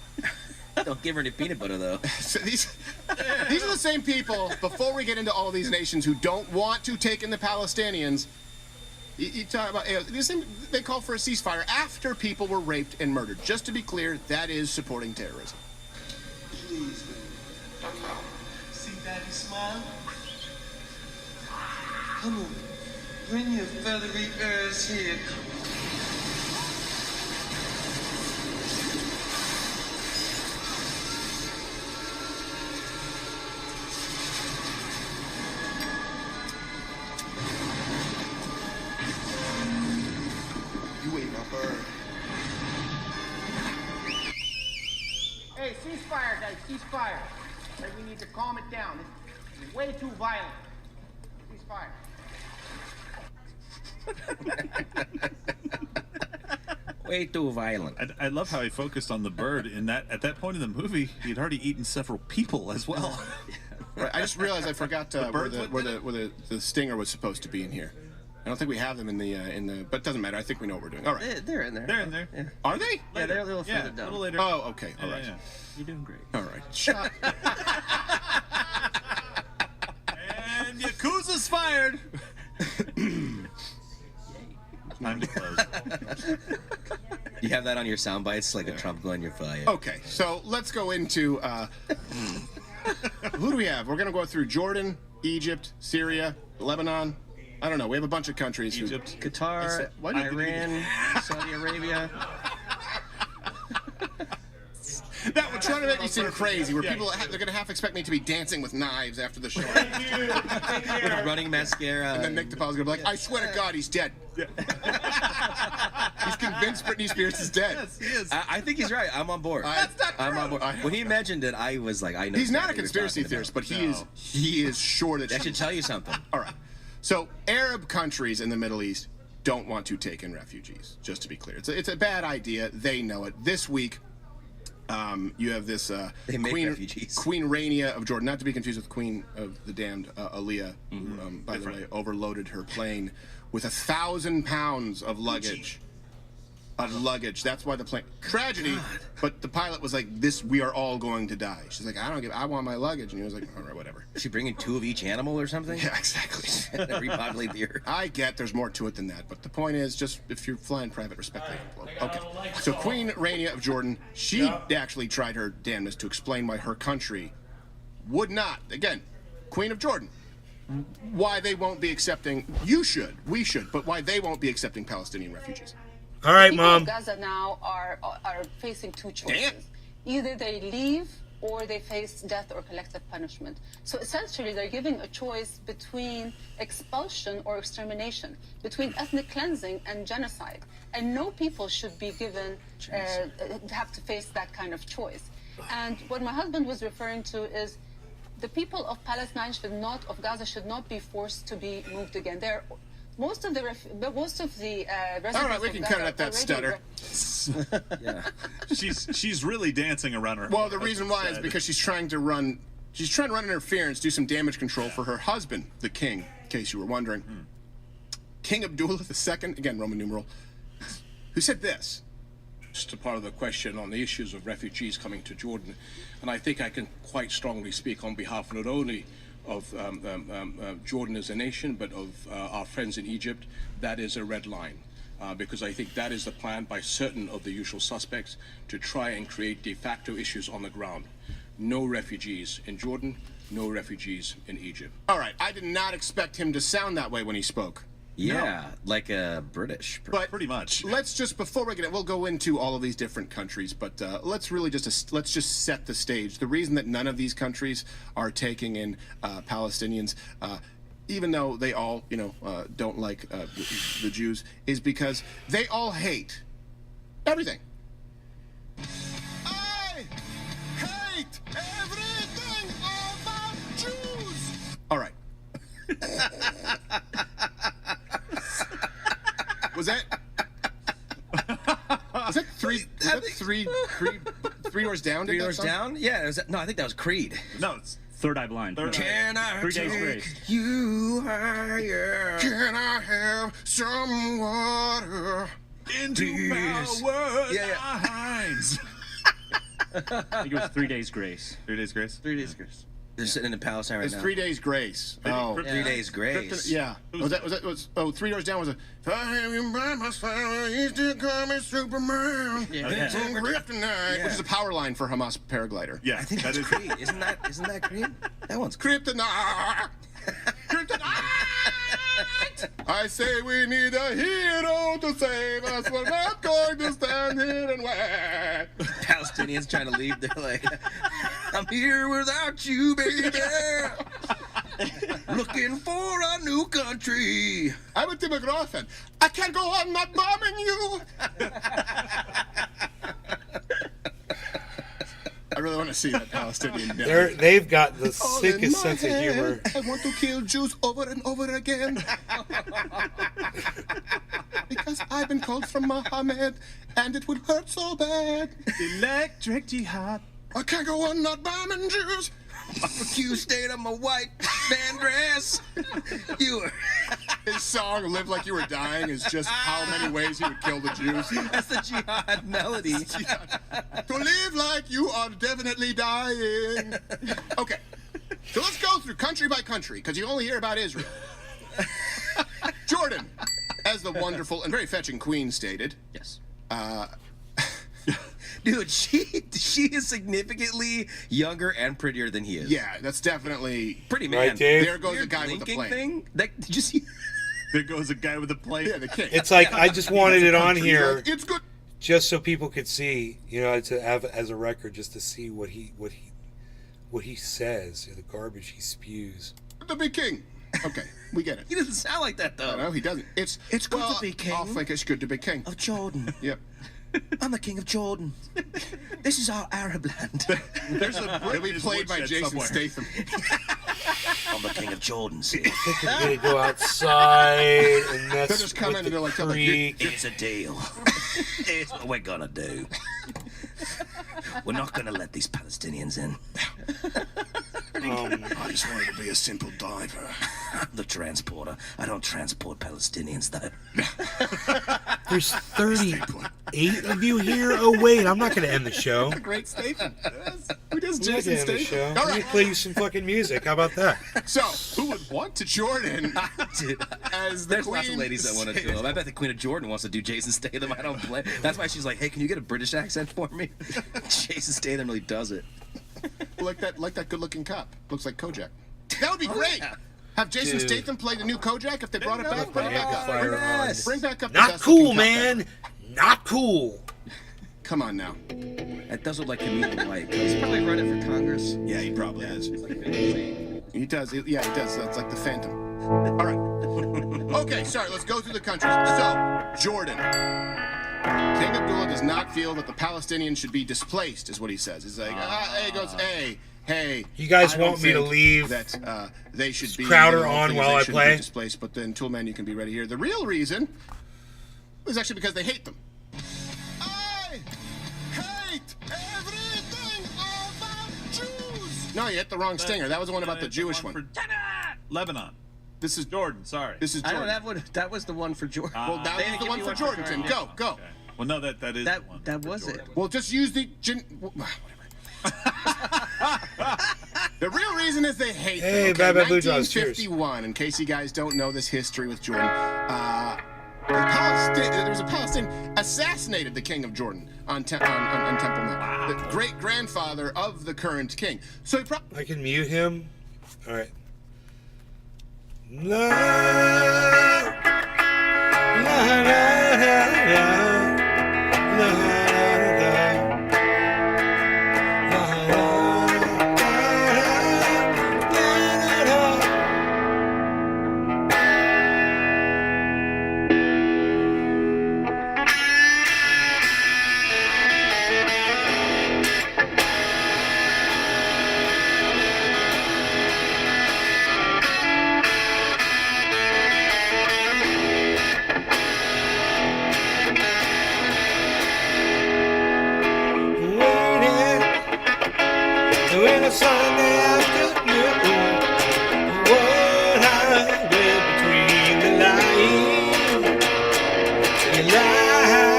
Don't give her any peanut butter, though. So these are the same people, before we get into all these nations who don't want to take in the Palestinians, you talk about, they call for a ceasefire after people were raped and murdered. Just to be clear, that is supporting terrorism. Please, baby. See Daddy smile? Come on. Bring your feathery ears here. You ate my bird. Hey, ceasefire, guys, ceasefire. Like, we need to calm it down. It's way too violent. Ceasefire. Way too violent. I love how he focused on the bird. At that point in the movie, he'd already eaten several people as well. Right, I just realized I forgot where the stinger was supposed to be in here. I don't think we have them in the but it doesn't matter. I think we know what we're doing. All right. They're in there. They're in there. Yeah. Are they? Yeah, they're a little further down. A little later. Oh, okay. All right. Yeah. You're doing great. All right. Shut. And Yakuza's fired. Time to close. You have that on your sound bites, like a Trump going, "You're fired." Okay, so let's go into who do we have? We're gonna go through Jordan, Egypt, Syria, Lebanon. I don't know. We have a bunch of countries. Egypt, Qatar, Iran, Saudi Arabia. That would try to make me seem crazy, where people they're gonna half expect me to be dancing with knives after the show. With running mascara. And then Nick DePaul's gonna be like, "I swear to God, he's dead." He's convinced Britney Spears is dead. Yes, he is. I think he's right. I'm on board. That's not true. I'm on board. When he mentioned it, I was like, I know. He's not a exactly what conspiracy you're theorist, but talking he is sure that That should tell you something. All right. So Arab countries in the Middle East don't want to take in refugees. Just to be clear, it's a bad idea. They know it. This week, you have this They make refugees. Queen Rania of Jordan, not to be confused with Queen of the Damned, Aliyah, who, by the way, overloaded her plane with 1,000 pounds of luggage. That's why the plane tragedy. But the pilot was like, "This, we are all going to die." She's like, I want my luggage," and he was like, "All right, whatever." Is she bringing 2 of each animal or something? Yeah, exactly. Repopulate the earth. I get there's more to it than that, but the point is, just if you're flying private, respect the envelope. Okay. So Queen Rania of Jordan, she actually tried her damnedest to explain why her country would not, again, Queen of Jordan, why they won't be accepting. We should, but why they won't be accepting Palestinian refugees. All right, People Mom. of Gaza now are facing two choices. Damn. Either they leave or they face death or collective punishment. So essentially, they're giving a choice between expulsion or extermination, between ethnic cleansing and genocide. And no people should be given, have to face that kind of choice. And what my husband was referring to is the people of Palestine of Gaza should not be forced to be moved again. Most of the residents all right, we can cut it at that stutter. Yeah. She's really dancing around her. Well, the reason why is because she's trying to run interference, do some damage control for her husband, the king, in case you were wondering. King Abdullah II, again, Roman numeral, who said this. Just a part of the question on the issues of refugees coming to Jordan, and I think I can quite strongly speak on behalf not only of Jordan as a nation, but of our friends in Egypt. That is a red line, because I think that is the plan by certain of the usual suspects to try and create de facto issues on the ground. No refugees in Jordan, no refugees in Egypt. All right, I did not expect him to sound that way when he spoke. Yeah, like a British. But pretty much. Let's just, before we get it, we'll go into all of these different countries, but let's just set the stage. The reason that none of these countries are taking in Palestinians, even though they all, don't like the Jews, is because they all hate everything. I hate everything about Jews. All right. Was that three doors down? 3 doors down? Yeah. No, I think that was Creed. No, it's Third Eye Blind. Can I 3 Days take Grace. you higher? Can I have some water? Into power Yeah. lines. I think it was 3 Days Grace. 3 Days Grace. 3 Days Grace. They're sitting in Palestine right It's now. 3 Days Grace. Oh, 3 Days Grace. yeah. Was 3 Doors Down was a. If I have you by my side, you still call me Superman. Yeah. It's on Kryptonite, which is a power line for Hamas paraglider. Yeah, I think that that's is. Creed. Isn't that Creed? That one's Kryptonite. Kryptonite. I say we need a hero to save us. We're not going to stand here and wait. Palestinians trying to leave. They're like, I'm here without you, baby. Looking for a new country. I'm a demographic. I can't go on not bombing you. I really want to see that Palestinian. They've got the sickest sense of humor. I want to kill Jews over and over again. Because I've been called from Muhammad, and it would hurt so bad. Electric jihad. I can't go on not bombing Jews. Barbecue stayed on my white band dress. You were. His song "Live Like You Were Dying" is just how many ways he would kill the Jews. That's the jihad melody. To live like you are definitely dying. Okay, so let's go through country by country, because you only hear about Israel. Jordan, as the wonderful and very fetching queen stated. Yes. Dude, she is significantly younger and prettier than he is. Yeah, that's definitely pretty man. Right, Dave? There goes a guy with a plane. Thing? Did you see? There goes a guy with a plane. Yeah, the king. It's like I just wanted it on here, Like, it's good. just so people could see, you know, to have as a record, just to see what he says, the garbage he spews. To be king. Okay, we get it. He doesn't sound like that though. No, he doesn't. It's good to be king. I think it's good to be king Of Jordan. Yep. I'm the king of Jordan. This is our Arab land. There's a He'll be played by Jason somewhere. Statham. I'm the king of Jordan. See? I think I'm gonna go outside and They'll mess just come with in and they're the like, tell me, creek. It's a deal. It's what we're gonna do. We're not gonna let these Palestinians in. I just wanted to be a simple diver. I'm the transporter. I don't transport Palestinians, though. There's 38 of you here. Oh wait, I'm not gonna end the show. Great statement. Who does I'm not Jason gonna end the show. Statham? I'm All gonna right. play you some fucking music. How about that? So, who would want to Jordan Dude, as the there's queen? lots of ladies that want to do it. I bet the Queen of Jordan wants to do Jason Statham. I don't blame. That's why she's like, hey, can you get a British accent for me? Jason Statham really does it. Like that good-looking cop. Looks like Kojak. That would be great. Yeah. Have Jason Dude. Statham play the new Kojak if they brought it back. Bring it back up. Fire on. Bring back up. the Not best cool, looking cop man. Not cool. ever. Come on now. That does look like comedian White. He's probably running for Congress. Yeah, he probably is. He does. Yeah, he does. That's like the Phantom. All right. Okay, sorry. Let's go through the countries. So, Jordan. King Abdullah does not feel that the Palestinians should be displaced, is what he says. He's like, he goes, hey. You guys I don't want me to think leave that they should be Crowder the whole on thing is while they I shouldn't play? be displaced, but then Toolman, you can be ready here. The real reason is actually because they hate them. I hate everything about Jews. No, you hit the wrong stinger. That was the one about the Jewish one. For Lebanon. This is Jordan. Sorry. This is I Jordan. don't have one. That was the one for Jordan. Well, that They was didn't the give one you for Jordan, Tim. Jordan. Go. Okay. Well, no, that is the one. That was it. Well, just use the... The real reason is they hate them. Hey, Okay, Bad Bad Blue Jaws, cheers. 1951, in case you guys don't know this history with Jordan, there was a Palestinian assassinated the king of Jordan on Temple Mount. The great-grandfather of the current king. So he I can mute him. All right. La, la, la, la, la, la. When a Sunday afternoon, what I read between the lines, the lines.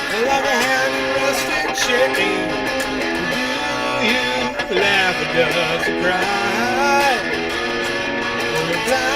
Feeling like I had a rusted chain. Do you laugh or does it cry? Reply.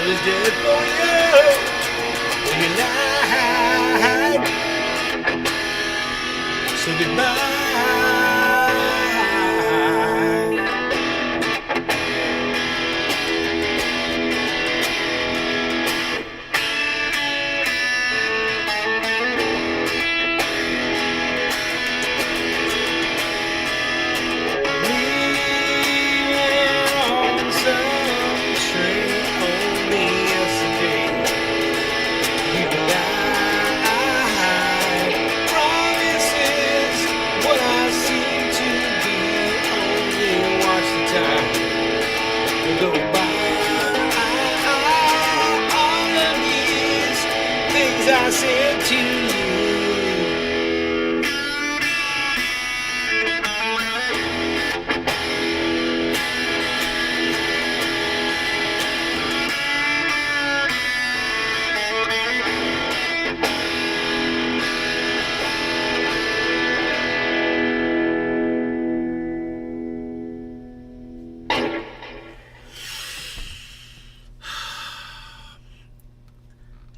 was dead for you. When you lied. So goodbye. I said to you.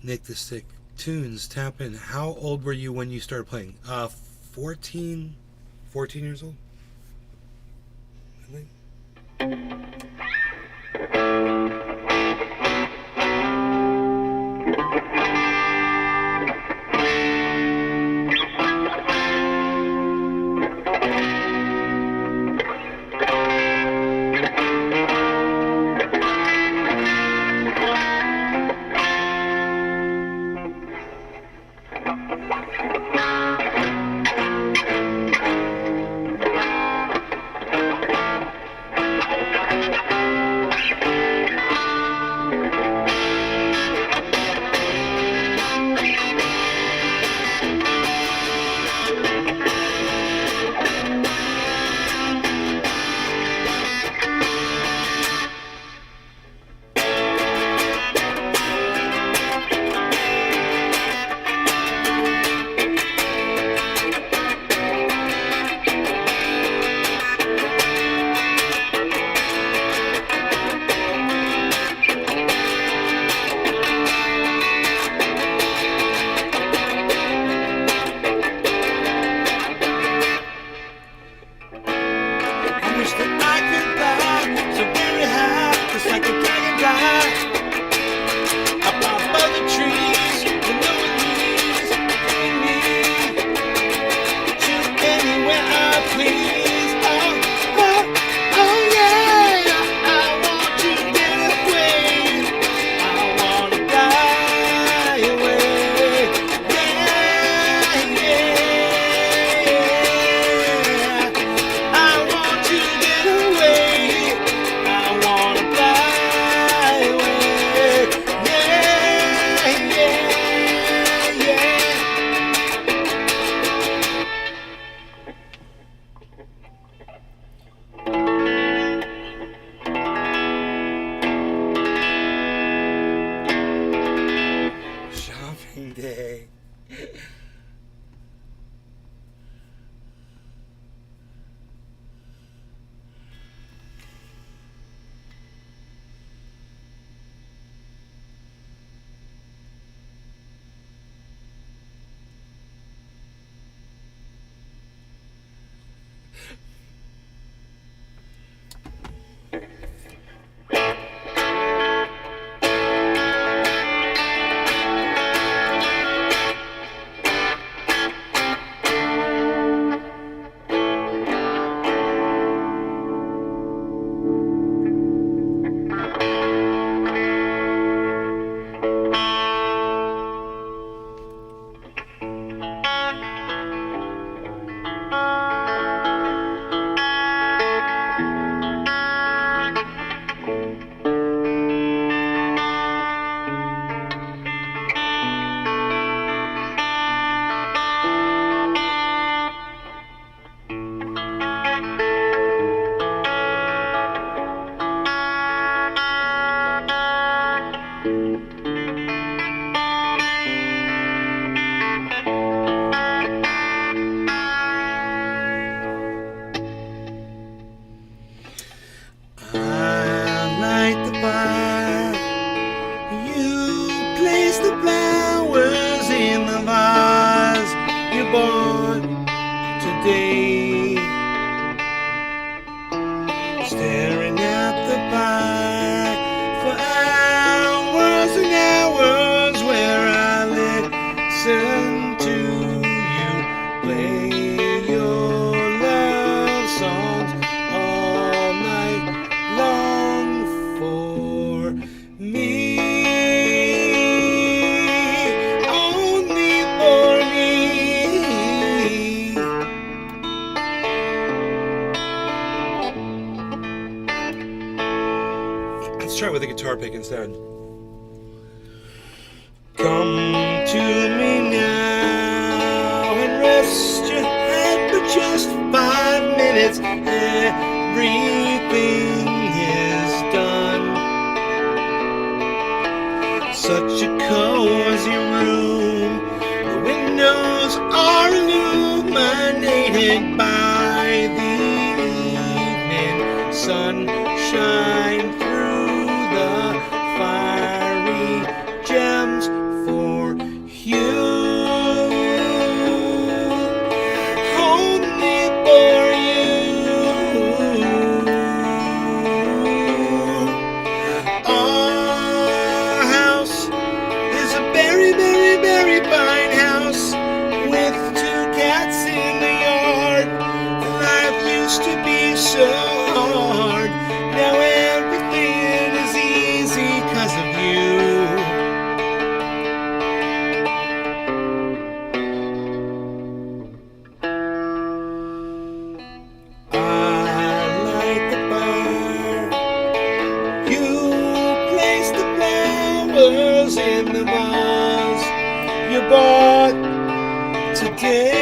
Nick the Stick Tunes, tap in. How old were you when you started playing? 14 years old, I think. bought today. Staring at the back for hours and hours where I listen to you play your love songs all night long for me. Only for me. Let's try it with a guitar pick instead. Come to me now and rest your head for just 5 minutes. Everything is done. Such a cozy room. The windows are illuminated by the evening sunshine through the fiery gems for you. Only for you. Our house is a very, very, very fine house with 2 cats in the yard. Life used to be so hard. Now everything is easy 'cause of you. I light the fire. You place the flowers in the vase you bought today.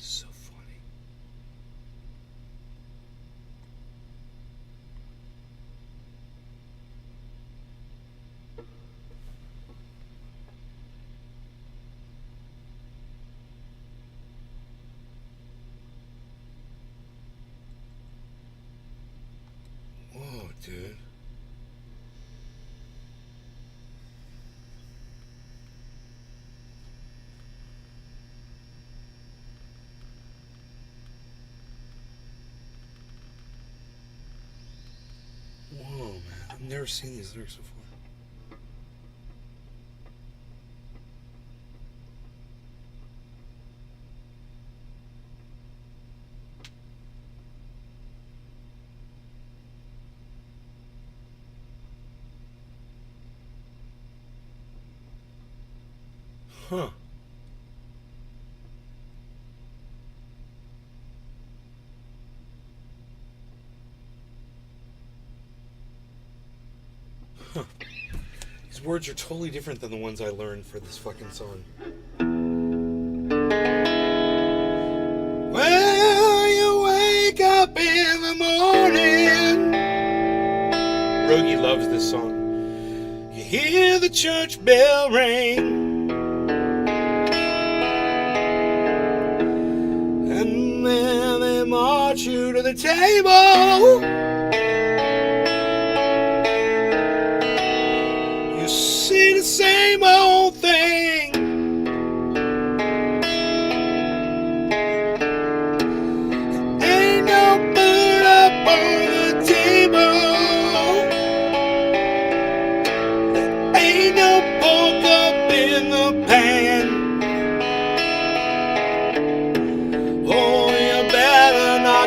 So funny. Whoa, dude. Whoa, man. I've never seen these lyrics before. Huh. Huh. These words are totally different than the ones I learned for this fucking song. Well, you wake up in the morning. Rogie loves this song. You hear the church bell ring. And then they march you to the table. You see the same old thing. Ain't no food up on the table. Ain't no pork up in the pan.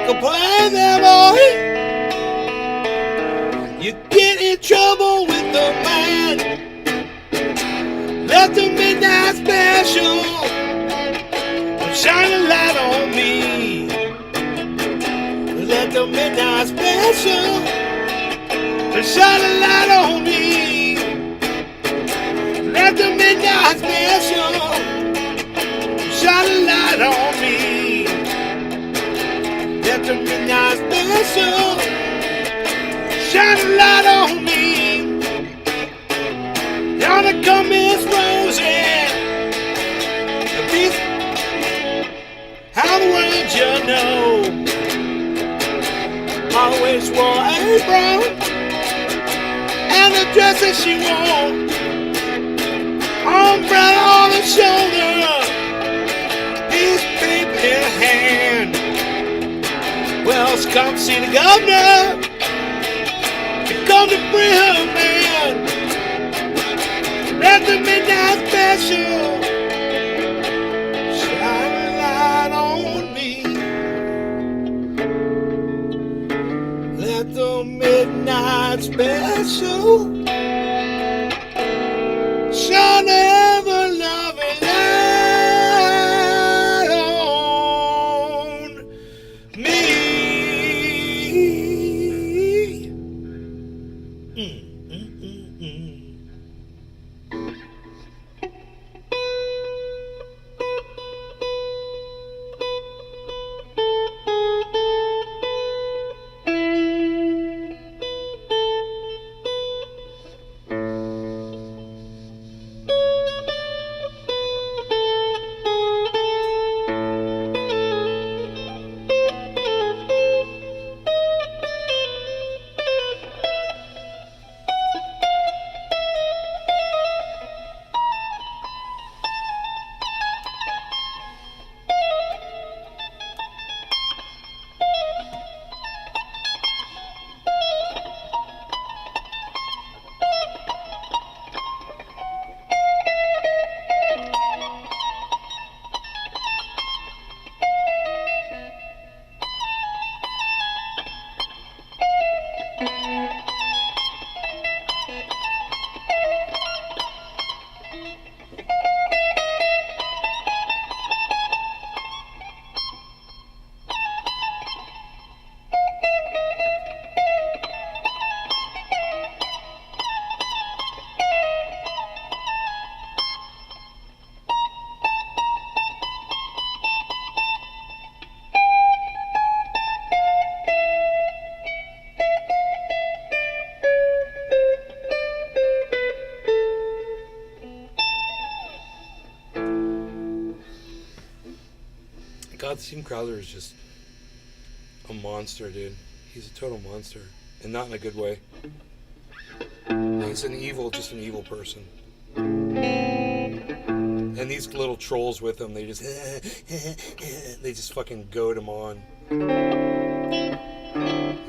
could play them all. You get in trouble with the man. Let the midnight special shine a light on me. Let the midnight special shine a light on me. Let the midnight special shine a light on me. Let the midnight special shine a light on me. Gonna come Miss Rosie. This, how the world you know. Always wore a apron and the dress that she wore. Umbrella on her shoulder, piece of paper in her hand. Well, she come to see the governor. She come to bring her man. Let the midnight special shine a light on me. Let the midnight special shine ever loving light on me. God, Steven Crowder is just a monster, dude. He's a total monster. And not in a good way. He's just an evil person. And these little trolls with him, they just fucking goad him on. And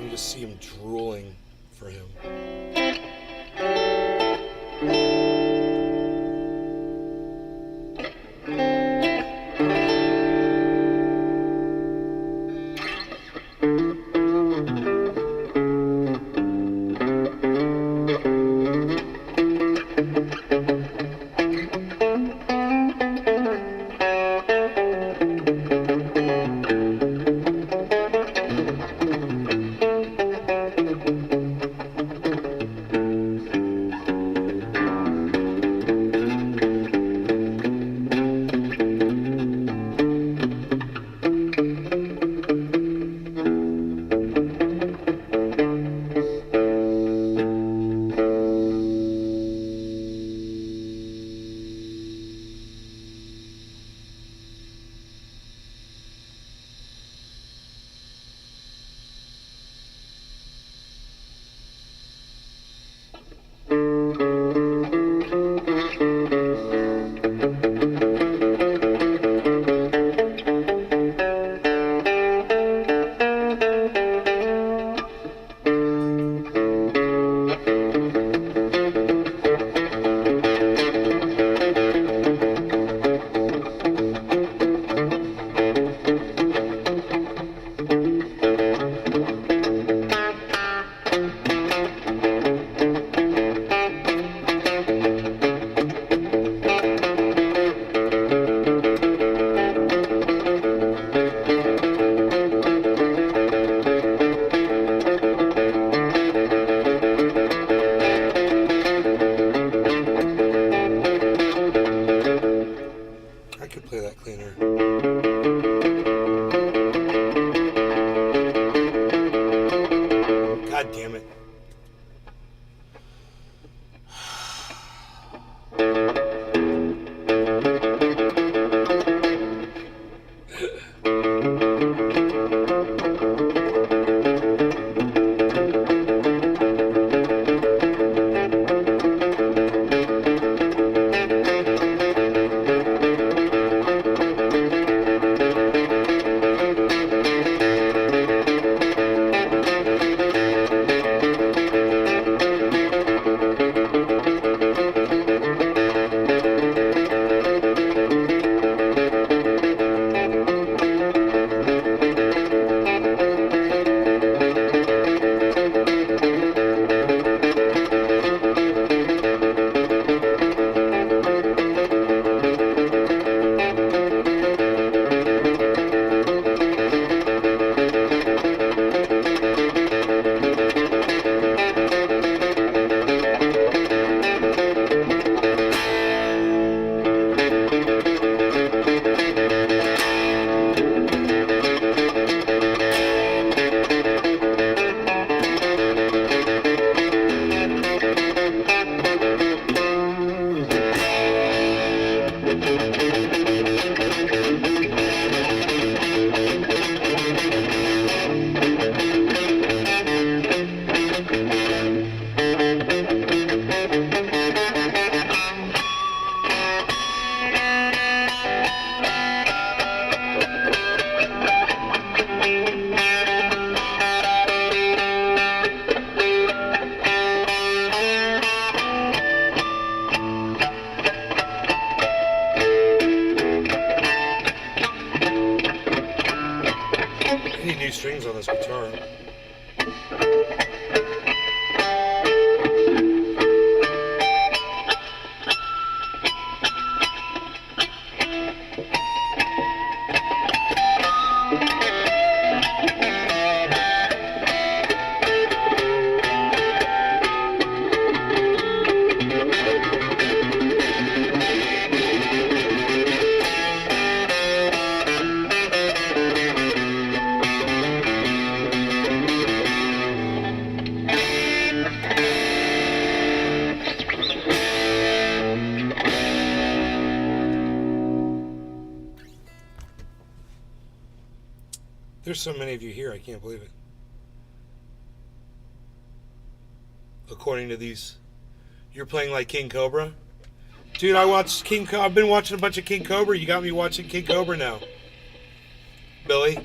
you just see him drooling for him. I need new strings on this guitar. There's so many of you here, I can't believe it. According to these, you're playing like King Cobra? Dude, I've been watching a bunch of King Cobra. You got me watching King Cobra now. Billy?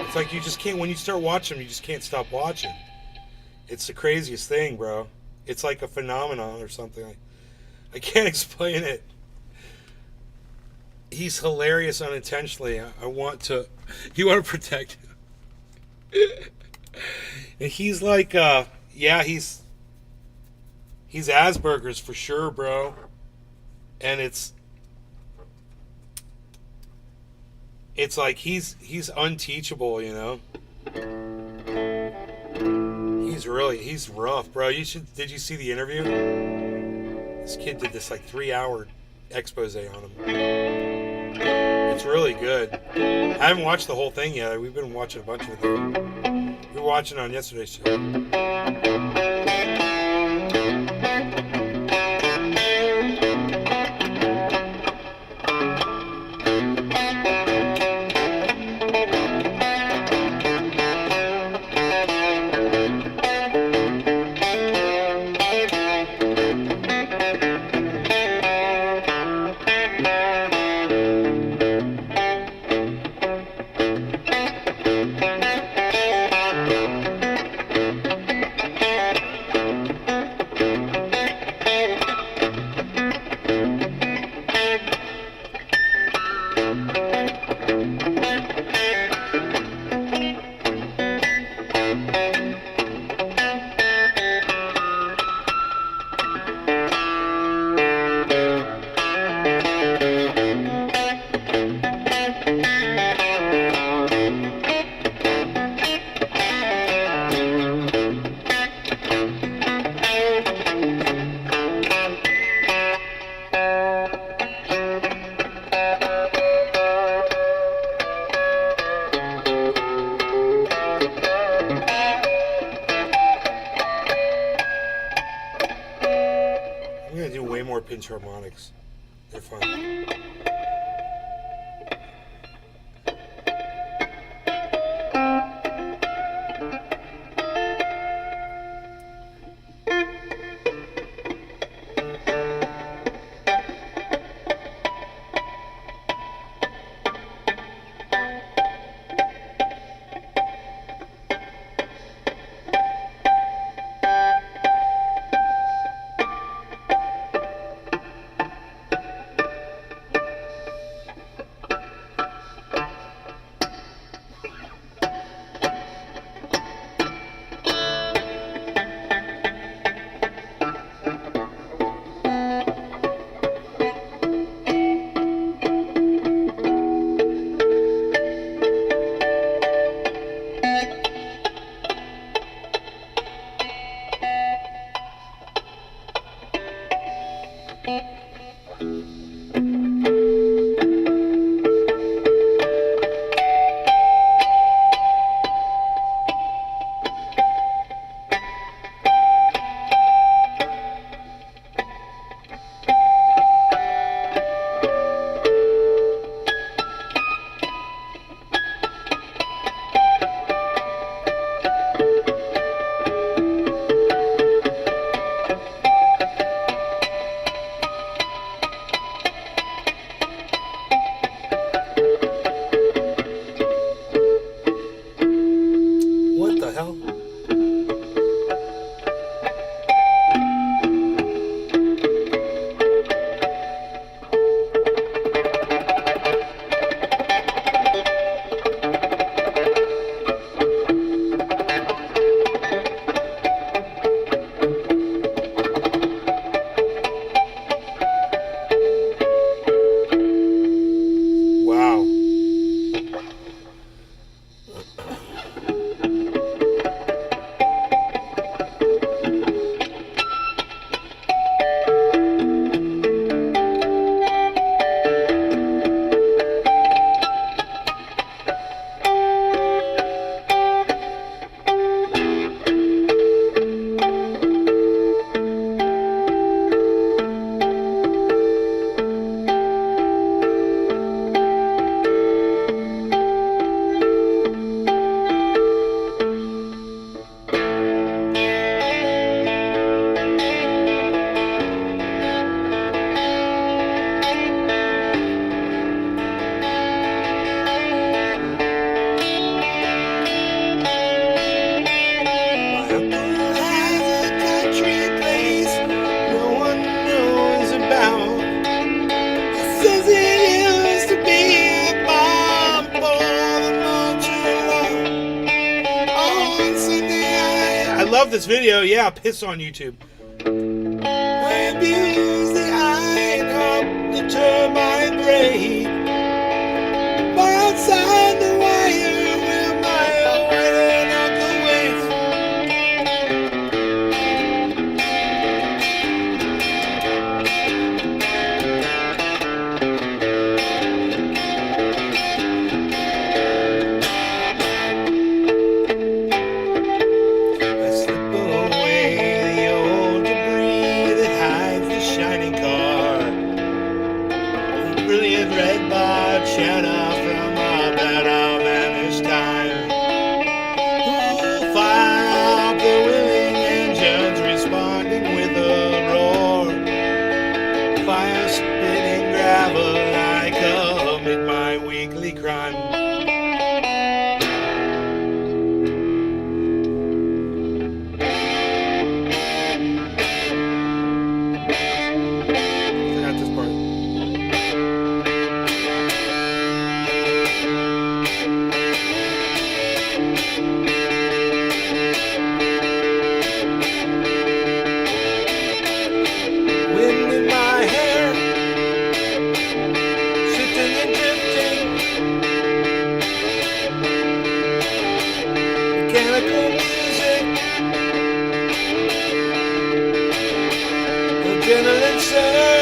It's like you just can't, when you start watching them, you just can't stop watching. It's the craziest thing, bro. It's like a phenomenon or something. I can't explain it. He's hilarious unintentionally. I want to, you want to protect him. And he's like, yeah, he's Asperger's for sure, bro. And it's like he's unteachable, you know. He's rough, bro. Did you see the interview? This kid did this like 3-hour expose on him. It's really good. I haven't watched the whole thing yet. We've been watching a bunch of it. We were watching on yesterday's show. I'm gonna do way more pinch harmonics. They're fun. love this video. Yeah, piss on YouTube. I abuse the iron up the termite braid. But outside the wire where my wedding uncle waits. I slip away the old debris that hides the shining car. The brilliant red barred shadow from our bed of vanished time. Who'll fire up the willing engines responding with a roar? Fire spitting gravel like I commit my weekly crime. Forgot this part. Wind in my hair, sitting and drifting. Mechanical music, adrenaline surge.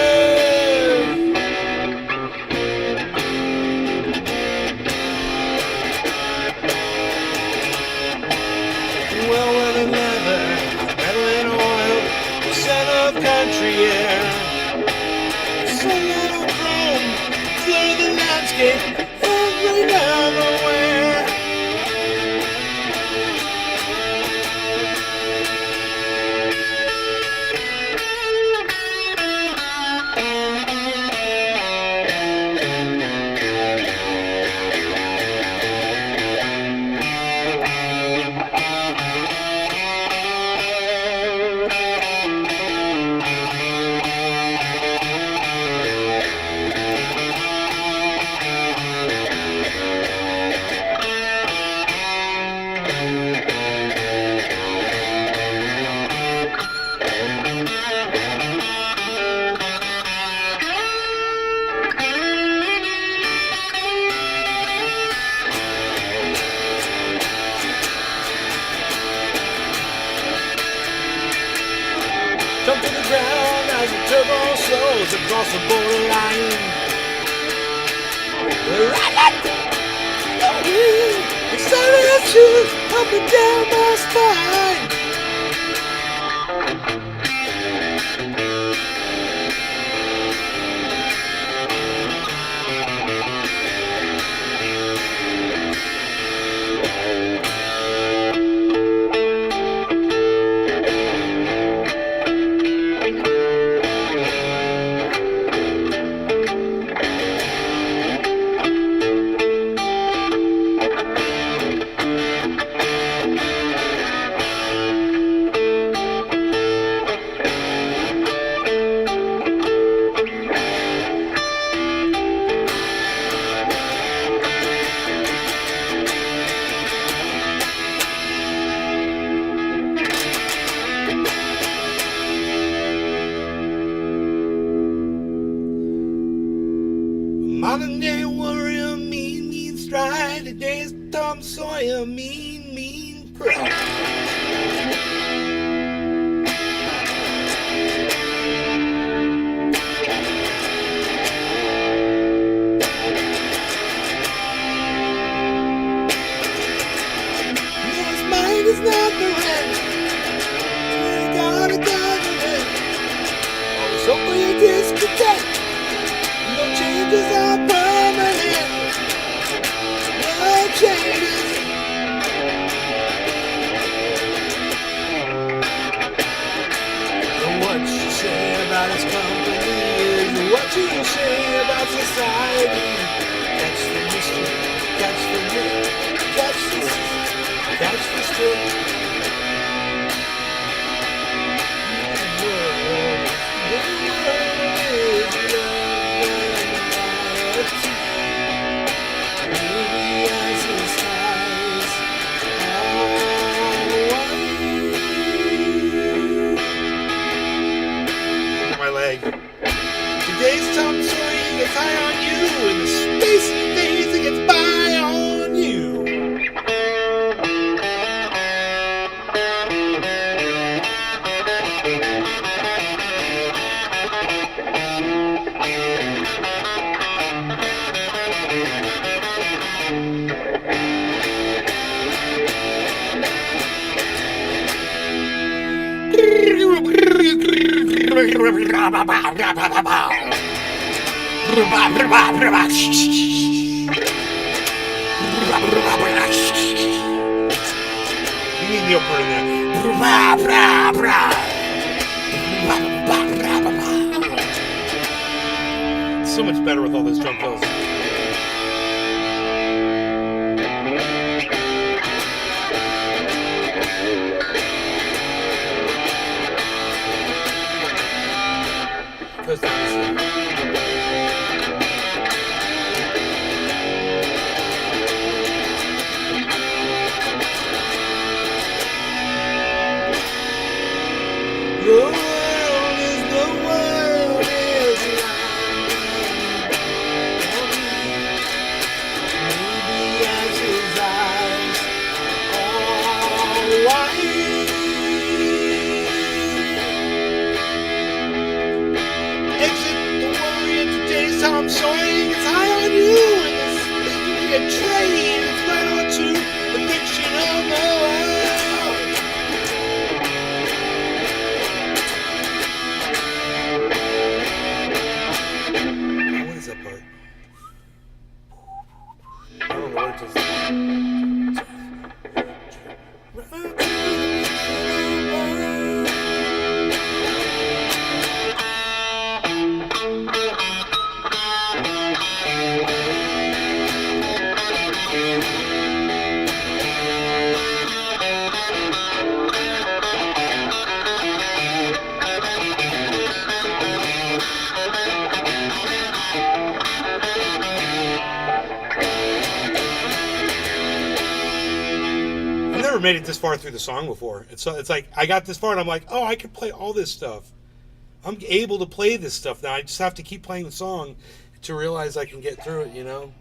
Well, weathered leather, metal and oil, the scent of country air. Sunlight on chrome, blur the landscape, every now and where. Jump to the ground as the turbo slows across the borderline. The silent shoot up and down my spine. Modern day warrior, mean stride. Today's Tom Sawyer, mean pride. His mind is not the rent. He's got a government. Always hope for your discontent. No changes are permanent. No changes. And what you say about his company is what you say about society. Catch the mystery, catch the myth, catch the stick. Maybe as his eyes are wide. need Neil Peart in there. It's so much better with all those drum fills. Made it this far through the song before. It's like I got this far and I'm like, oh, I can play all this stuff. I'm able to play this stuff now. I just have to keep playing the song to realize I can get through it, you know?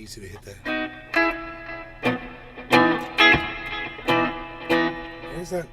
easy to hit that. Where's that?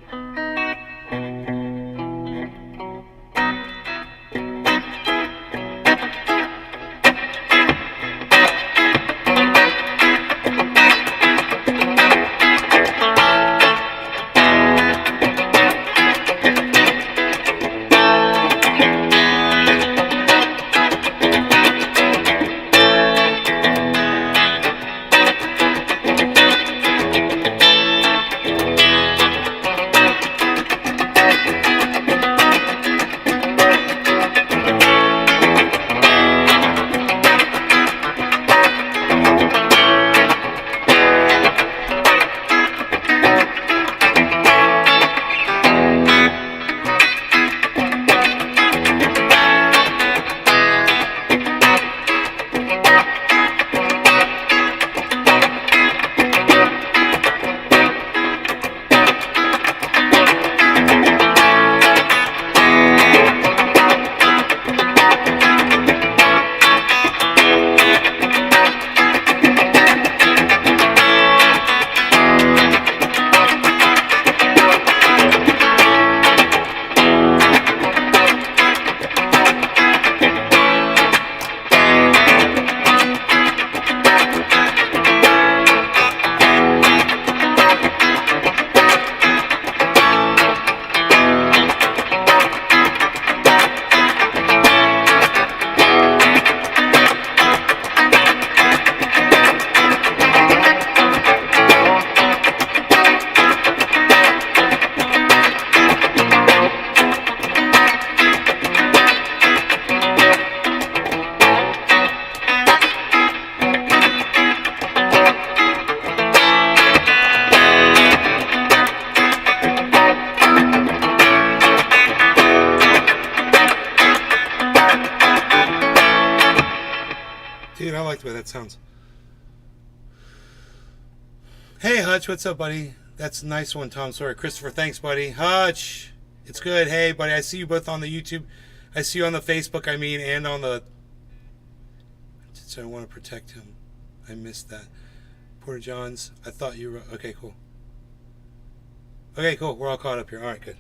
Dude, I like the way that sounds. Hey, Hutch, what's up, buddy? That's a nice one, Tom Sawyer. Christopher, thanks, buddy. Hutch, it's good. Hey, buddy, I see you both on the YouTube. I see you on the Facebook, and on the... So I want to protect him. I missed that. Porter Johns, I thought you were... Okay, cool. Okay, cool. We're all caught up here. All right, good.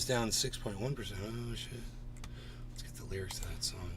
Down 6.1%. Oh shit. Let's get the lyrics to that song.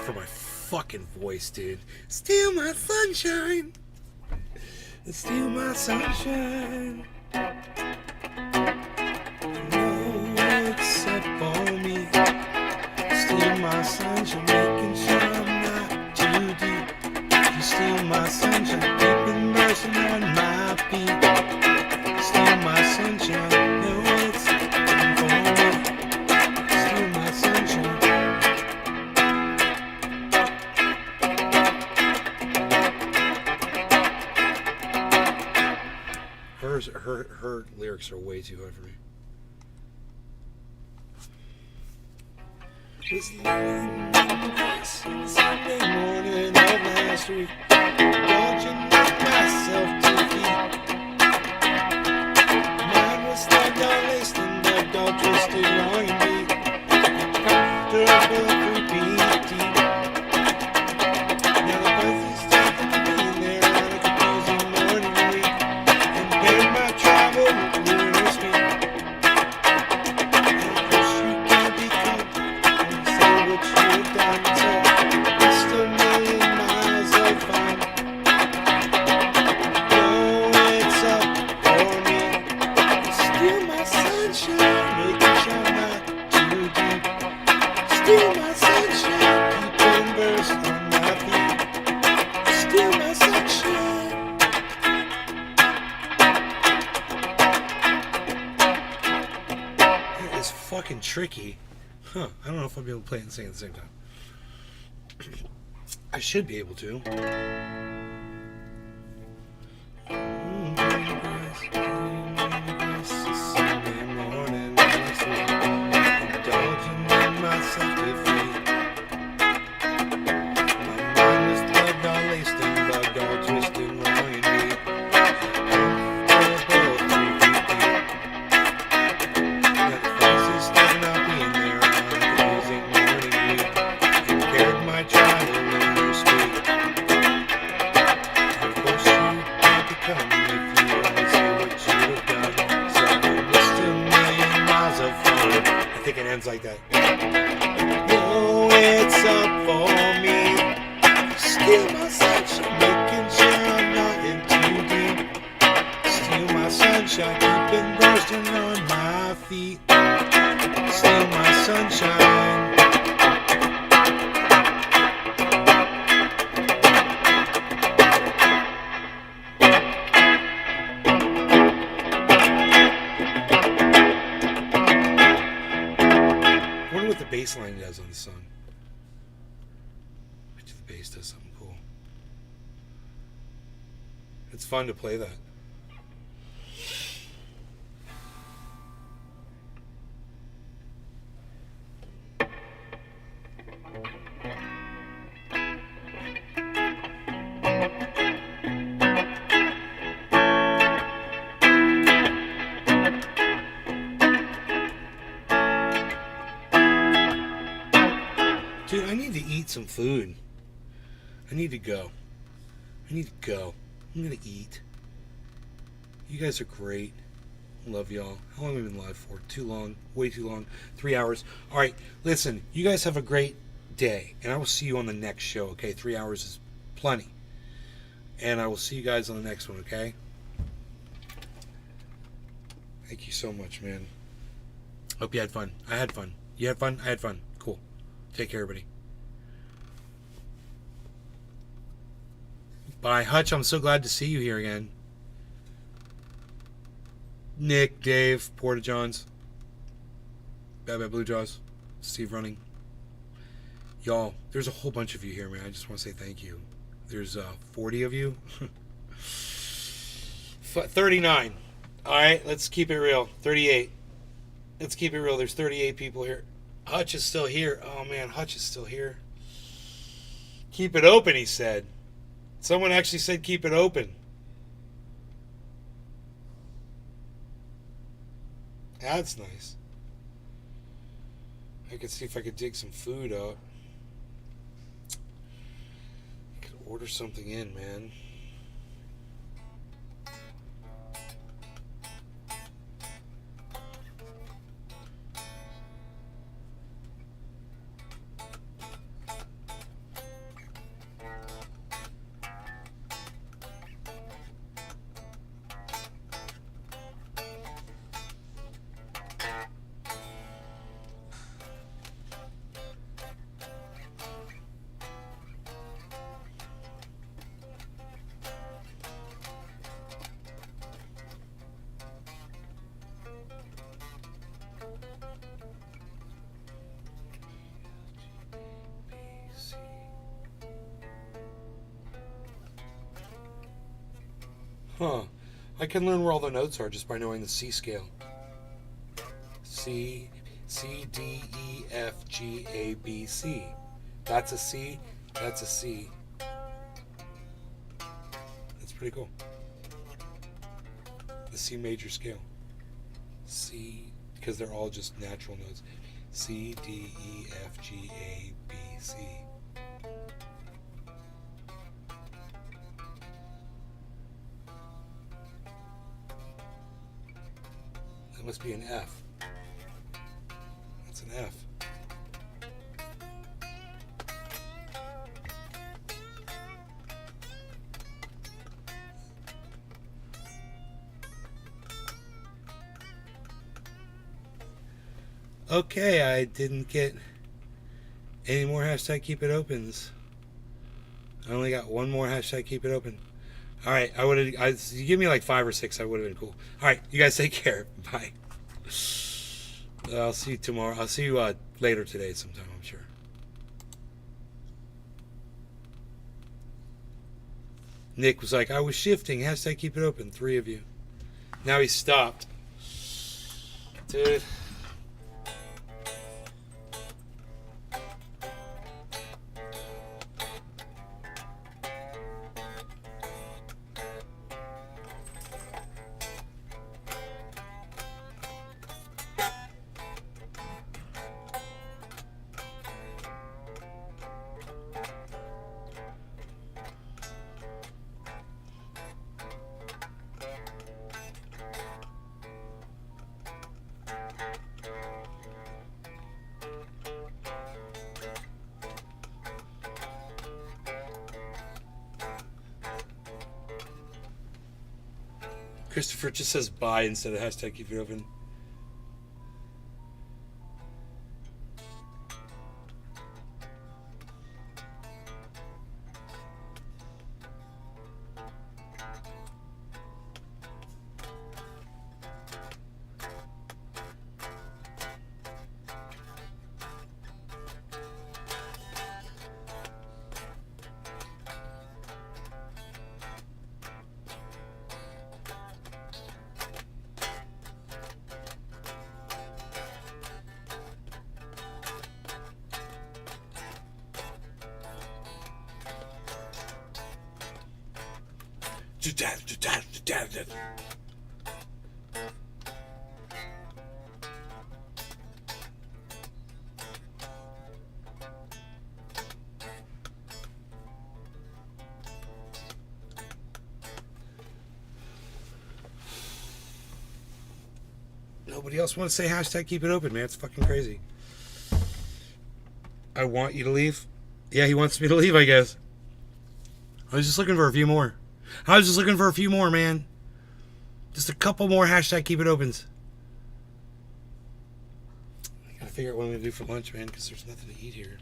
for my fucking voice, dude. Steal my sunshine. Steal my sunshine. No, except for me. Steal my sunshine, making sure I'm not too deep. You steal my sunshine, keeping nursing on my feet. Steal my sunshine, no, it's for me. Steal my sunshine. Her lyrics are way too hard for me. Was lying Sunday morning of last week, dodging myself to feet. Mine was like all laced and the dog twisted long and deep. Comfortable 3 feet deep. Now the fuzzy's starting to be in there on a confusing morning week. Compared my travel with lunar speed. And of course you can't be caught. Say what you've done, so just a million miles of fun. Oh, it's up for me. Steal my sunshine, making sure I'm not too deep. Steal my sunshine, keeping verse on my feet. Steal my sunshine. That is fucking tricky. Huh, I don't know if I'll be able to play it and sing at the same time. I should be able to. Sunday morning, indulging in myself defeat. My mind was plugged all laced and bugged all twisted wrong and deep. Comfortable 3 feet deep. Got the faces stepping out being there on a confusing morning week. Compared my travel lunar speed. Of course you can't become if you only see what you have done. So just a million miles of fun. I think it ends like that. Oh, it's up for me. Steal my sunshine, making sure I'm not in too deep. Steal my sunshine, keeping bursting on my feet. Steal my sunshine. I wonder what the bass line does on the song. I bet you the bass does something cool. It's fun to play that. Dude, I need to eat some food. I need to go. I'm gonna eat. You guys are great. Love y'all. How long have we been live for? Too long. Way too long. 3 hours. All right, listen. You guys have a great day. And I will see you on the next show, okay? 3 hours is plenty. And I will see you guys on the next one, okay? Thank you so much, man. Hope you had fun. I had fun. You had fun? I had fun. Cool. Take care, everybody. Bye. Hutch, I'm so glad to see you here again. Nick, Dave, Porta Johns, Bad Bad Blue Jaws, Steve Running. Y'all, there's a whole bunch of you here, man. I just want to say thank you. There's 40 of you. 39. All right, let's keep it real. 38. Let's keep it real. There's 38 people here. Hutch is still here. Oh, man, Hutch is still here. Keep it open, he said. Someone actually said keep it open. That's nice. I could see if I could dig some food out. I could order something in, man. Huh. I can learn where all the notes are just by knowing the C scale. C, D, E, F, G, A, B, C. That's a C. That's a C. That's pretty cool. The C major scale. C, because they're all just natural notes. C, D, E, F, G, A, B, C. That must be an F. That's an F. Okay, I didn't get any more hashtag keep it opens. I only got one more hashtag keep it open. All right, you give me like 5 or 6, I would have been cool. All right, you guys take care. Bye. I'll see you tomorrow. I'll see you later today sometime, I'm sure. Nick was like, I was shifting. Hashtag keep it open. 3 of you. Now he's stopped. Dude. Christopher just says bye instead of hashtag keep it open. Nobody else want to say hashtag keep it open, man. It's fucking crazy. I want you to leave. Yeah, he wants me to leave, I guess. I was just looking for a few more. Man. Just a couple more hashtag keep it opens. I gotta figure out what I'm gonna do for lunch, man, because there's nothing to eat here.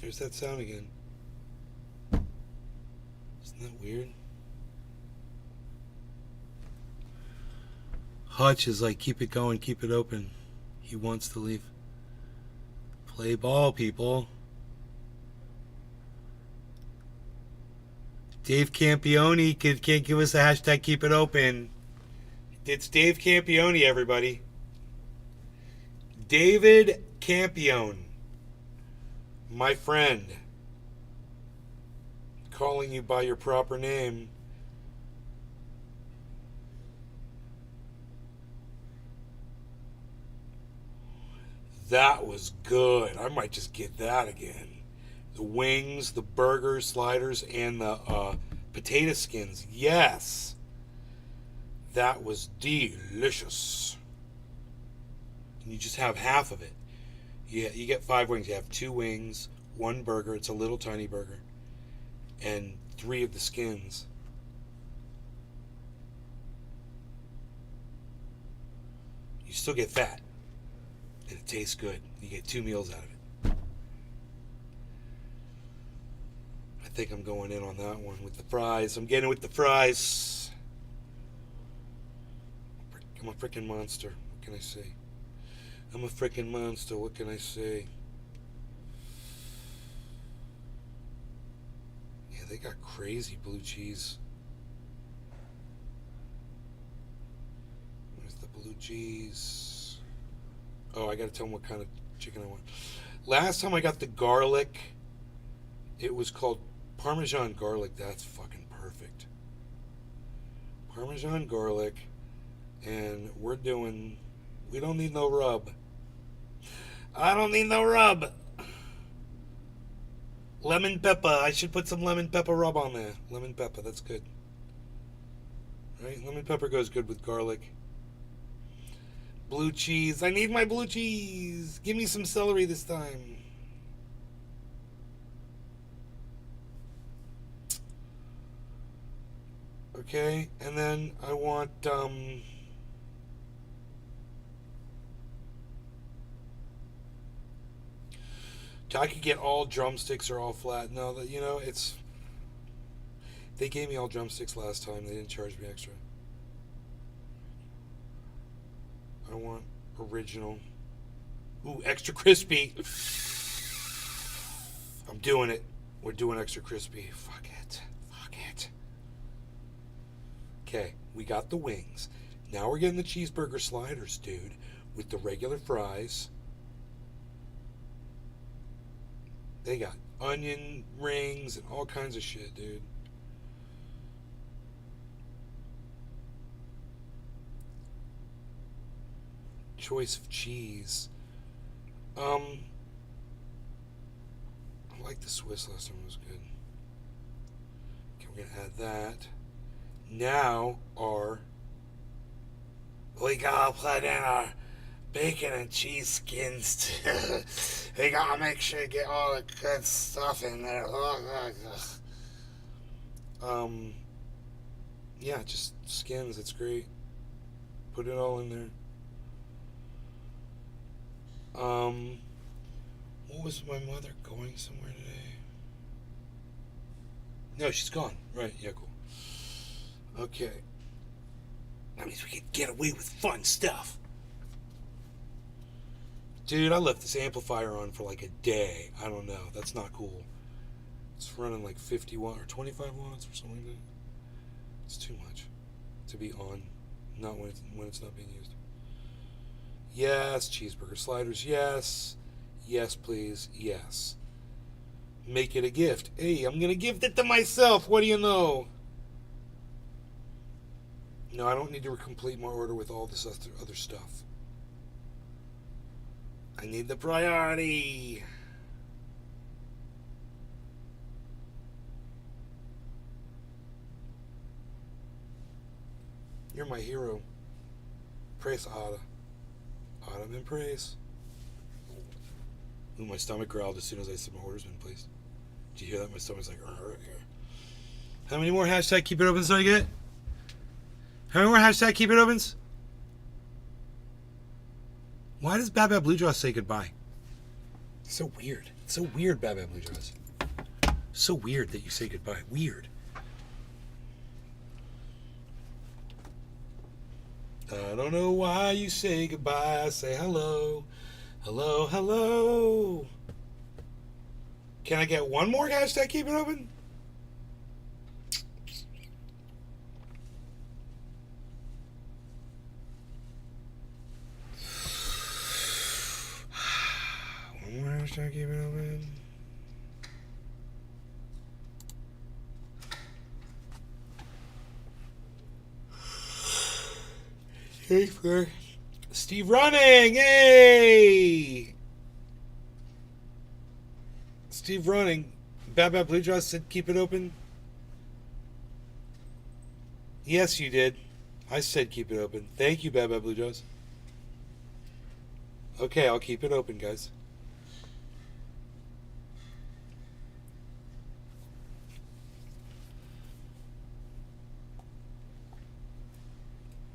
There's that sound again. Isn't that weird? Hutch is like, keep it going, keep it open. He wants to leave. Play ball, people. Dave Campione can't give us a hashtag keep it open. It's Dave Campione, everybody. David Campione. My friend, calling you by your proper name. That was good. I might just get that again. The wings, the burgers, sliders, and the potato skins. Yes. That was delicious. And you just have half of it. You get 5 wings. You have 2 wings, 1 burger. It's a little tiny burger. And 3 of the skins. You still get fat. And it tastes good. You get 2 meals out of it. I think I'm going in on that one with the fries. I'm getting with the fries. I'm a freaking monster. What can I say? I'm a freaking monster. What can I say? Yeah, they got crazy blue cheese. Where's the blue cheese? Oh, I gotta tell them what kind of chicken I want. Last time I got the garlic, it was called Parmesan garlic. That's fucking perfect. Parmesan garlic. And we don't need no rub. I don't need no rub. Lemon pepper. I should put some lemon pepper rub on there. Lemon pepper, that's good. Right? Lemon pepper goes good with garlic. Blue cheese. I need my blue cheese. Give me some celery this time. Okay, and then I want I could get all drumsticks or all flat. No, that it's. They gave me all drumsticks last time. They didn't charge me extra. I want original. Ooh, extra crispy. I'm doing it. We're doing extra crispy. Fuck it. Fuck it. Okay, we got the wings. Now we're getting the cheeseburger sliders, dude, with the regular fries. They got onion rings and all kinds of shit, dude. Choice of cheese. I like the Swiss last time. It was good. Okay, we're gonna add that. Now we gotta put in our bacon and cheese skins too. We gotta make sure you get all the good stuff in there. Yeah, just skins. It's great. Put it all in there. What was my mother going somewhere today? No, she's gone. Right, yeah, cool. Okay. That means we can get away with fun stuff. Dude, I left this amplifier on for like a day. I don't know. That's not cool. It's running like 50 watts or 25 watts or something like that. It's too much to be on. Not when it's not being used. Yes, cheeseburger sliders. Yes. Yes, please. Yes. Make it a gift. Hey, I'm going to gift it to myself. What do you know? No, I don't need to complete my order with all this other stuff. I need the priority. You're my hero. Praise Ada. Autumn and praise. Ooh, my stomach growled as soon as I said my order's been placed. Did you hear that? My stomach's like, how many more hashtag keep it opens do I get? How many more hashtag keep it opens? Why does Bad Bad Blue Jaws say goodbye? It's so weird. It's so weird, Bad Bad Blue Jaws. So weird that you say goodbye. Weird. I don't know why you say goodbye. I say hello. Hello, hello. Can I get one more hashtag keep it open? One more hashtag keep it open. Hey, for Steve running. Hey, Steve running. Bad Bad Blue Jaws said keep it open. Yes, you did. I said keep it open. Thank you, Bad Bad Blue Jaws. Okay, I'll keep it open, guys.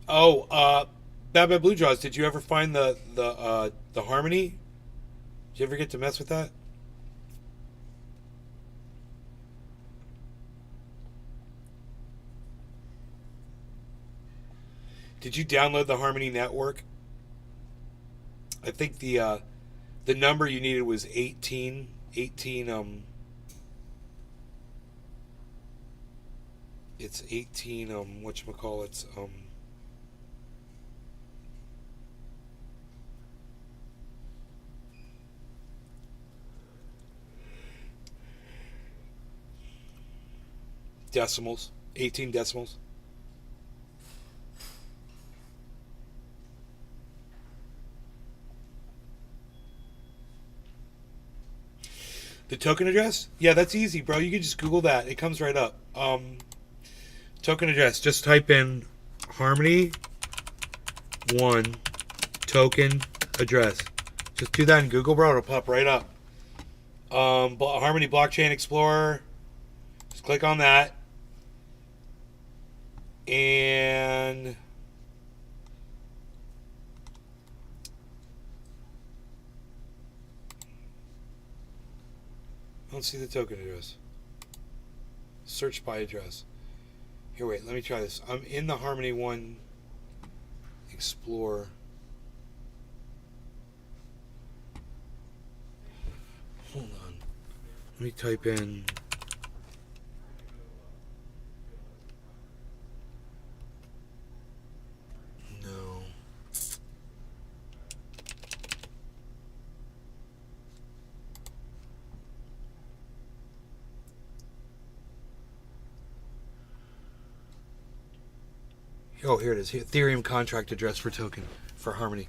Oh, Bad Bad Blue Jaws, did you ever find the Harmony? Did you ever get to mess with that? Did you download the Harmony network? I think the number you needed was 18 it's 18 whatchamacallits decimals, 18 decimals. The token address? Yeah, that's easy, bro. You can just Google that. It comes right up. Token address. Just type in Harmony 1 token address. Just do that in Google, bro. It'll pop right up. Harmony Blockchain Explorer. Just click on that. And I don't see the token address. Search by address. Here, wait, let me try this. I'm in the Harmony 1 Explorer. Hold on. Let me type in... No. Oh, here it is. Ethereum contract address for token for Harmony.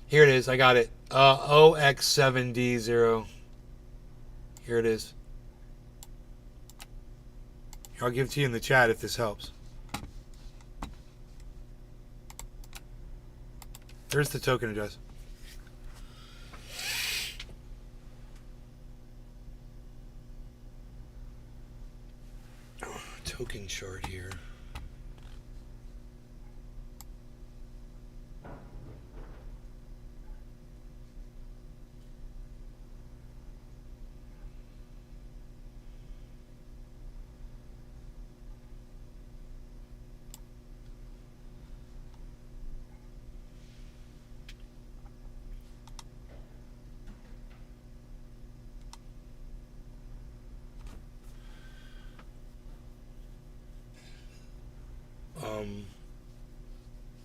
Here it is. I got it. OX7D0. Here it is. Here, I'll give it to you in the chat if this helps. There's the token address. Oh, token chart here.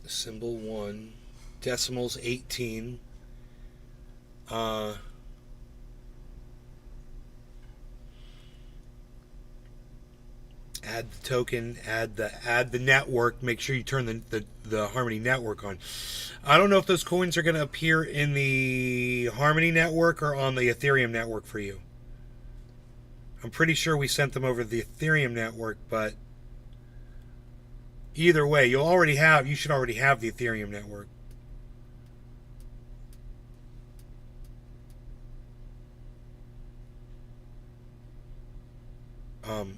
Symbol 1, decimals 18, add the token, add the network, make sure you turn the Harmony network on. I don't know if those coins are going to appear in the Harmony network or on the Ethereum network for you. I'm pretty sure we sent them over the Ethereum network, but either way, you should already have the Ethereum network.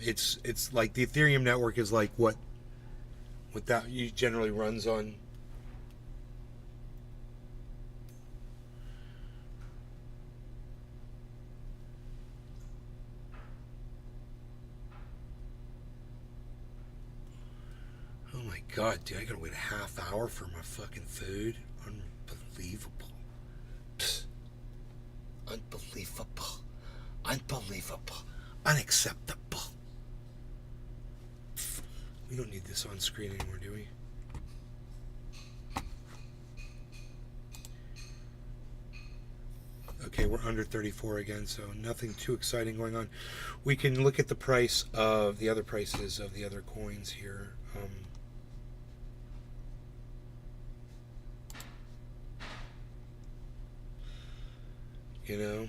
It's like the Ethereum network is like what that generally runs on. Oh my god, dude, I gotta wait a half hour for my fucking food. Unbelievable. Psst. Unbelievable. Unbelievable. Unacceptable. Pfft. We don't need this on screen anymore, do we? Okay, we're under 34 again, so nothing too exciting going on. We can look at the price of the other prices of the other coins here. You know,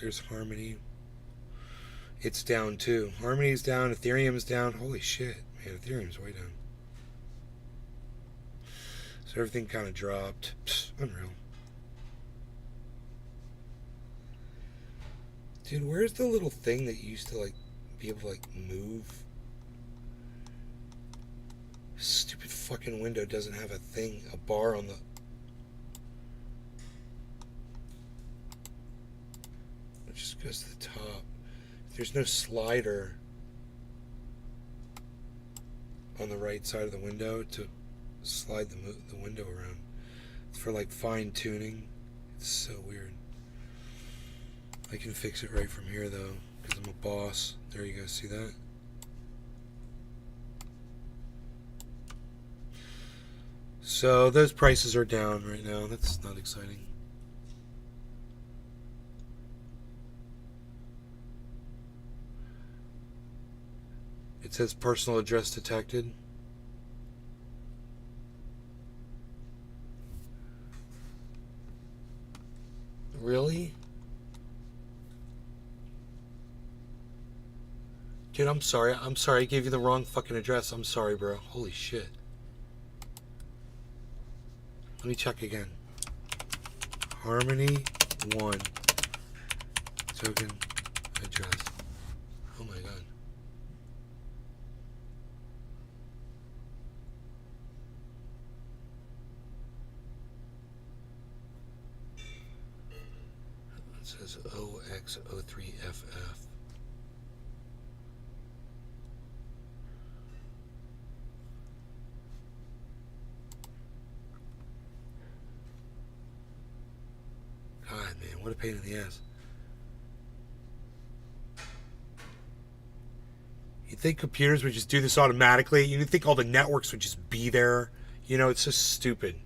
there's Harmony. It's down too. Harmony's down. Ethereum's down. Holy shit, man! Ethereum's way down. So everything kind of dropped. Psst, unreal. Dude, where's the little thing that you used to like be able to like move? Stupid fucking window doesn't have a thing, a bar on the. It just goes to the top. There's no slider on the right side of the window to slide the window around. It's for like fine tuning. It's so weird. I can fix it right from here though, because I'm a boss. There you go, see that? So those prices are down right now. That's not exciting. It says personal address detected. Really? Dude, I'm sorry. I'm sorry. I gave you the wrong fucking address. I'm sorry, bro. Holy shit. Let me check again. Harmony 1. Token address. Oh my god. It says OX03FF. God, man, what a pain in the ass. You'd think computers would just do this automatically. You'd think all the networks would just be there. You know, it's just stupid.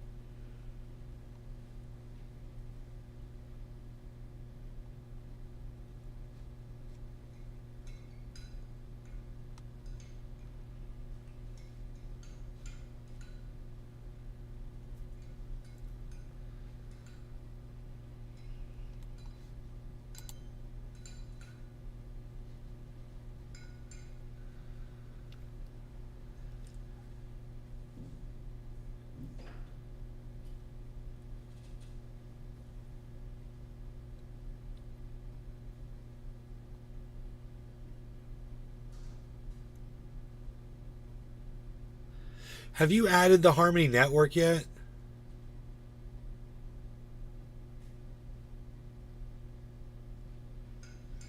Have you added the Harmony network yet?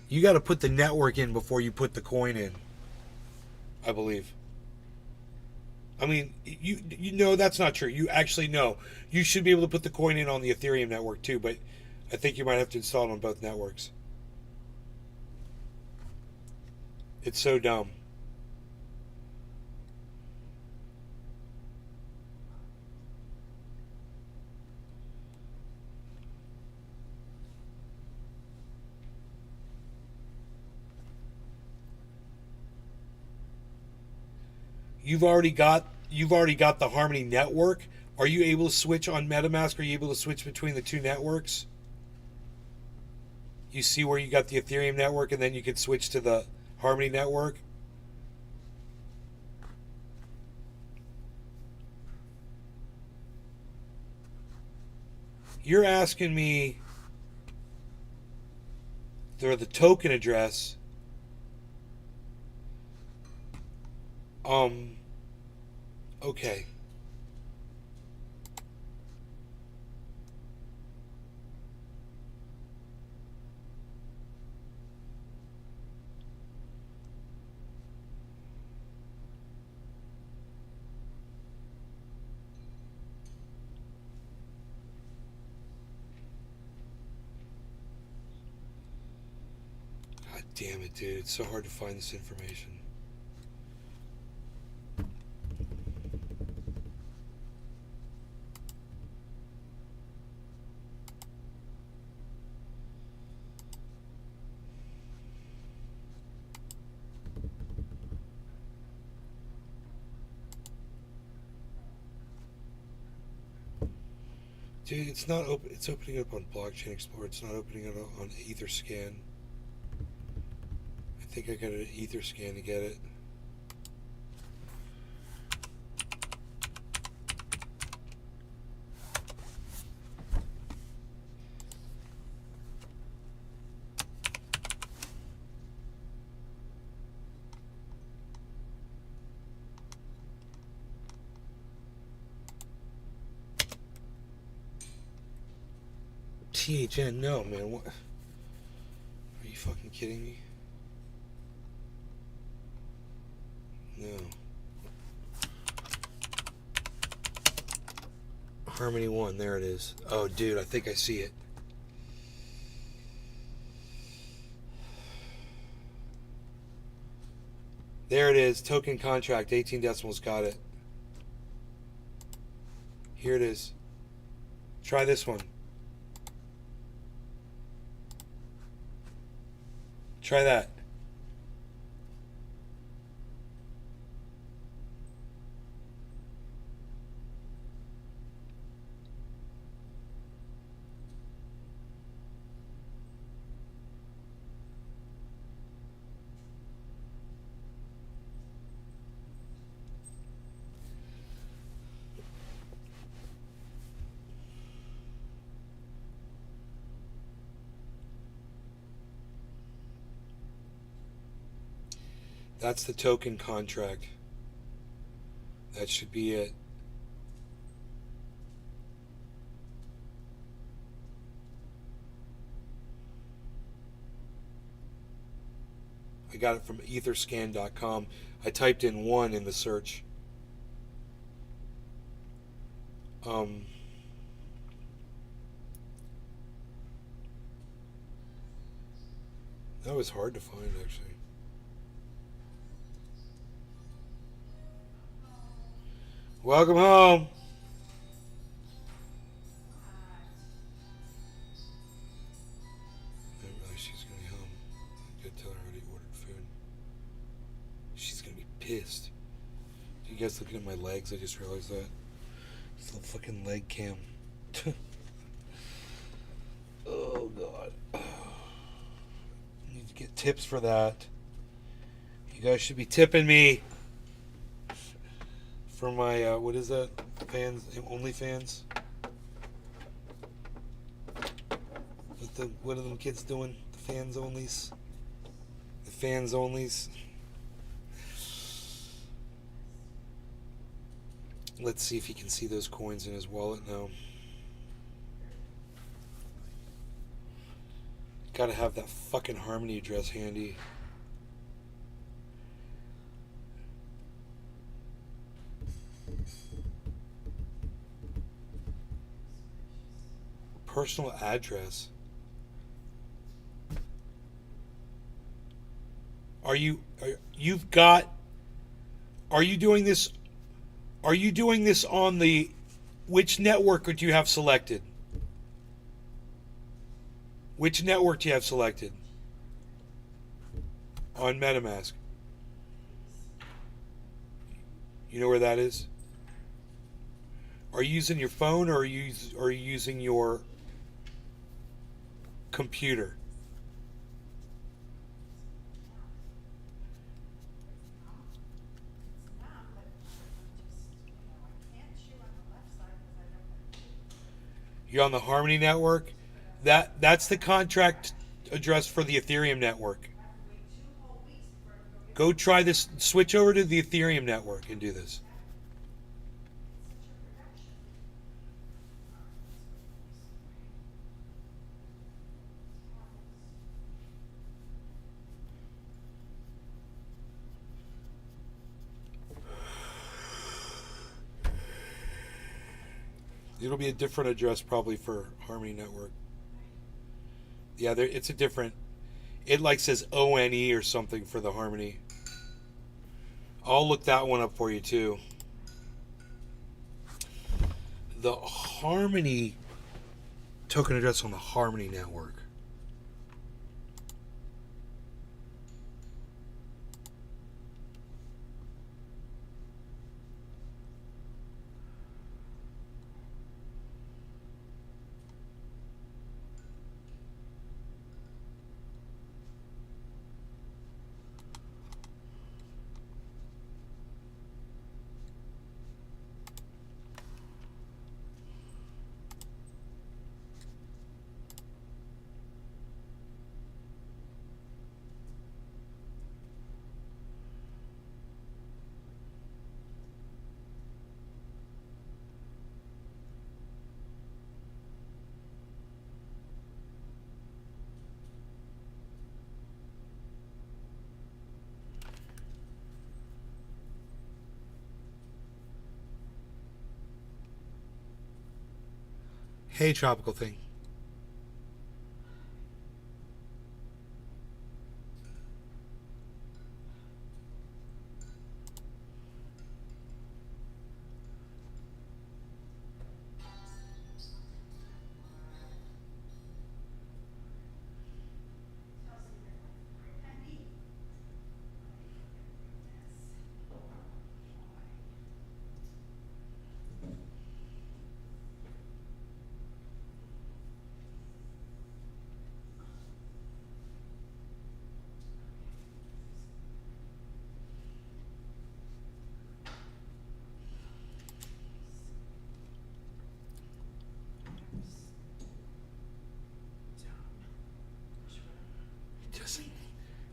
You got to put the network in before you put the coin in, I believe. I mean, you know that's not true. You actually know. You should be able to put the coin in on the Ethereum network too, but I think you might have to install it on both networks. It's so dumb. You've already got the Harmony network. Are you able to switch on MetaMask? Are you able to switch between the two networks? You see where you got the Ethereum network and then you can switch to the Harmony network? You're asking me the token address. Okay. God damn it, dude. It's so hard to find this information. Dude, it's not open. It's opening up on Blockchain Explorer. It's not opening up on Etherscan. I think I got an ether scan to get it. THN, no, man. What? Are you fucking kidding me? No. Harmony 1, there it is. Oh, dude, I think I see it. There it is. Token contract, 18 decimals, got it. Here it is. Try this one. Try that. That's the token contract. That should be it. I got it from etherscan.com. I typed in 1 in the search. That was hard to find, actually. Welcome home. I didn't realize she's gonna be home. I gotta tell her I already ordered food. She's gonna be pissed. You guys looking at my legs? I just realized that. It's a little fucking leg cam. Oh god. Need to get tips for that. You guys should be tipping me. For my, what is that? Fans, OnlyFans? What are them kids doing? The fans onlys? The fans onlys? Let's see if he can see those coins in his wallet now. Gotta have that fucking Harmony address handy. Personal address. Are you doing this on the, which network do you have selected? Which network do you have selected? On MetaMask. You know where that is? Are you using your phone or are you using your computer? You're on the Harmony network? That's the contract address for the Ethereum network. Go try this. Switch over to the Ethereum network and do this. It'll be a different address probably for Harmony Network. Yeah, it's a different. It like says ONE or something for the Harmony. I'll look that one up for you too. The Harmony token address on the Harmony Network. Hey, tropical thing.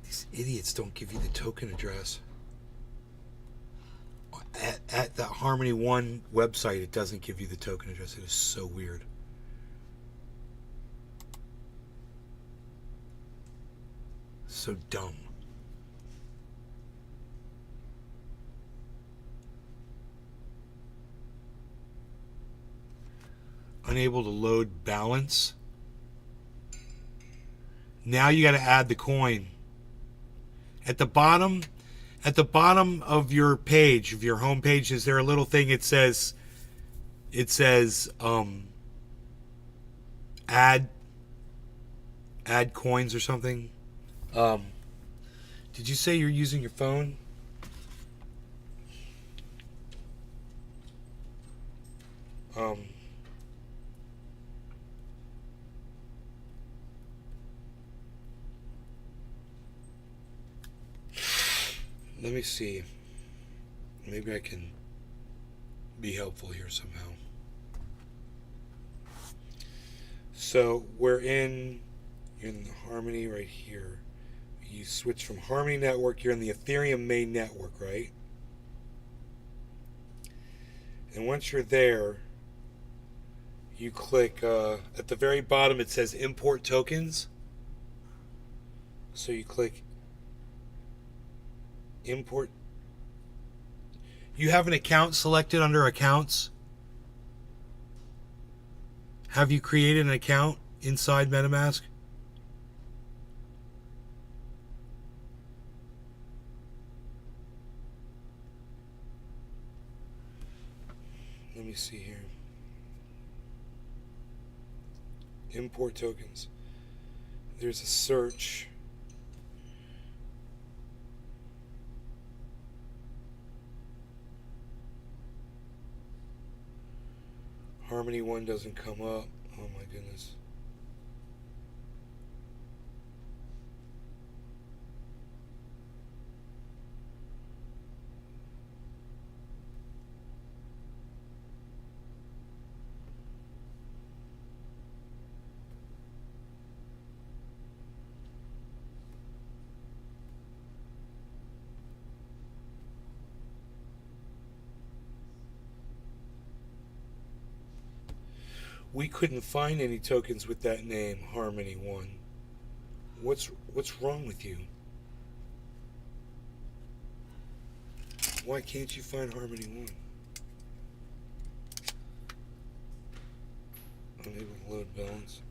These idiots don't give you the token address. At the Harmony One website, it doesn't give you the token address. It is so weird. So dumb. Unable to load balance. Now you got to add the coin. At the bottom of your page, of your home page, is there a little thing? It says add coins or something. Did you say you're using your phone? Let me see. Maybe I can be helpful here somehow. So we're in the Harmony right here. You switch from Harmony Network, you're in the Ethereum main network, right? And once you're there, you click, at the very bottom it says import tokens. So you click import. You have an account selected under accounts. Have you created an account inside MetaMask? Let me see here. Import tokens. There's a search. Harmony One doesn't come up. Oh my goodness. We couldn't find any tokens with that name, Harmony One. What's wrong with you? Why can't you find Harmony One? Unable to load balance.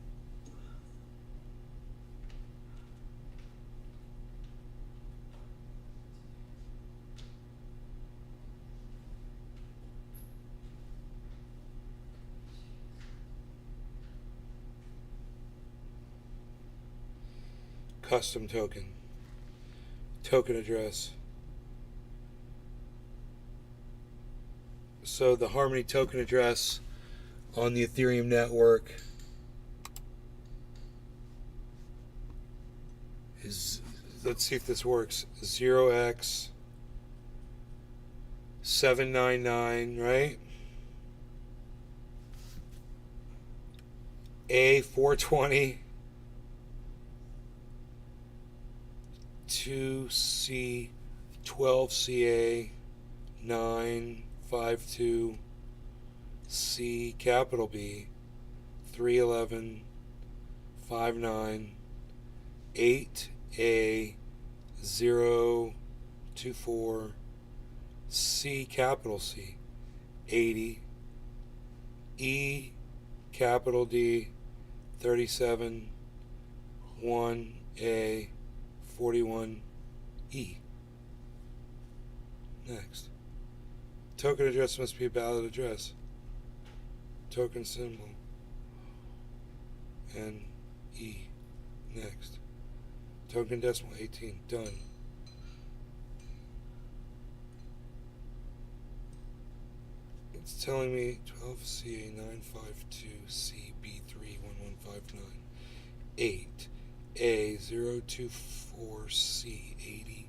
Custom token. Token address. So the Harmony token address on the Ethereum network is, let's see if this works, 0x799, right? A420 2C12CA 952 C capital B 311 59 8A 024 C capital C 80 E capital D, 37, 1A, 41E. Next. Token address must be a valid address. Token symbol. N-E. Next. Token decimal 18. Done. It's telling me 12CA952CB31159 8A024C80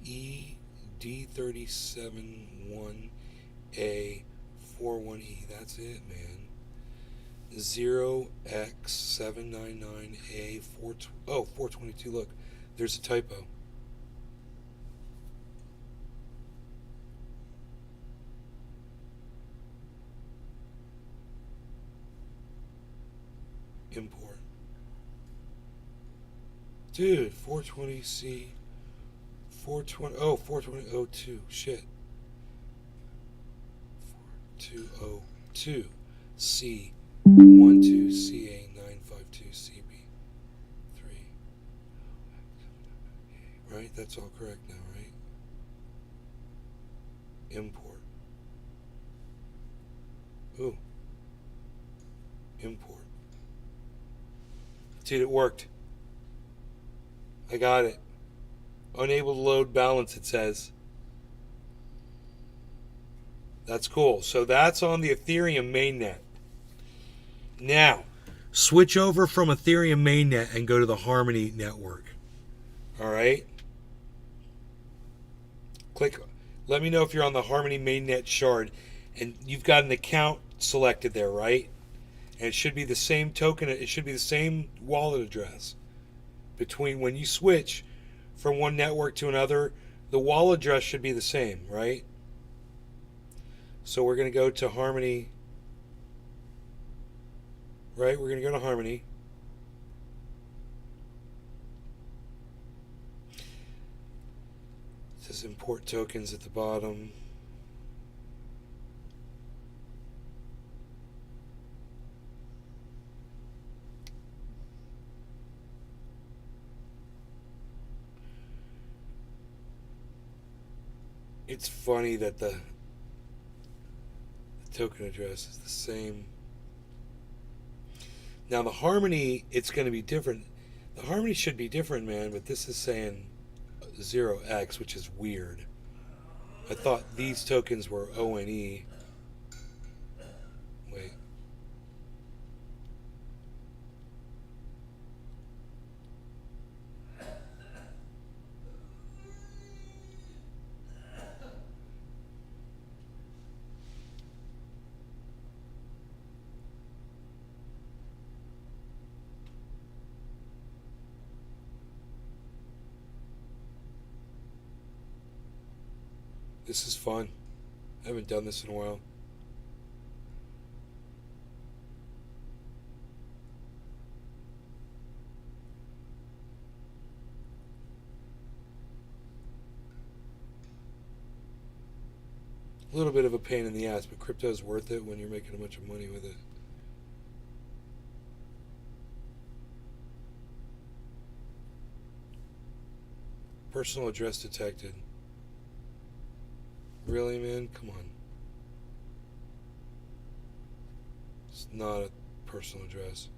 ED371A41E. That's it, man. 0x799A422. Look, there's a typo. Import. Dude, 420C 42002. Shit. 4202 C 12 CA 952 CB 3. Right? That's all correct now, right? Import. Ooh. Import. Dude, it worked. I got it. Unable to load balance, it says. That's cool. So that's on the Ethereum mainnet. Now, switch over from Ethereum mainnet and go to the Harmony network. All right? Click. Let me know if you're on the Harmony mainnet shard and you've got an account selected there, right? And it should be the same token. It should be the same wallet address. Between when you switch from one network to another, the wallet address should be the same, right? So we're going to go to Harmony. Right? We're going to go to Harmony. It says import tokens at the bottom. It's funny that the token address is the same. Now the Harmony, it's going to be different. The Harmony should be different, man, but this is saying 0x, which is weird. I thought these tokens were ONE. Wait. This is fun. I haven't done this in a while. A little bit of a pain in the ass, but crypto is worth it when you're making a bunch of money with it. Personal address detected. Really, man? Come on. It's not a personal address.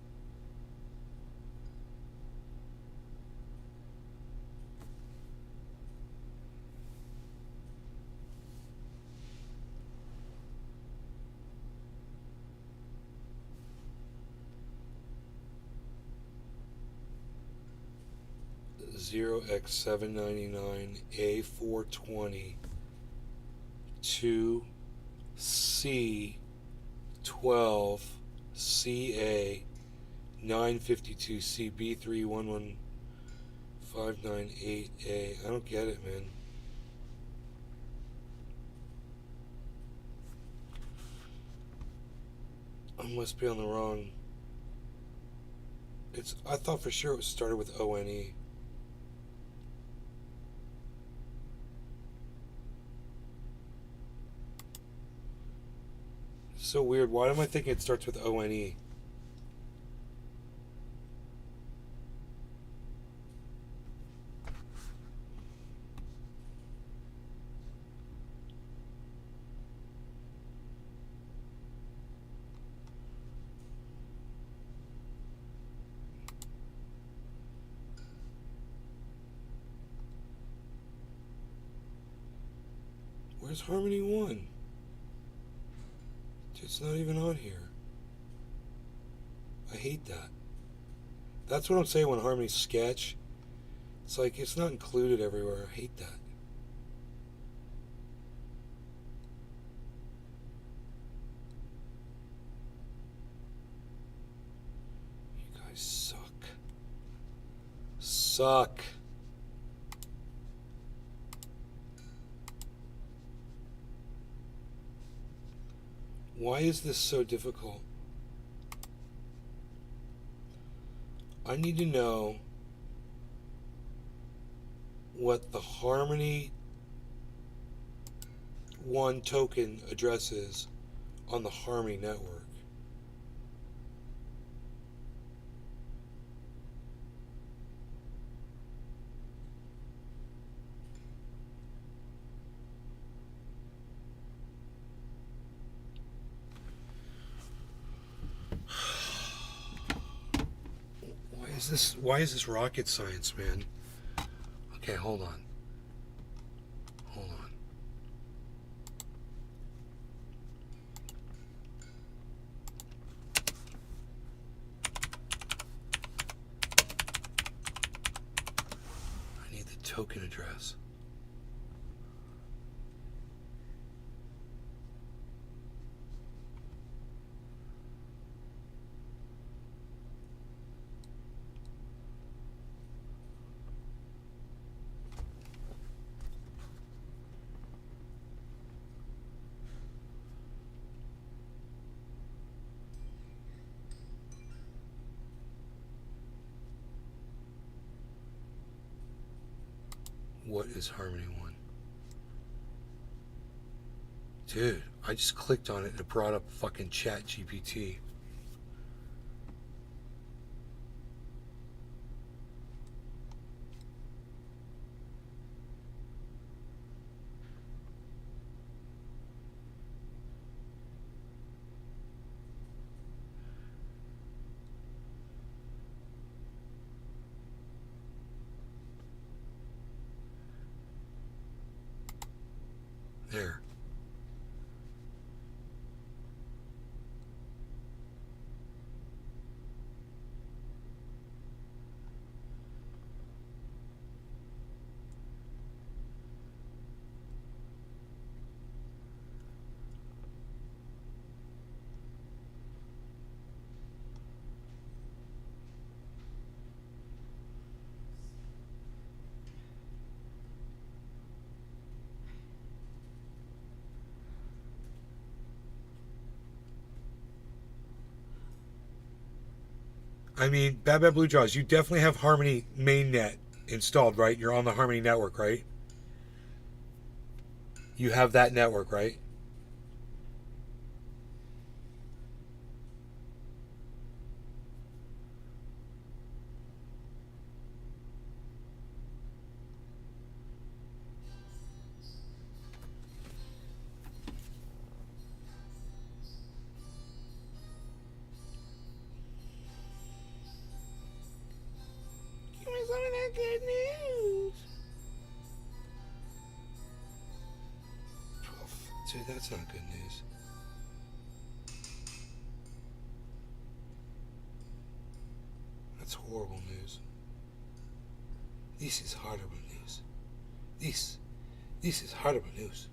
$0x799A420 2C12 CA 952 CB31159A. I don't get it, man. I must be on the wrong. I thought for sure it started with ONE. So weird. Why am I thinking it starts with ONE? Where's Harmony 1? It's not even on here. I hate that. That's what I'm saying when Harmony's sketch. It's like it's not included everywhere. I hate that. You guys suck. Suck. Why is this so difficult? I need to know what the Harmony 1 token address is on the Harmony network. Why is this rocket science, man? Okay, hold on. Hold on. I need the token address. What is Harmony 1? Dude, I just clicked on it and it brought up fucking Chat GPT. There. I mean, Bad Bad Blue Jaws, you definitely have Harmony mainnet installed, right? You're on the Harmony network, right? You have that network, right? Give me some of that good news. Dude, that's not good news. That's horrible news. This is horrible news. This is horrible news.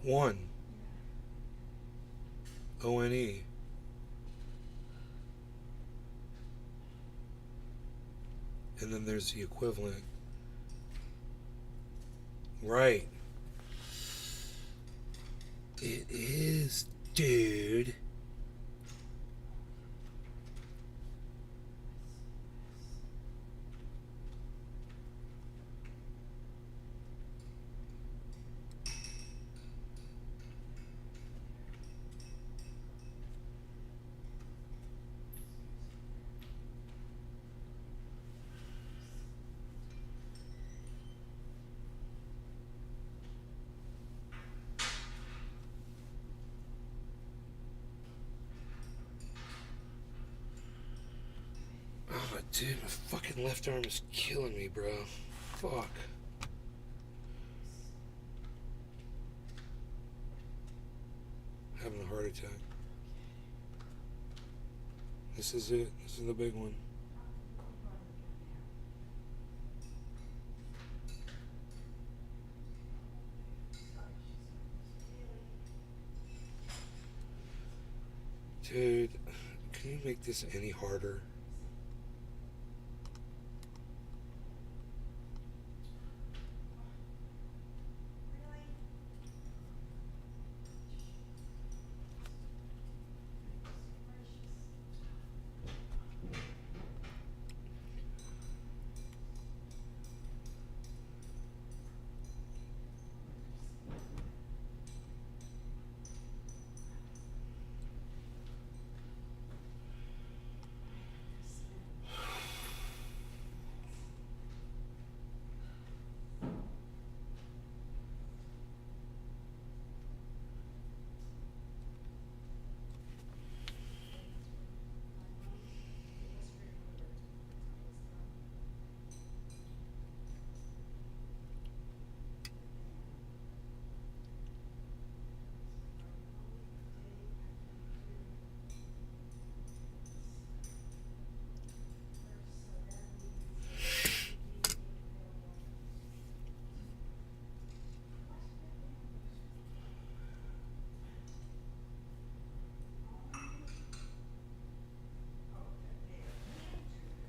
One. O-N-E. And then there's the equivalent. Right. It is, dude. Oh, dude, my fucking left arm is killing me, bro. Fuck. Having a heart attack. This is it. This is the big one. Dude, can you make this any harder?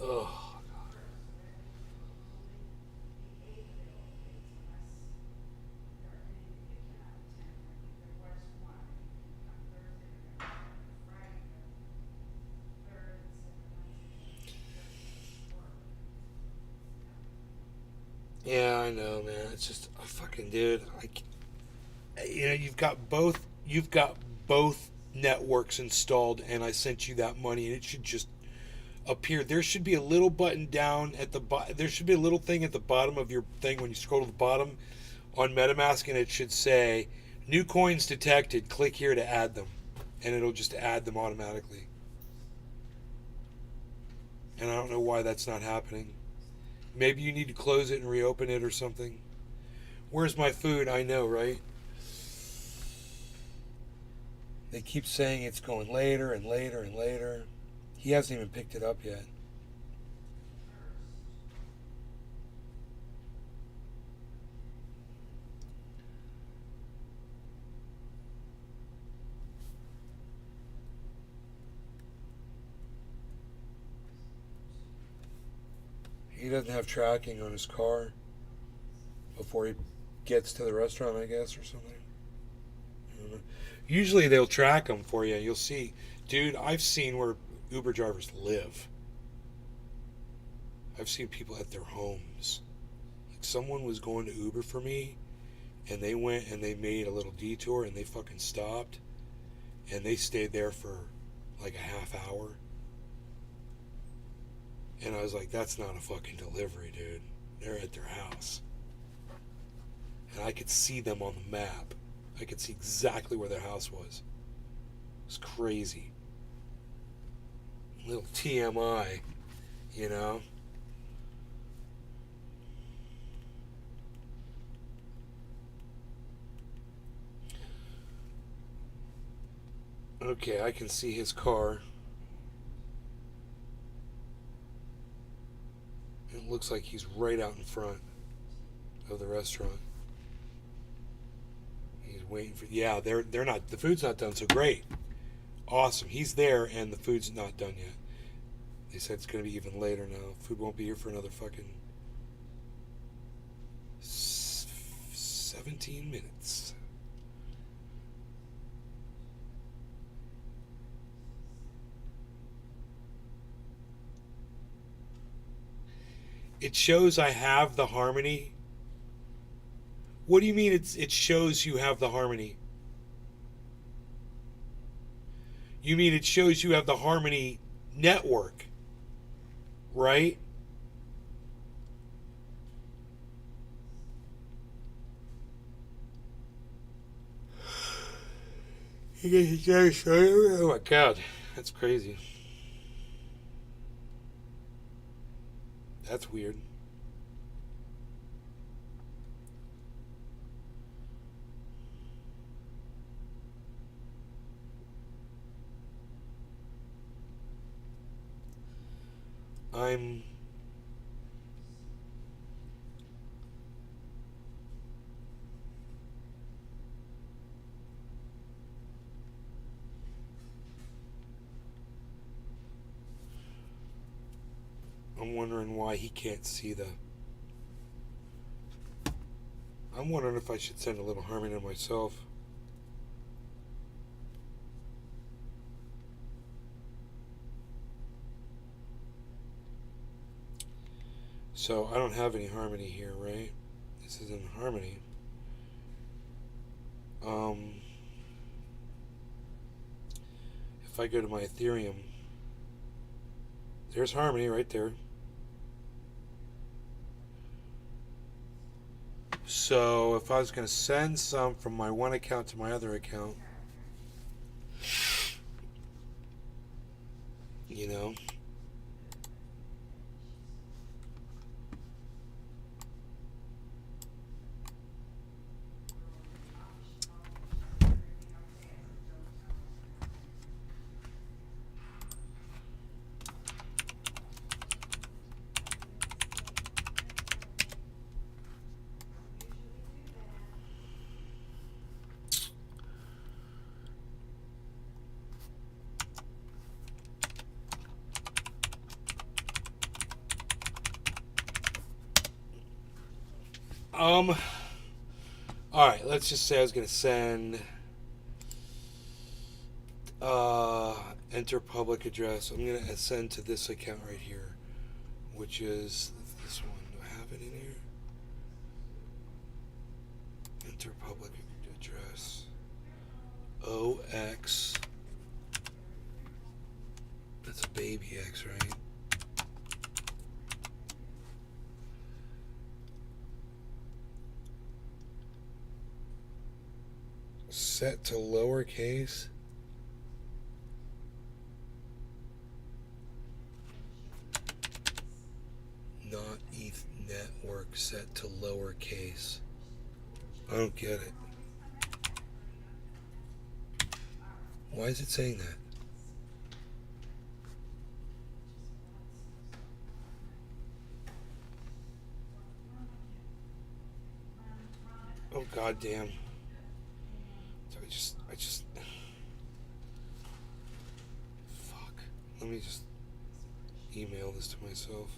Oh, yeah, I know, man. It's just a fucking dude. You know, you've got both networks installed, and I sent you that money, and it should just appear. There should be a little button down at the bottom. There should be a little thing at the bottom of your thing when you scroll to the bottom on MetaMask, and it should say "New coins detected. Click here to add them," and it'll just add them automatically. And I don't know why that's not happening. Maybe you need to close it and reopen it or something. Where's my food? I know, right? They keep saying it's going later and later and later. He hasn't even picked it up yet. He doesn't have tracking on his car before he gets to the restaurant, I guess, or something. I don't know. Usually they'll track them for you. You'll see. Dude, I've seen where Uber drivers live. I've seen people at their homes. Like someone was going to Uber for me, and they went and they made a little detour, and they fucking stopped, and they stayed there for like a half hour. And I was like, that's not a fucking delivery, dude. They're at their house. And I could see them on the map. I could see exactly where their house was. It's crazy. Little TMI, you know? Okay, I can see his car. It looks like he's right out in front of the restaurant. He's waiting for. Yeah, they're not. The food's not done. So great, awesome. He's there, and the food's not done yet. They said it's going to be even later now. Food won't be here for another fucking 17 minutes. It shows I have the harmony. What do you mean it shows you have the harmony? You mean it shows you have the harmony network, right? Oh my God, that's crazy. That's weird. I'm wondering why he can't see the. I'm wondering if I should send a little harmony to myself. So I don't have any harmony here, right? This isn't harmony. If I go to my Ethereum, there's harmony right there. So if I was going to send some from my one account to my other account, you know, all right, let's just say I was going to send enter public address. I'm going to send to this account right here, which is this one. Do I have it in here? Enter public address. OX. That's a baby X, right? Set to lowercase. Not ETH network set to lowercase. I don't get it. Why is it saying that? Oh goddamn. I just fuck. Let me just email this to myself.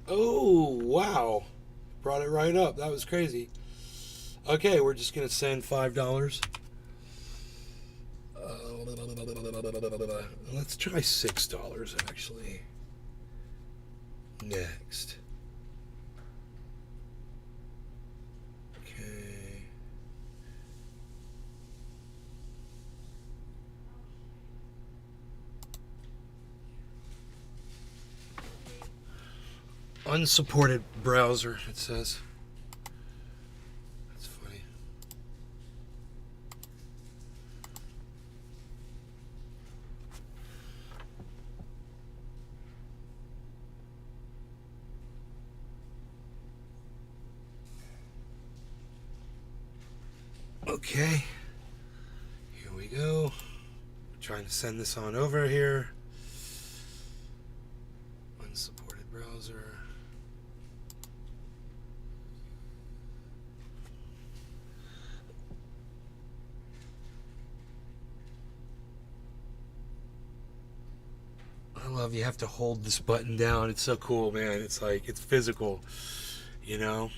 Oh, wow. Brought it right up. That was crazy. Okay, we're just going to send $5. Let's try $6, actually. Next. Okay. Unsupported browser, it says. That's funny. Okay. Here we go. Trying to send this on over here. Unsupported browser. I love you have to hold this button down. It's so cool, man. It's like, it's physical, you know?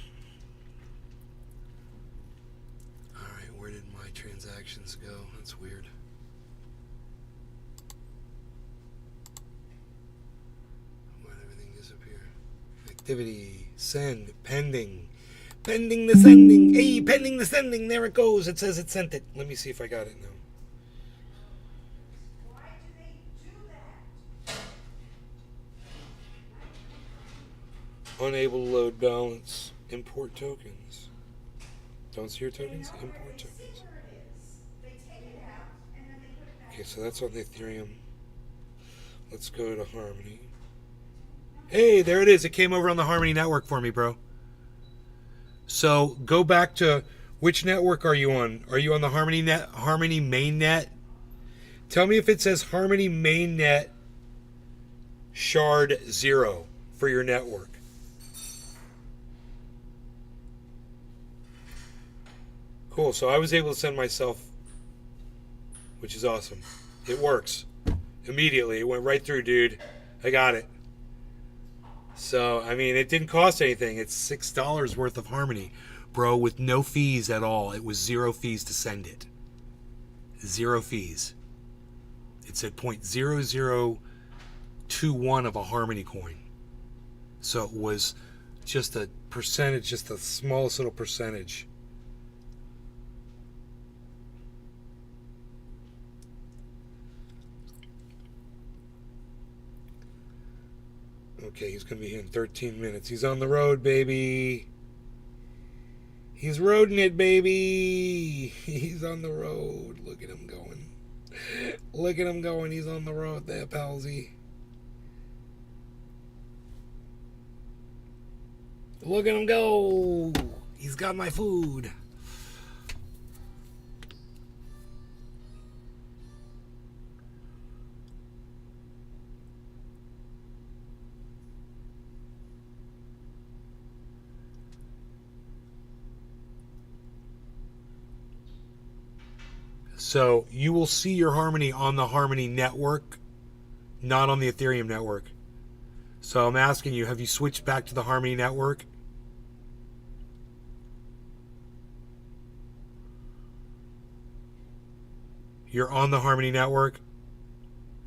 Alright, where did my transactions go? That's weird. Why did everything disappear? Activity, send, pending. Pending the sending. Hey, pending the sending. There it goes. It says it sent it. Let me see if I got it now. Unable to load balance. Import tokens. Don't see your tokens? Import tokens. Okay, so that's on the Ethereum. Let's go to Harmony. Hey, there it is. It came over on the Harmony network for me, bro. So go back to which network are you on? Are you on the Harmony mainnet? Tell me if it says Harmony mainnet shard 0 for your network. Cool, so I was able to send myself, which is awesome. It works. Immediately, it went right through, dude. I got it. So, I mean, it didn't cost anything. It's $6 worth of Harmony, bro, with no fees at all. It was 0 fees to send it. 0 fees. It said 0.0021 of a Harmony coin. So it was just a percentage, just the smallest little percentage. Okay, he's going to be here in 13 minutes. He's on the road, baby. He's roading it, baby. He's on the road. Look at him going. Look at him going. He's on the road there, palsy. Look at him go. He's got my food. So you will see your Harmony on the Harmony network, not on the Ethereum network. So I'm asking you, have you switched back to the Harmony network? You're on the Harmony network?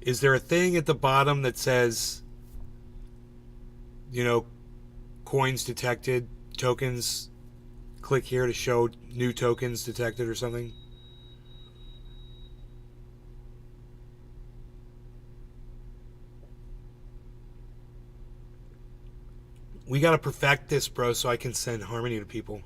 Is there a thing at the bottom that says, you know, coins detected, tokens? Click here to show new tokens detected or something? We got to perfect this, bro, so I can send Harmony to people.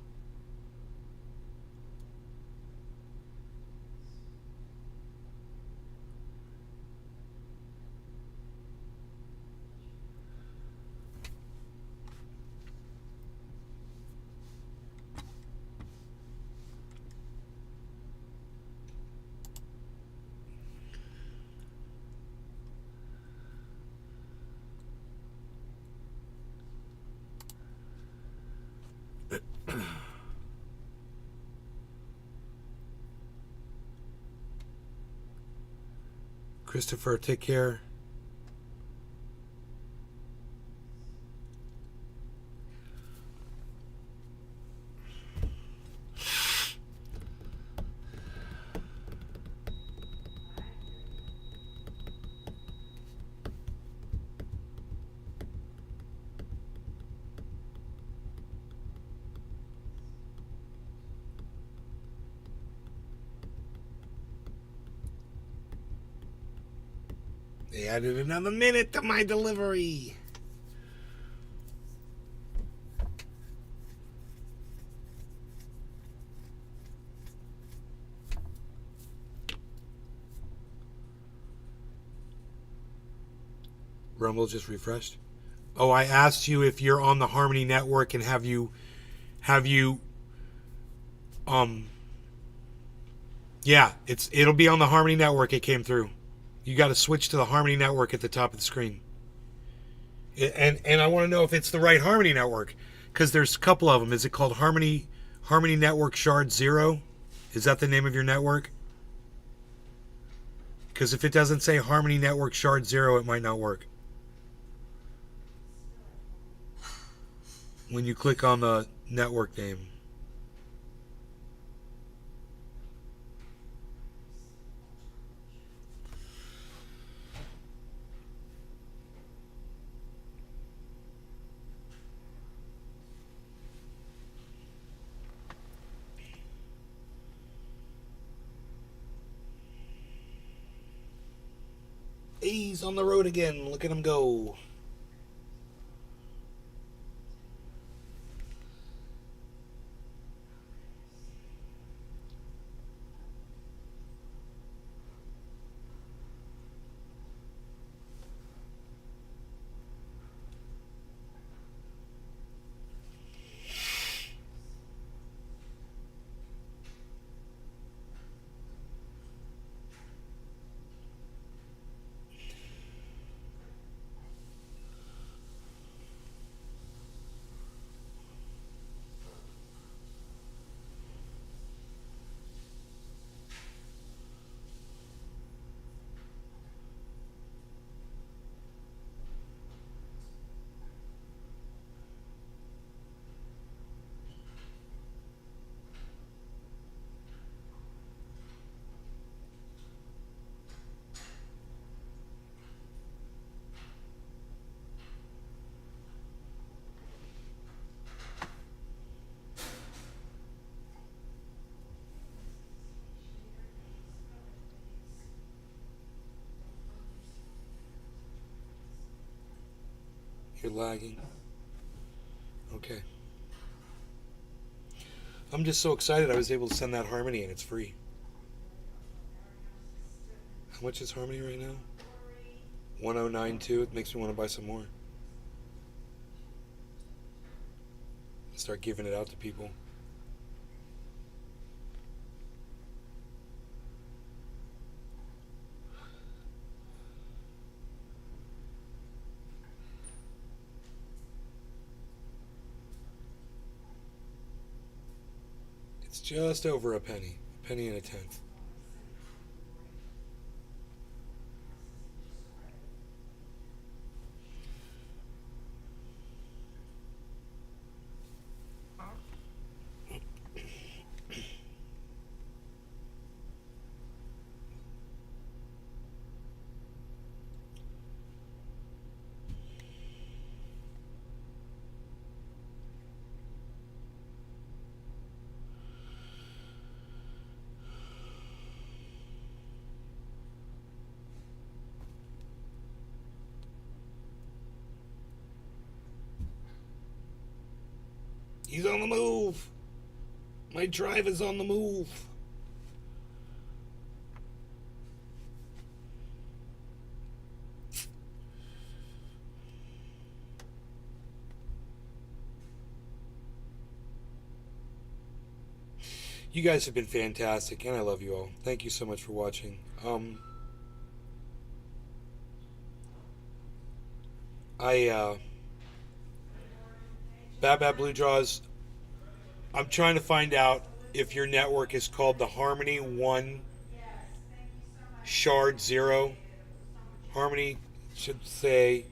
Christopher, take care. They added another minute to my delivery. Rumble just refreshed. Oh, I asked you if you're on the Harmony Network and have you yeah, it'll be on the Harmony Network. It came through. You got to switch to the Harmony Network at the top of the screen. And I want to know if it's the right Harmony Network, because there's a couple of them. Is it called Harmony Network Shard 0? Is that the name of your network? Because if it doesn't say Harmony Network Shard 0, it might not work. When you click on the network name. He's on the road again. Look at him go. You're lagging. Okay. I'm just so excited I was able to send that Harmony and it's free. How much is Harmony right now? 1092. It makes me want to buy some more. Start giving it out to people. It's just over a penny and a tenth. He's on the move. My drive is on the move. You guys have been fantastic, and I love you all. Thank you so much for watching. Bad Blue Jaws, I'm trying to find out if your network is called the Harmony 1 Shard 0. Harmony should say,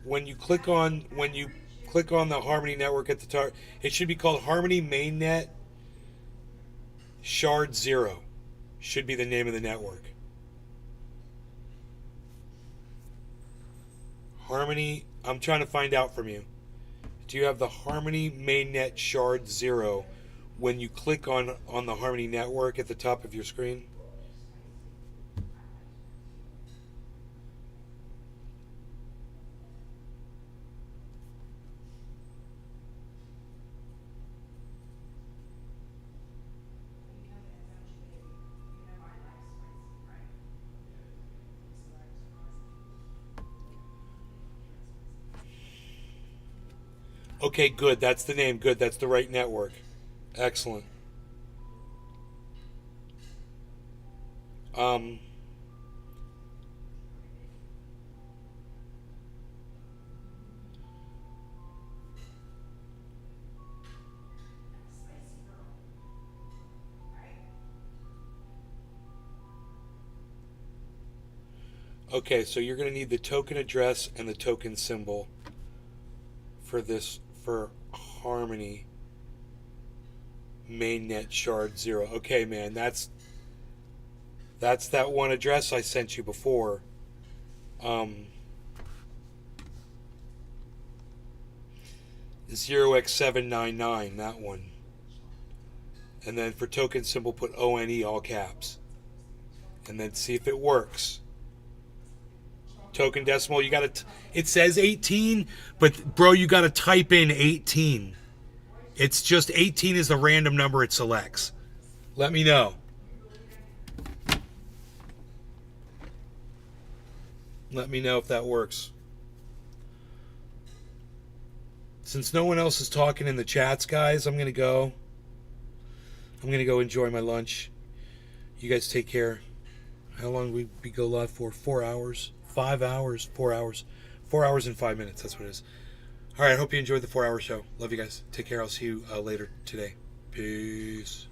when you click on the Harmony network at the top, it should be called Harmony Mainnet Shard 0. Should be the name of the network. Harmony, I'm trying to find out from you. Do you have the Harmony Mainnet Shard 0 when you click on the Harmony network at the top of your screen? Okay, good. That's the name. Good. That's the right network. Excellent. Okay, so you're going to need the token address and the token symbol for this, for Harmony mainnet shard 0. Okay, man, that's that one address I sent you before. 0x799, that one. And then for token symbol, put ONE, all caps. And then see if it works. Token decimal, you gotta, it says 18, but bro, you gotta type in 18. It's just 18 is the random number it selects. Let me know. Let me know if that works. Since no one else is talking in the chats, guys, I'm gonna go enjoy my lunch. You guys take care. How long we go live for? 4 hours? 5 hours? 4 hours? 4 hours and 5 minutes, that's what it is. Alright, I hope you enjoyed the 4-hour show. Love you guys. Take care. I'll see you later today. Peace.